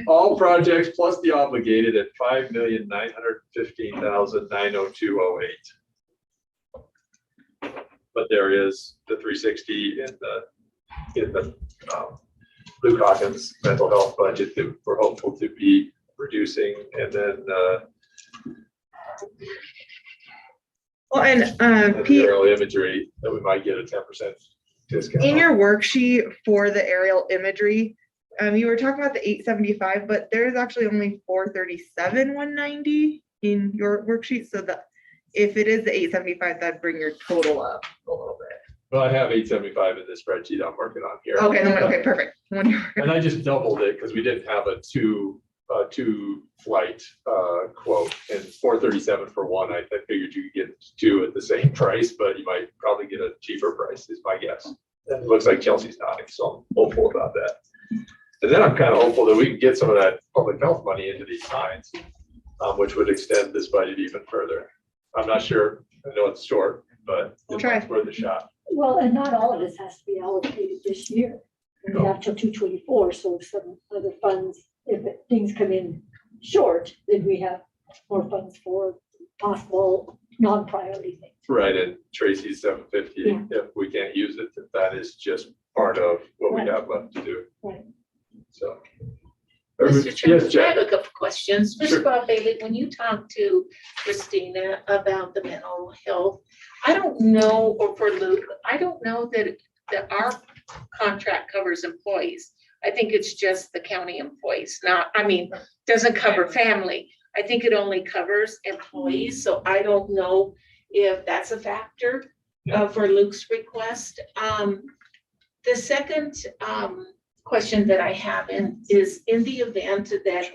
all projects plus the obligated at $5,915,902.08. But there is the 360 in the Luke Hawkins mental health budget that we're hopeful to be reducing, and then Well, and the aerial imagery that we might get a 10% discount. In your worksheet for the aerial imagery, you were talking about the 875, but there's actually only 437, 190 in your worksheet. So that if it is the 875, that'd bring your total up a little bit. Well, I have 875 in the spreadsheet I'm working on here. Okay, okay, perfect. And I just doubled it because we didn't have a two flight quote, and 437 for one. I figured you could get two at the same price, but you might probably get a cheaper price is my guess. And it looks like Chelsea's nodding, so I'm hopeful about that. And then I'm kind of hopeful that we can get some of that public health money into these signs, which would extend this budget even further. I'm not sure. I know it's short, but it's worth a shot. Well, and not all of this has to be allocated this year. We have till 224, so some other funds, things come in short, then we have more funds for possible non-priority things. Right, and Tracy's 750, Yeah. if we can't use it, that is just part of what we Right. have left to do. Right. So. Mr. Chairman, Yes, I have Jack. a couple questions. Sure. Mr. Bob Bailey, when you talked to Christina about the mental health, I don't know, or for Luke, I don't know that our contract covers employees. I think it's just the county employees, doesn't cover family. I think it only covers employees, so I don't know if that's a factor for Luke's request. The second question that I have is in the event that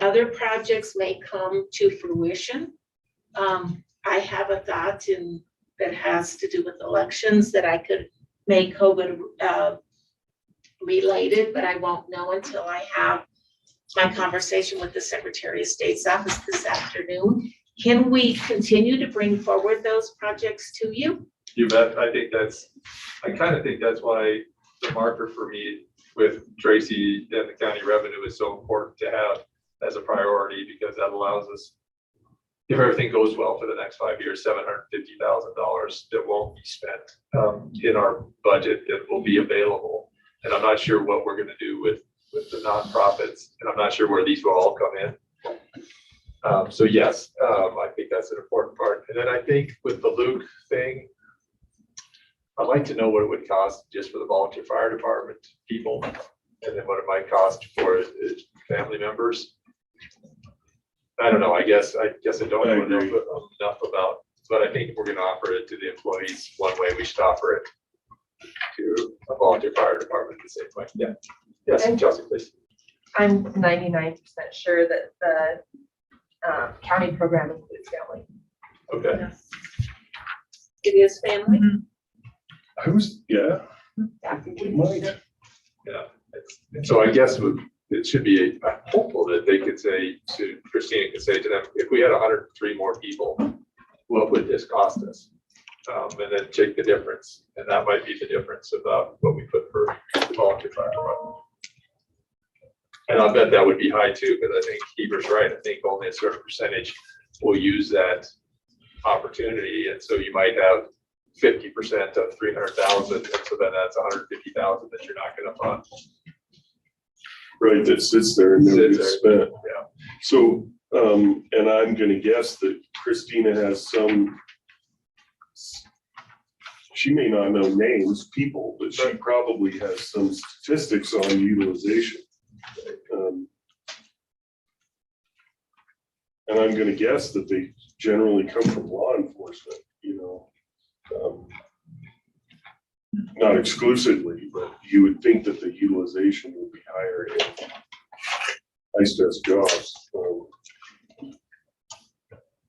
other projects may come to fruition, I have a thought that has to do with elections that I could make COVID related, but I won't know until I have my conversation with the Secretary of State's office this afternoon. Can we continue to bring forward those projects to you? You bet. I kind of think that's why the marker for me with Tracy and the county revenue is so important to have as a priority, because that allows us, if everything goes well for the next 5 years, $750,000 that won't be spent in our budget that will be available. And I'm not sure what we're going to do with the nonprofits, and I'm not sure where these will all come in. So yes, I think that's an important part. And then I think with the Luke thing, I'd like to know what it would cost just for the volunteer fire department people, and then what it might cost for family members. I don't know. I guess I don't know enough about, but I think if we're going to offer it to the employees one way, we should offer it to a volunteer fire department the same way. Yeah. Yes, Chelsea, please. I'm 99% sure that the county program includes family. Okay. It is family? Yeah. So I guess it should be hopeful that they could say to Christina, could say to them, if we had 103 more people, what would this cost us? And then take the difference. And that might be the difference about what we put for the volunteer fire department. And I'll bet that would be high too, because I think Heber's right. I think only a certain percentage will use that opportunity. And so you might have 50% of 300,000. And so then that's 150,000 that you're not going to fund. Right, that sits there and never gets spent. Yeah. So, and I'm gonna guess that Christina has she may not know names, people, but she probably has some statistics on utilization. And I'm gonna guess that they generally come from law enforcement, not exclusively, but you would think that the utilization would be higher in high-stress jobs.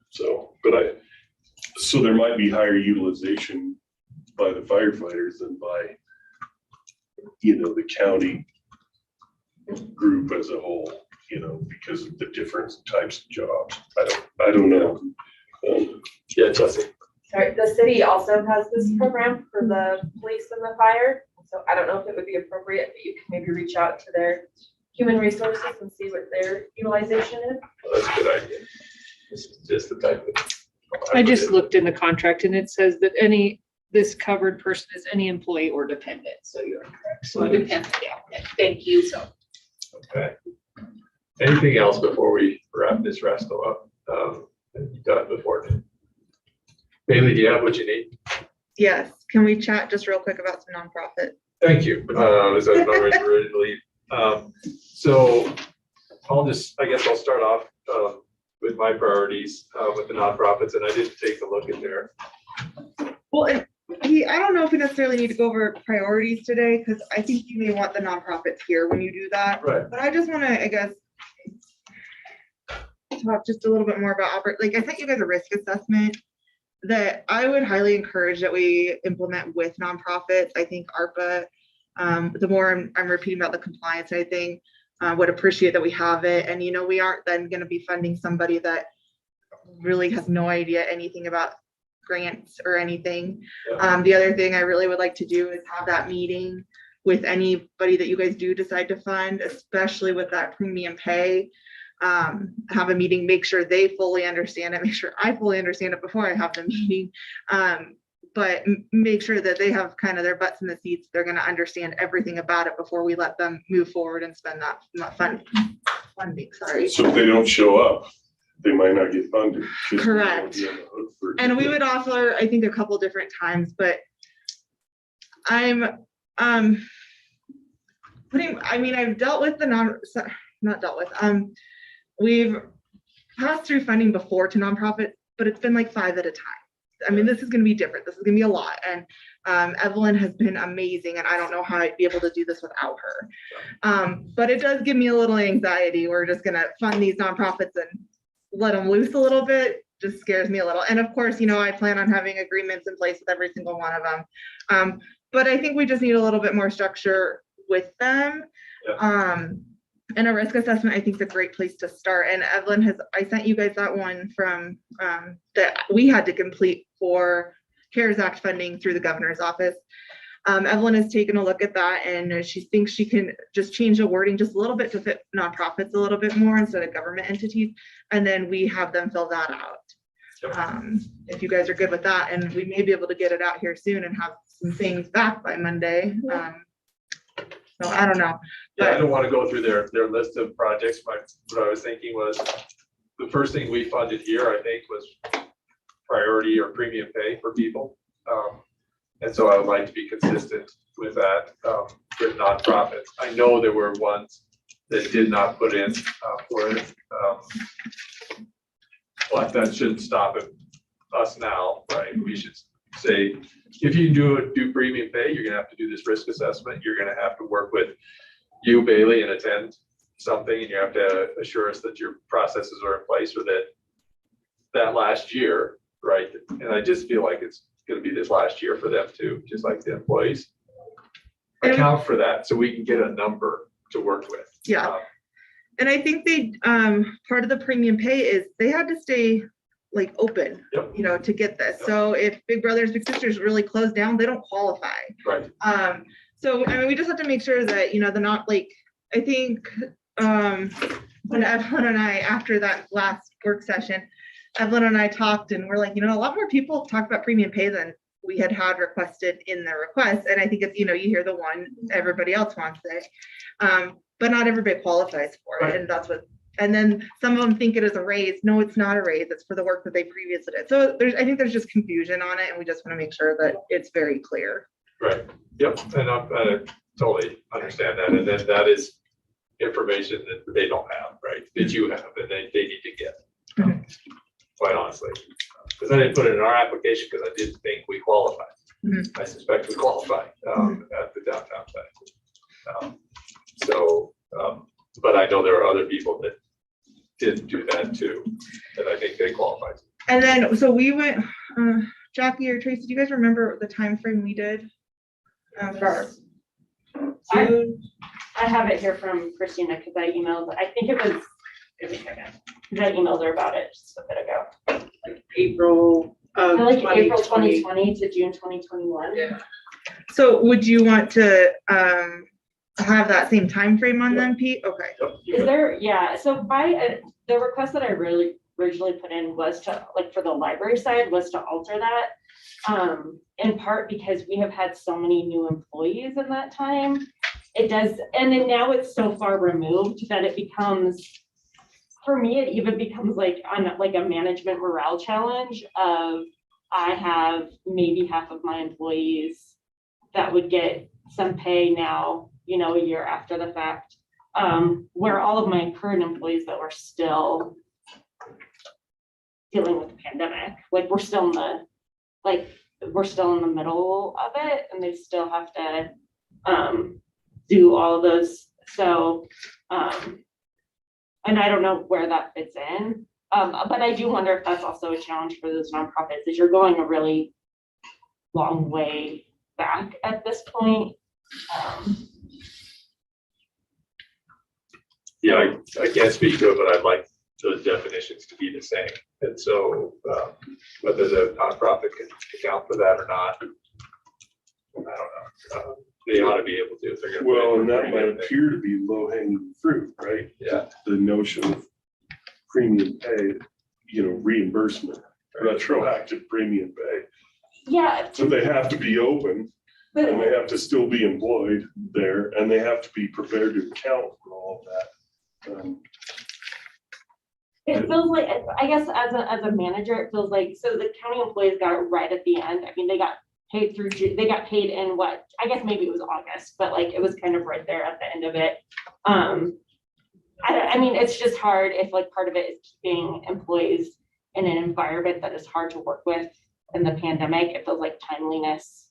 So there might be higher utilization by the firefighters than by, the county group as a whole, because of the different types of jobs. I don't know. Yeah, Chelsea. Sorry, the city also has this program for the police and the fire. So I don't know if it would be appropriate, but you can maybe reach out to their human resources and see what their utilization is. Well, that's a good idea. This is just the type of. I just looked in the contract and it says that this covered person is any employee or dependent, so you're correct. So Dependent, yeah. Thank you. Okay. Anything else before we wrap this resto up? Done before. Bailey, do you have what you need? Yes, can we chat just real quick about some nonprofit? Thank you. As I was already ready to leave. So I guess I'll start off with my priorities with the nonprofits, and I did take a look at there. Well, and I don't know if we necessarily need to go over priorities today, because I think you may want the nonprofits here when you do that. Right. But I just want to, I guess, talk just a little bit more about, like, I sent you guys a risk assessment that I would highly encourage that we implement with nonprofits. I think ARPA, the more I'm repeating about the compliance, I think would appreciate that we have it. And, we aren't then going to be funding somebody that really has no idea anything about grants or anything. The other thing I really would like to do is have that meeting with anybody that you guys do decide to fund, especially with that premium pay. Have a meeting, make sure they fully understand it, make sure I fully understand it before I have the meeting. But make sure that they have kind of their butts in the seats. They're going to understand everything about it before we let them move forward and spend that funding. Sorry. So if they don't show up, they might not get funded. Correct. And we would offer, I think, a couple different times, but I'm I've dealt with we've passed through funding before to nonprofits, but it's been like 5 at a time. I mean, this is going to be different. This is going to be a lot. And Evelyn has been amazing, and I don't know how I'd be able to do this without her. But it does give me a little anxiety. We're just going to fund these nonprofits and let them loose a little bit. Just scares me a little. And of course, I plan on having agreements in place with every single one of them. But I think we just need a little bit more structure with them. Yeah. And a risk assessment, I think, is a great place to start. And Evelyn I sent you guys that one from that we had to complete for CARES Act funding through the governor's office. Evelyn has taken a look at that, and she thinks she can just change the wording just a little bit to fit nonprofits a little bit more instead of government entities. And then we have them fill that out. If you guys are good with that, and we may be able to get it out here soon and have some things back by Monday. So I don't know. Yeah, I don't want to go through their list of projects. What I was thinking was the first thing we funded here, I think, was priority or premium pay for people. And so I would like to be consistent with that with nonprofits. I know there were ones that did not put in for it. But that shouldn't stop us now, right? We should say, if you do premium pay, you're gonna have to do this risk assessment. You're gonna have to work with you, Bailey, and attend something, and you have to assure us that your processes are in place, or that last year, right? And I just feel like it's gonna be this last year for them too, just like the employees. Account for that so we can get a number to work with. Yeah. And I think they part of the premium pay is they had to stay like open, to get this. Yep. So if Big Brothers Big Sisters really close down, they don't qualify. Right. So I mean, we just have to make sure that they're not like, I think when Evelyn and I, after that last work session, Evelyn and I talked, and we're like, a lot more people talk about premium pay than we had requested in the request. And I think it's, you hear the one everybody else wants it, but not everybody qualifies for it. And that's what. And then some of them think it is a raise. No, it's not a raise. It's for the work that they previously did. So I think there's just confusion on it, and we just want to make sure that it's very clear. Right. Yep. And I totally understand that. And then that is information that they don't have, right? That you have, and they need to get. Quite honestly, because I didn't put it in our application because I didn't think we qualified. I suspect we qualified at the downtown site. But I know there are other people that didn't do that too, and I think they qualified. And then, so we went, Jackie or Tracy, do you guys remember the time frame we did? Sure. I have it here from Christina because I emailed, I think it was, I emailed her about it just a bit ago. Like April of April 2020 to June 2021. Yeah. So would you want to have that same time frame on them, Pete? Okay. Is there, so by the request that I really originally put in was to, for the library side, was to alter that, in part because we have had so many new employees in that time. It does, and then now it's so far removed that it becomes, for me, it even becomes like a management morale challenge of I have maybe half of my employees that would get some pay now, you know, a year after the fact. Where all of my current employees that were still dealing with the pandemic, like we're still in the middle of it, and they still have to do all those. So, and I don't know where that fits in, but I do wonder if that's also a challenge for those nonprofits, is you're going a really long way back at this point. Yeah, I can't speak to it, but I'd like those definitions to be the same. And so whether the nonprofit can account for that or not, I don't know. They ought to be able to if they're gonna. Well, and that might appear to be low hanging fruit, right? Yeah. The notion of premium pay, you know, reimbursement, retroactive premium pay. Yeah. So they have to be open, and they have to still be employed there, and they have to be prepared to account for all of that. It feels like, I guess as a manager, it feels like, so the county employees got it right at the end. I mean, they got paid through June, they got paid in what, I guess maybe it was August, but like, it was kind of right there at the end of it. I mean, it's just hard if like part of it is keeping employees in an environment that is hard to work with in the pandemic. It feels like timeliness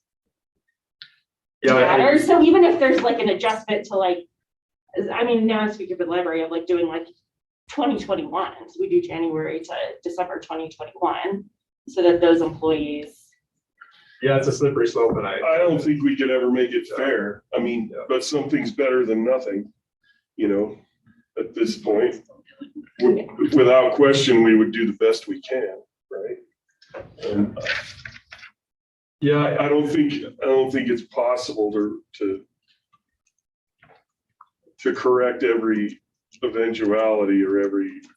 matters. So even if there's like an adjustment to like, I mean, now I'm speaking for the library of like doing like 2021, so we do January to December 2021, so that those employees. Yeah, it's a slippery slope, and I don't think we could ever make it fair. I mean, but something's better than nothing, you know, at this point. Without question, we would do the best we can, right? And yeah, I don't think it's possible to correct every eventuality or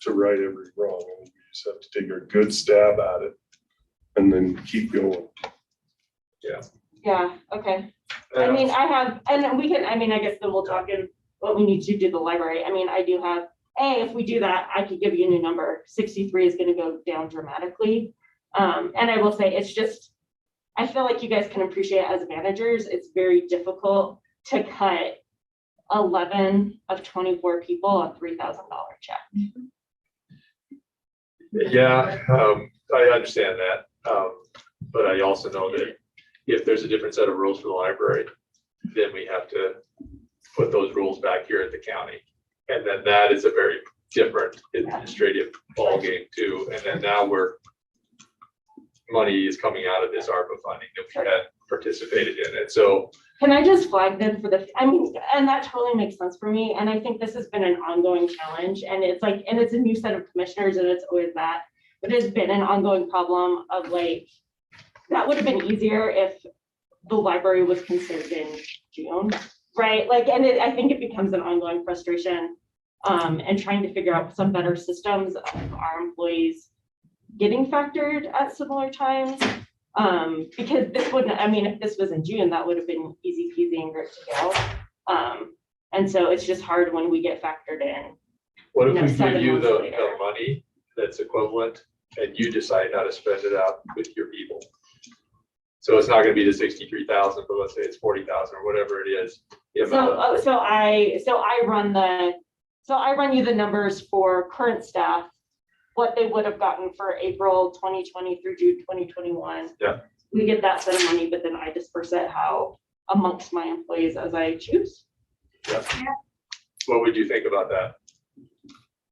to right every wrong. I mean, we just have to take a good stab at it and then keep going. Yeah, okay. I mean, I have, and we can, I mean, I guess then we'll talk in what we need to do the library. I mean, I do have, if we do that, I could give you a new number. 63 is gonna go down dramatically. And I will say, it's just, I feel like you guys can appreciate as managers, it's very difficult to cut 11 of 24 people a $3,000 check. Yeah, I understand that. But I also know that if there's a different set of rules for the library, then we have to put those rules back here at the county. And then that is a very different administrative ballgame too. And then now money is coming out of this ARPA funding that we had participated in. And so can I just flag then for I mean, and that totally makes sense for me. And I think this has been an ongoing challenge, and it's like, and it's a new set of commissioners, and it's always that, but it's been an ongoing problem of like, that would have been easier if the library was considered in June, right? Like, and I think it becomes an ongoing frustration, and trying to figure out some better systems of our employees getting factored at similar times. Because this wouldn't, I mean, if this was in June, that would have been easy peasy and great to go. And so it's just hard when we get factored in. What if we give you the money that's equivalent and you decide how to spend it out with your people? So it's not gonna be the 63,000, but let's say it's 40,000 or whatever it is. So I run you the numbers for current staff, what they would have gotten for April 2020 through June 2021. Yeah. We get that set of money, but then I disperse it how amongst my employees as I choose. Yeah. What would you think about that?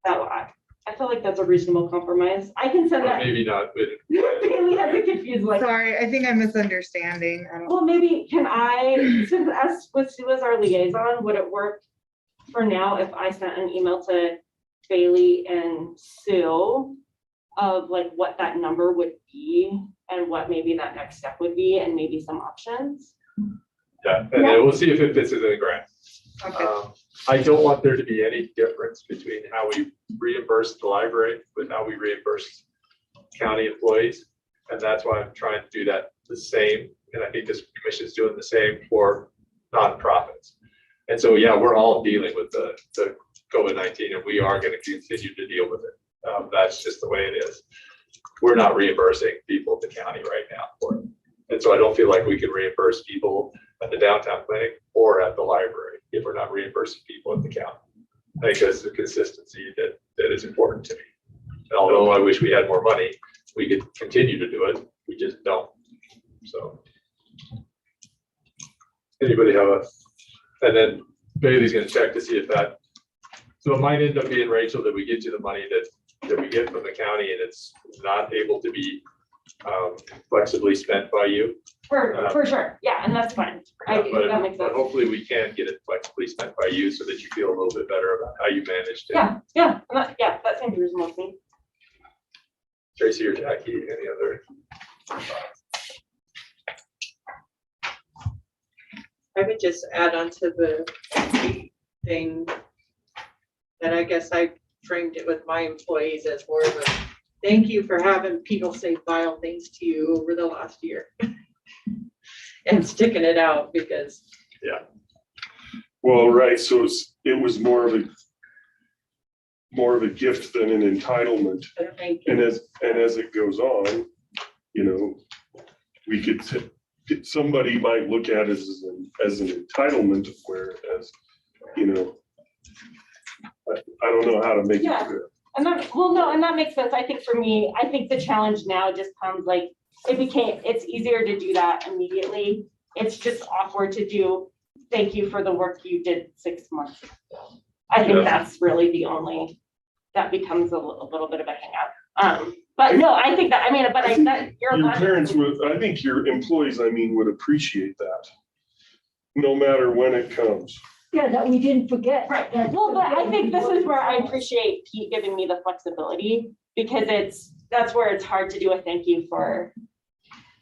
I feel like that's a reasonable compromise. I can send that. Maybe not, but We have to confuse like. Sorry, I think I'm misunderstanding. Well, maybe since Sue as our liaison, would it work for now if I sent an email to Bailey and Sue of like what that number would be and what maybe that next step would be and maybe some options? yeah, and then we'll see if it fits into the grant. Okay. I don't want there to be any difference between how we reimburse the library with how we reimburse county employees. And that's why I'm trying to do that the same. And I think this commission is doing the same for nonprofits. And so, yeah, we're all dealing with the COVID-19 and we are going to continue to deal with it. That's just the way it is. we're not reimbursing people at the county right now for it. And so I don't feel like we can reimburse people at the downtown clinic or at the library if we're not reimbursing people at the county. I think that's the consistency that is important to me. And although I wish we had more money, we could continue to do it. We just don't. So. Anybody have and then Bailey's gonna check to see if that, so it might end up being, Rachel, that we get you the money that we get from the county and it's not able to be flexibly spent by you. For sure, yeah, and that's fine. That makes But sense. hopefully we can get it flexibly spent by you so that you feel a little bit better about how you managed it. Yeah, that seems reasonable to me. Tracy or Jackie, any other? I would just add on to the thing that I guess I framed it with my employees as more of a thank you for having people say vile things to you over the last year and sticking it out because. Yeah. Well, right, so it was more of a gift than an entitlement. Thank you. And as it goes on, you know, we could, somebody might look at it as an entitlement, whereas, you know, I don't know how to make it clear. And that makes sense. I think for me, I think the challenge now just comes like, it's easier to do that immediately. It's just awkward to do, thank you for the work you did 6 months ago. I think that's really the only, that becomes a little bit of a hang up. But no, I think that, Your parents would, I think your employees, would appreciate that, no matter when it comes. Yeah, that we didn't forget. Right. Well, but I think this is where I appreciate Pete giving me the flexibility because that's where it's hard to do a thank you for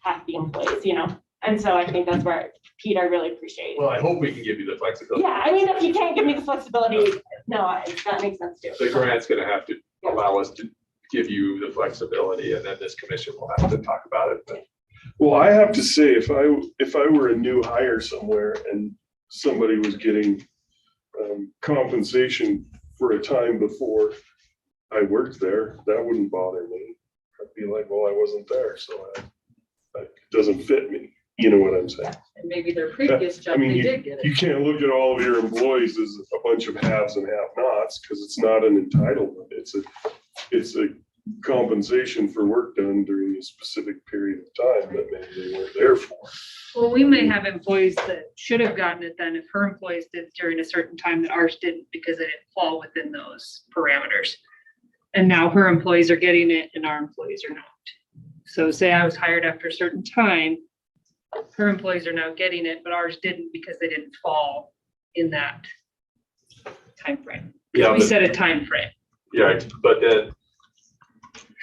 half the employees, you know? And so I think that's where, Pete, I really appreciate. Well, I hope we can give you the flexibility. Yeah, if you can't give me the flexibility, no, that makes sense too. The grant's gonna have to allow us to give you the flexibility and then this commission will have to talk about it. But well, I have to say, if I were a new hire somewhere and somebody was getting compensation for a time before I worked there, that wouldn't bother me. I'd be like, well, I wasn't there, so it doesn't fit me. You know what I'm saying? And maybe their previous job, they did get it. You can't look at all of your employees as a bunch of haves and have-nots because it's not an entitlement. It's a compensation for work done during a specific period of time that maybe they weren't there for. Well, we may have employees that should have gotten it then if her employees did during a certain time that ours didn't because they didn't fall within those parameters. And now her employees are getting it and our employees are not. So say I was hired after a certain time, her employees are now getting it, but ours didn't because they didn't fall in that time frame. yeah, We set a time frame. yeah, but then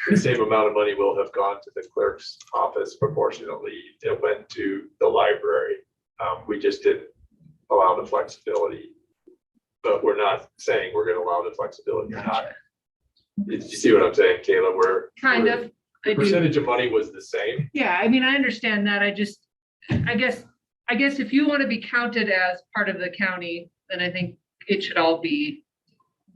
the same amount of money will have gone to the clerk's office proportionally. It went to the library. We just didn't allow the flexibility, but we're not saying we're gonna allow the flexibility or not. You see what I'm saying, Kayla? Kind of. The percentage of money was the same. Yeah, I understand that. I guess if you want to be counted as part of the county, then I think it should all be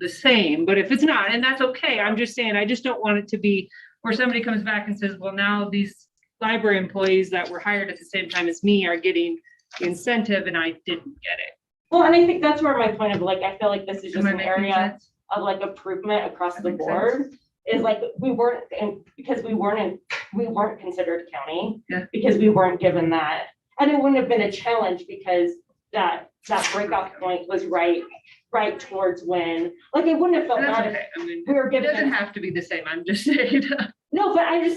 the same. But if it's not, and that's okay, I'm just saying, I just don't want it to be where somebody comes back and says, well, now these library employees that were hired at the same time as me are getting the incentive and I didn't get it. Well, and I think that's where my point of I feel like this is just an area of improvement across the board. Is we weren't considered county because we weren't given that, and it wouldn't have been a challenge because that breakout point was right towards when it wouldn't have felt bad if we were given. It doesn't have to be the same. I'm just saying. No, but I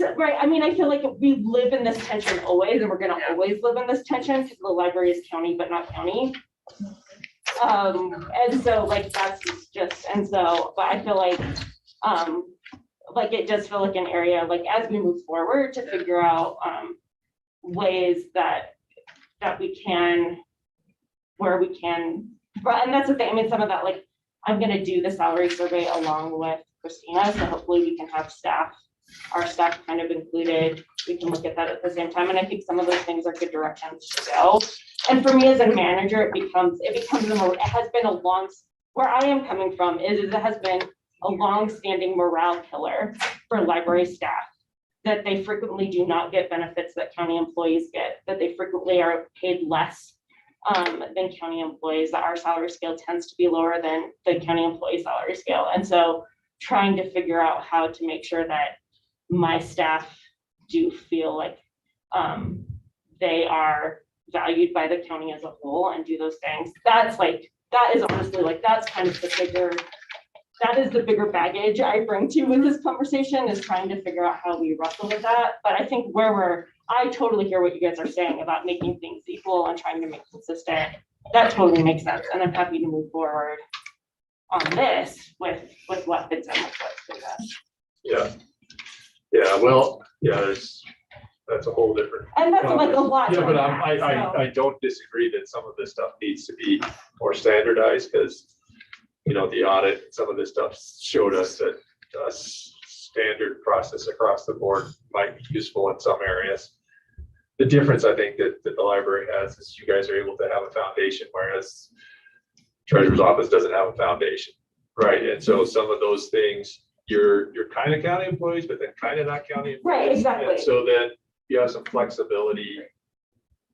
feel like we live in this tension always, and we're gonna always live in this tension because the library is county but not county. And so that's just but I feel it does feel like an area, as we move forward to figure out ways that we can, where we can, and that's the thing, some of that, I'm gonna do the salary survey along with Christina, so hopefully we can have our staff kind of included. We can look at that at the same time, and I think some of those things are good directions to go. And for me as a manager, it has been where I am coming from is it has been a long-standing morale killer for library staff that they frequently do not get benefits that county employees get, that they frequently are paid less than county employees, that our salary scale tends to be lower than the county employee salary scale. And so trying to figure out how to make sure that my staff do feel like they are valued by the county as a whole and do those things. That is honestly that's kind of that is the bigger baggage I bring to with this conversation, is trying to figure out how we wrestle with that. But I think I totally hear what you guys are saying about making things equal and trying to make consistent. That totally makes sense. And I'm happy to move forward on this with what fits in with what fits in. Yeah, well, that's a whole different. And that's like a lot. Yeah, to but unpack, so. I don't disagree that some of this stuff needs to be more standardized, because, the audit, some of this stuff showed us that a standard process across the board might be useful in some areas. The difference, I think, that the library has is you guys are able to have a foundation, whereas Treasurer's Office doesn't have a foundation, right? And so some of those things, you're kind of county employees, but then kind of not county employees. Right, exactly. And so then you have some flexibility.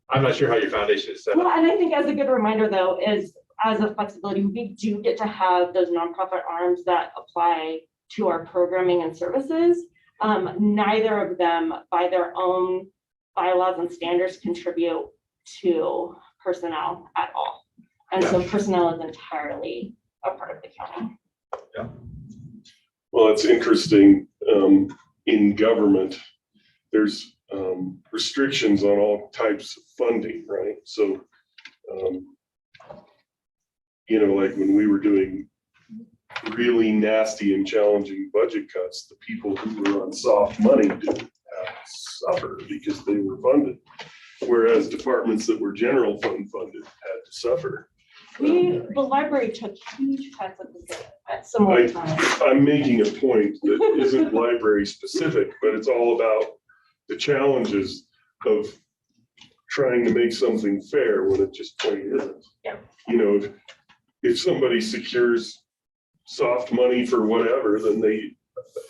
I'm not sure how your foundation is set Well, up. and I think as a good reminder though, is as a flexibility, we do get to have those nonprofit arms that apply to our programming and services. Neither of them by their own bylaws and standards contribute to personnel at all. And so personnel is entirely a part of the county. Yeah. Well, it's interesting, in government, there's restrictions on all types of funding, right? So, like when we were doing really nasty and challenging budget cuts, the people who were on soft money didn't have to suffer because they were funded. Whereas departments that were general fund funded had to suffer. The library took huge cuts at similar times. I'm making a point that isn't library specific, but it's all about the challenges of trying to make something fair when it just plain isn't. Yeah. If somebody secures soft money for whatever, then they,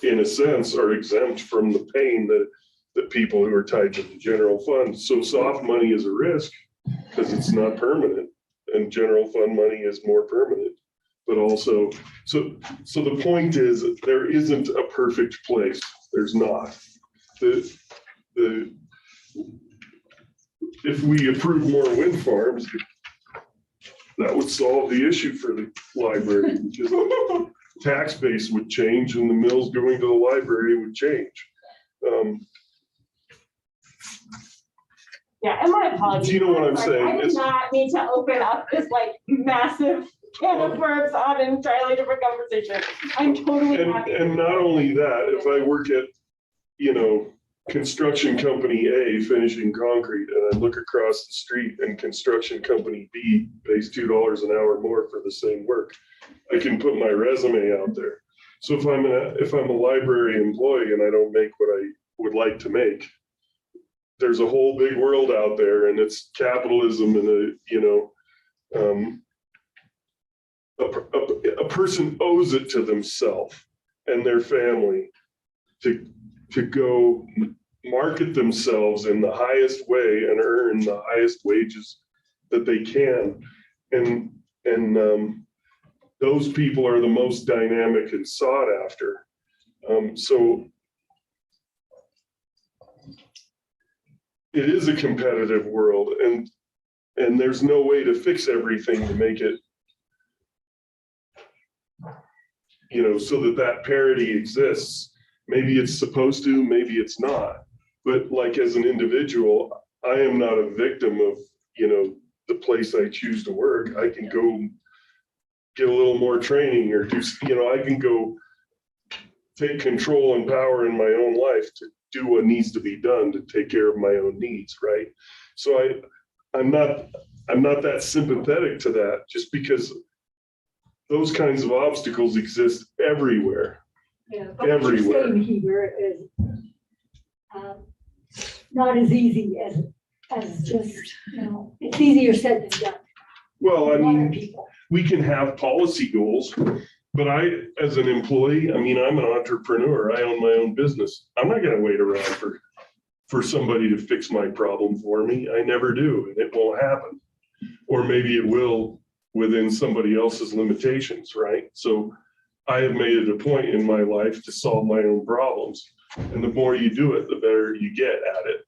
in a sense, are exempt from the pain that people who are tied to the general fund. So soft money is a risk because it's not permanent, and general fund money is more permanent. But also, so the point is, there isn't a perfect place. There's not. If we approve more wind farms, that would solve the issue for the library, because the tax base would change and the mills going to the library would change. Yeah, and my apologies. Do you know what I'm saying? I did not need to open up this massive can of worms on an entirely different conversation. I'm totally happy. And not only that, if I work at, construction company A finishing concrete, and I look across the street and construction company B pays $2 an hour more for the same work, I can put my resume out there. So if I'm a library employee and I don't make what I would like to make, there's a whole big world out there, and it's capitalism, and a person owes it to themselves and their family to go market themselves in the highest way and earn the highest wages that they can. And those people are the most dynamic and sought after. So it is a competitive world, and there's no way to fix everything to make it, so that parity exists. Maybe it's supposed to, maybe it's not. But like as an individual, I am not a victim of, the place I choose to work. I can go get a little more training or do, I can go take control and power in my own life to do what needs to be done to take care of my own needs, right? So I'm not that sympathetic to that, just because those kinds of obstacles exist everywhere. Yeah, but what you're saying here is not as easy as just, it's easier said than done. Well, I mean, we can have policy goals, But as an employee, I mean, I'm an entrepreneur. I own my own business. I'm not gonna wait around for somebody to fix my problem for me. I never do, and it won't happen. Or maybe it will within somebody else's limitations, right? So I have made it a point in my life to solve my own problems. And the more you do it, the better you get at it.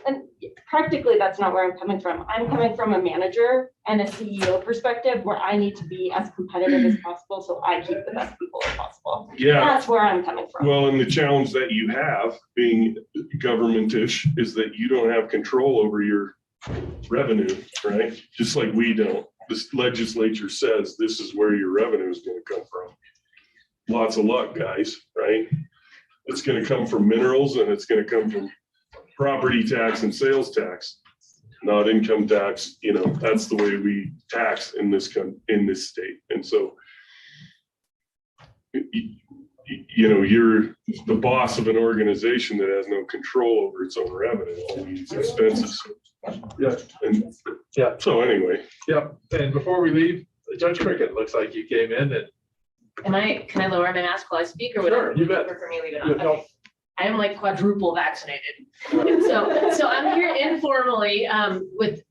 And practically, that's not where I'm coming from. I'm coming from a manager and a CEO perspective where I need to be as competitive as possible so I keep the best people as possible. Yeah. That's where I'm coming from. Well, and the challenge that you have being governmentish is that you don't have control over your revenue, right? Just like we don't. This legislature says this is where your revenue is going to come from. Lots of luck, guys, right? It's going to come from minerals and it's going to come from property tax and sales tax, not income tax. You know, that's the way we tax in this state. And so, you know, you're the boss of an organization that has no control over its own revenue, all these expenses. Yeah. And Yeah. so anyway. Yep. And before we leave, Judge Cricket, looks like you came in and. Can I lower my mask while I speak or would Sure, it you bet. prefer me leave it Yeah, on? no. Okay. I am like quadruple vaccinated. So I'm here informally with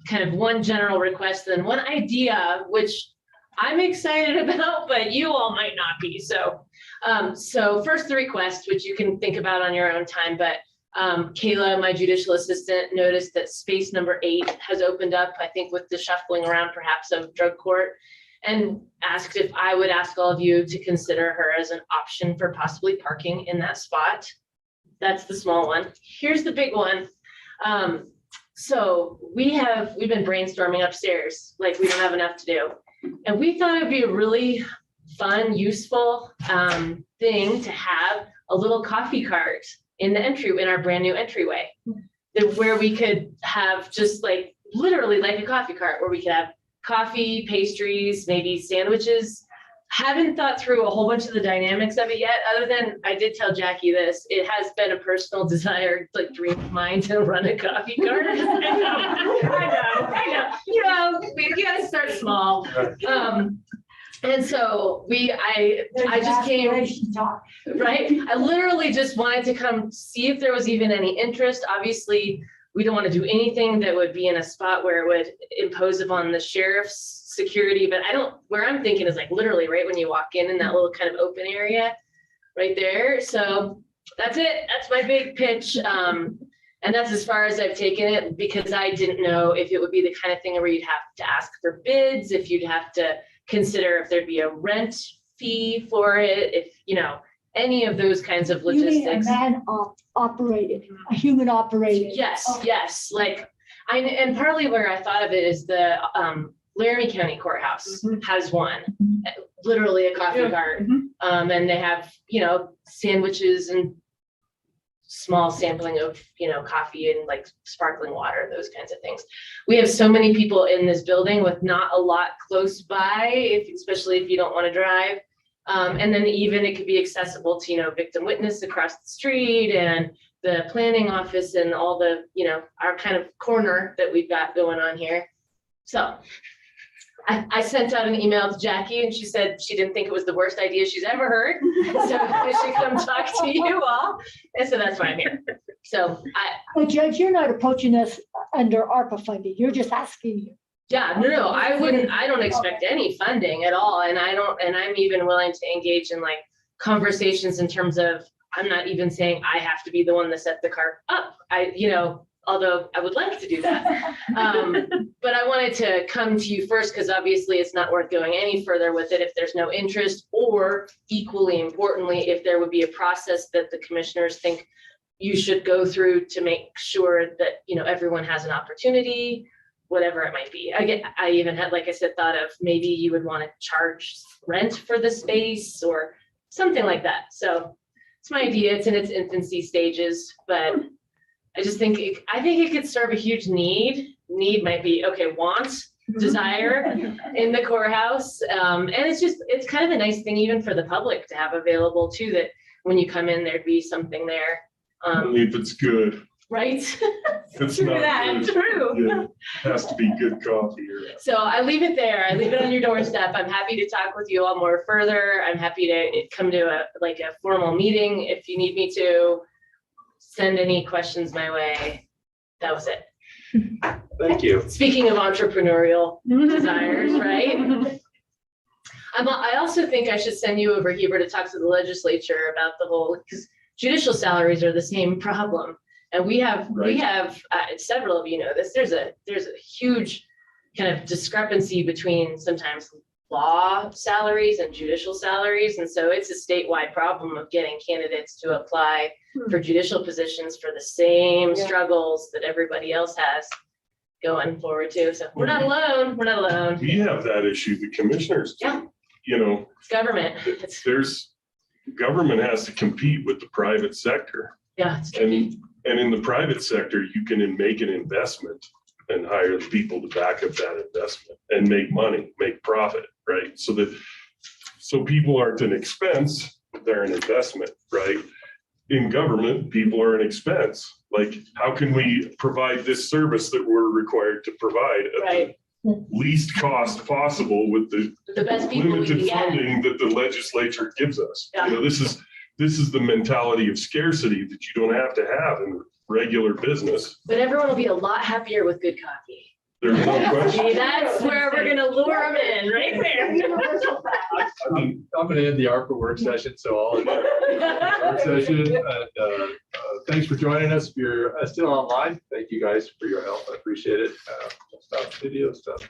kind of one general request and one idea, which I'm excited about, but you all might not be. So first the request, which you can think about on your own time, but Kayla, my judicial assistant, noticed that space number 8 has opened up, I think with the shuffling around perhaps of drug court, and asked if I would ask all of you to consider her as an option for possibly parking in that spot. That's the small one. Here's the big one. So we've been brainstorming upstairs, like we don't have enough to do. And we thought it'd be a really fun, useful thing to have a little coffee cart in our brand new entryway, where we could have just like literally like a coffee cart where we could have coffee, pastries, maybe sandwiches. Haven't thought through a whole bunch of the dynamics of it yet, other than I did tell Jackie this. It has been a personal desire, like dream of mine, to run a coffee cart. I know. You know, we gotta start small. And so I just came, right? I literally just wanted to come see if there was even any interest. Obviously, we don't want to do anything that would be in a spot where it would impose upon the sheriff's security, but where I'm thinking is like literally right when you walk in that little kind of open area right there. So that's it. That's my big pitch. And that's as far as I've taken it, because I didn't know if it would be the kind of thing where you'd have to ask for bids, if you'd have to consider if there'd be a rent fee for it, if, you know, any of those kinds of logistics. You mean a man-operated, a human operated? Yes. Like, and partly where I thought of it is the Laramie County Courthouse has one, literally a coffee cart. And they have, you know, sandwiches and small sampling of, you know, coffee and like sparkling water, those kinds of things. We have so many people in this building with not a lot close by, especially if you don't want to drive. And then even it could be accessible to, you know, victim witness across the street and the planning office and all the, you know, our kind of corner that we've got going on here. So I sent out an email to Jackie and she said she didn't think it was the worst idea she's ever heard. So I should come talk to you all. And so that's why I'm here. So But Judge, you're not approaching us under ARPA funding. You're just asking. Yeah, no, I don't expect any funding at all. And I'm even willing to engage in like conversations in terms of, I'm not even saying I have to be the one to set the cart up. Although I would like to do that. But I wanted to come to you first because obviously it's not worth going any further with it if there's no interest, or equally importantly, if there would be a process that the commissioners think you should go through to make sure that, you know, everyone has an opportunity, whatever it might be. I even had, like I said, thought of maybe you would want to charge rent for the space or something like that. So it's my idea. It's in its infancy stages, but I just think it could serve a huge need. Need might be, okay, want, desire in the courthouse. And it's kind of a nice thing even for the public to have available too, that when you come in, thered be something there. Only if it's good. right? It's True not that, good. true. Yeah, Has to be good coffee or. So I leave it there. I leave it on your doorstep. I'm happy to talk with you all more further. I'm happy to come to a formal meeting if you need me to. Send any questions my way. That was it. Thank you. Speaking of entrepreneurial desires, right? I also think I should send you over, Heber, to talk to the legislature about the whole, because judicial salaries are the same problem. And we have several of you know this, there's a huge kind of discrepancy between sometimes law salaries and judicial salaries. And so it's a statewide problem of getting candidates to apply for judicial positions for the same struggles that everybody else has going forward too. So we're not alone. We're not alone. We have that issue, the commissioners. Yeah. You know, It's government. Government has to compete with the private sector. Yeah. It's And in the private sector, you can make an investment and hire the people to back up that investment and make money, make profit, right? So people aren't an expense, they're an investment, right? In government, people are an expense. Like, how can we provide this service that we're required to provide at the least cost possible with the best people we limited can get. funding that the legislature gives us? Yeah. You know, this is the mentality of scarcity that you don't have to have in regular business. But everyone will be a lot happier with good coffee. There's no question. See, that's where we're gonna lure them in, right there. I'm gonna end the ARPA work session, so I'll end the work session. And, thanks for joining us. If you're still online, thank you guys for your help. I appreciate it. Stop video stuff.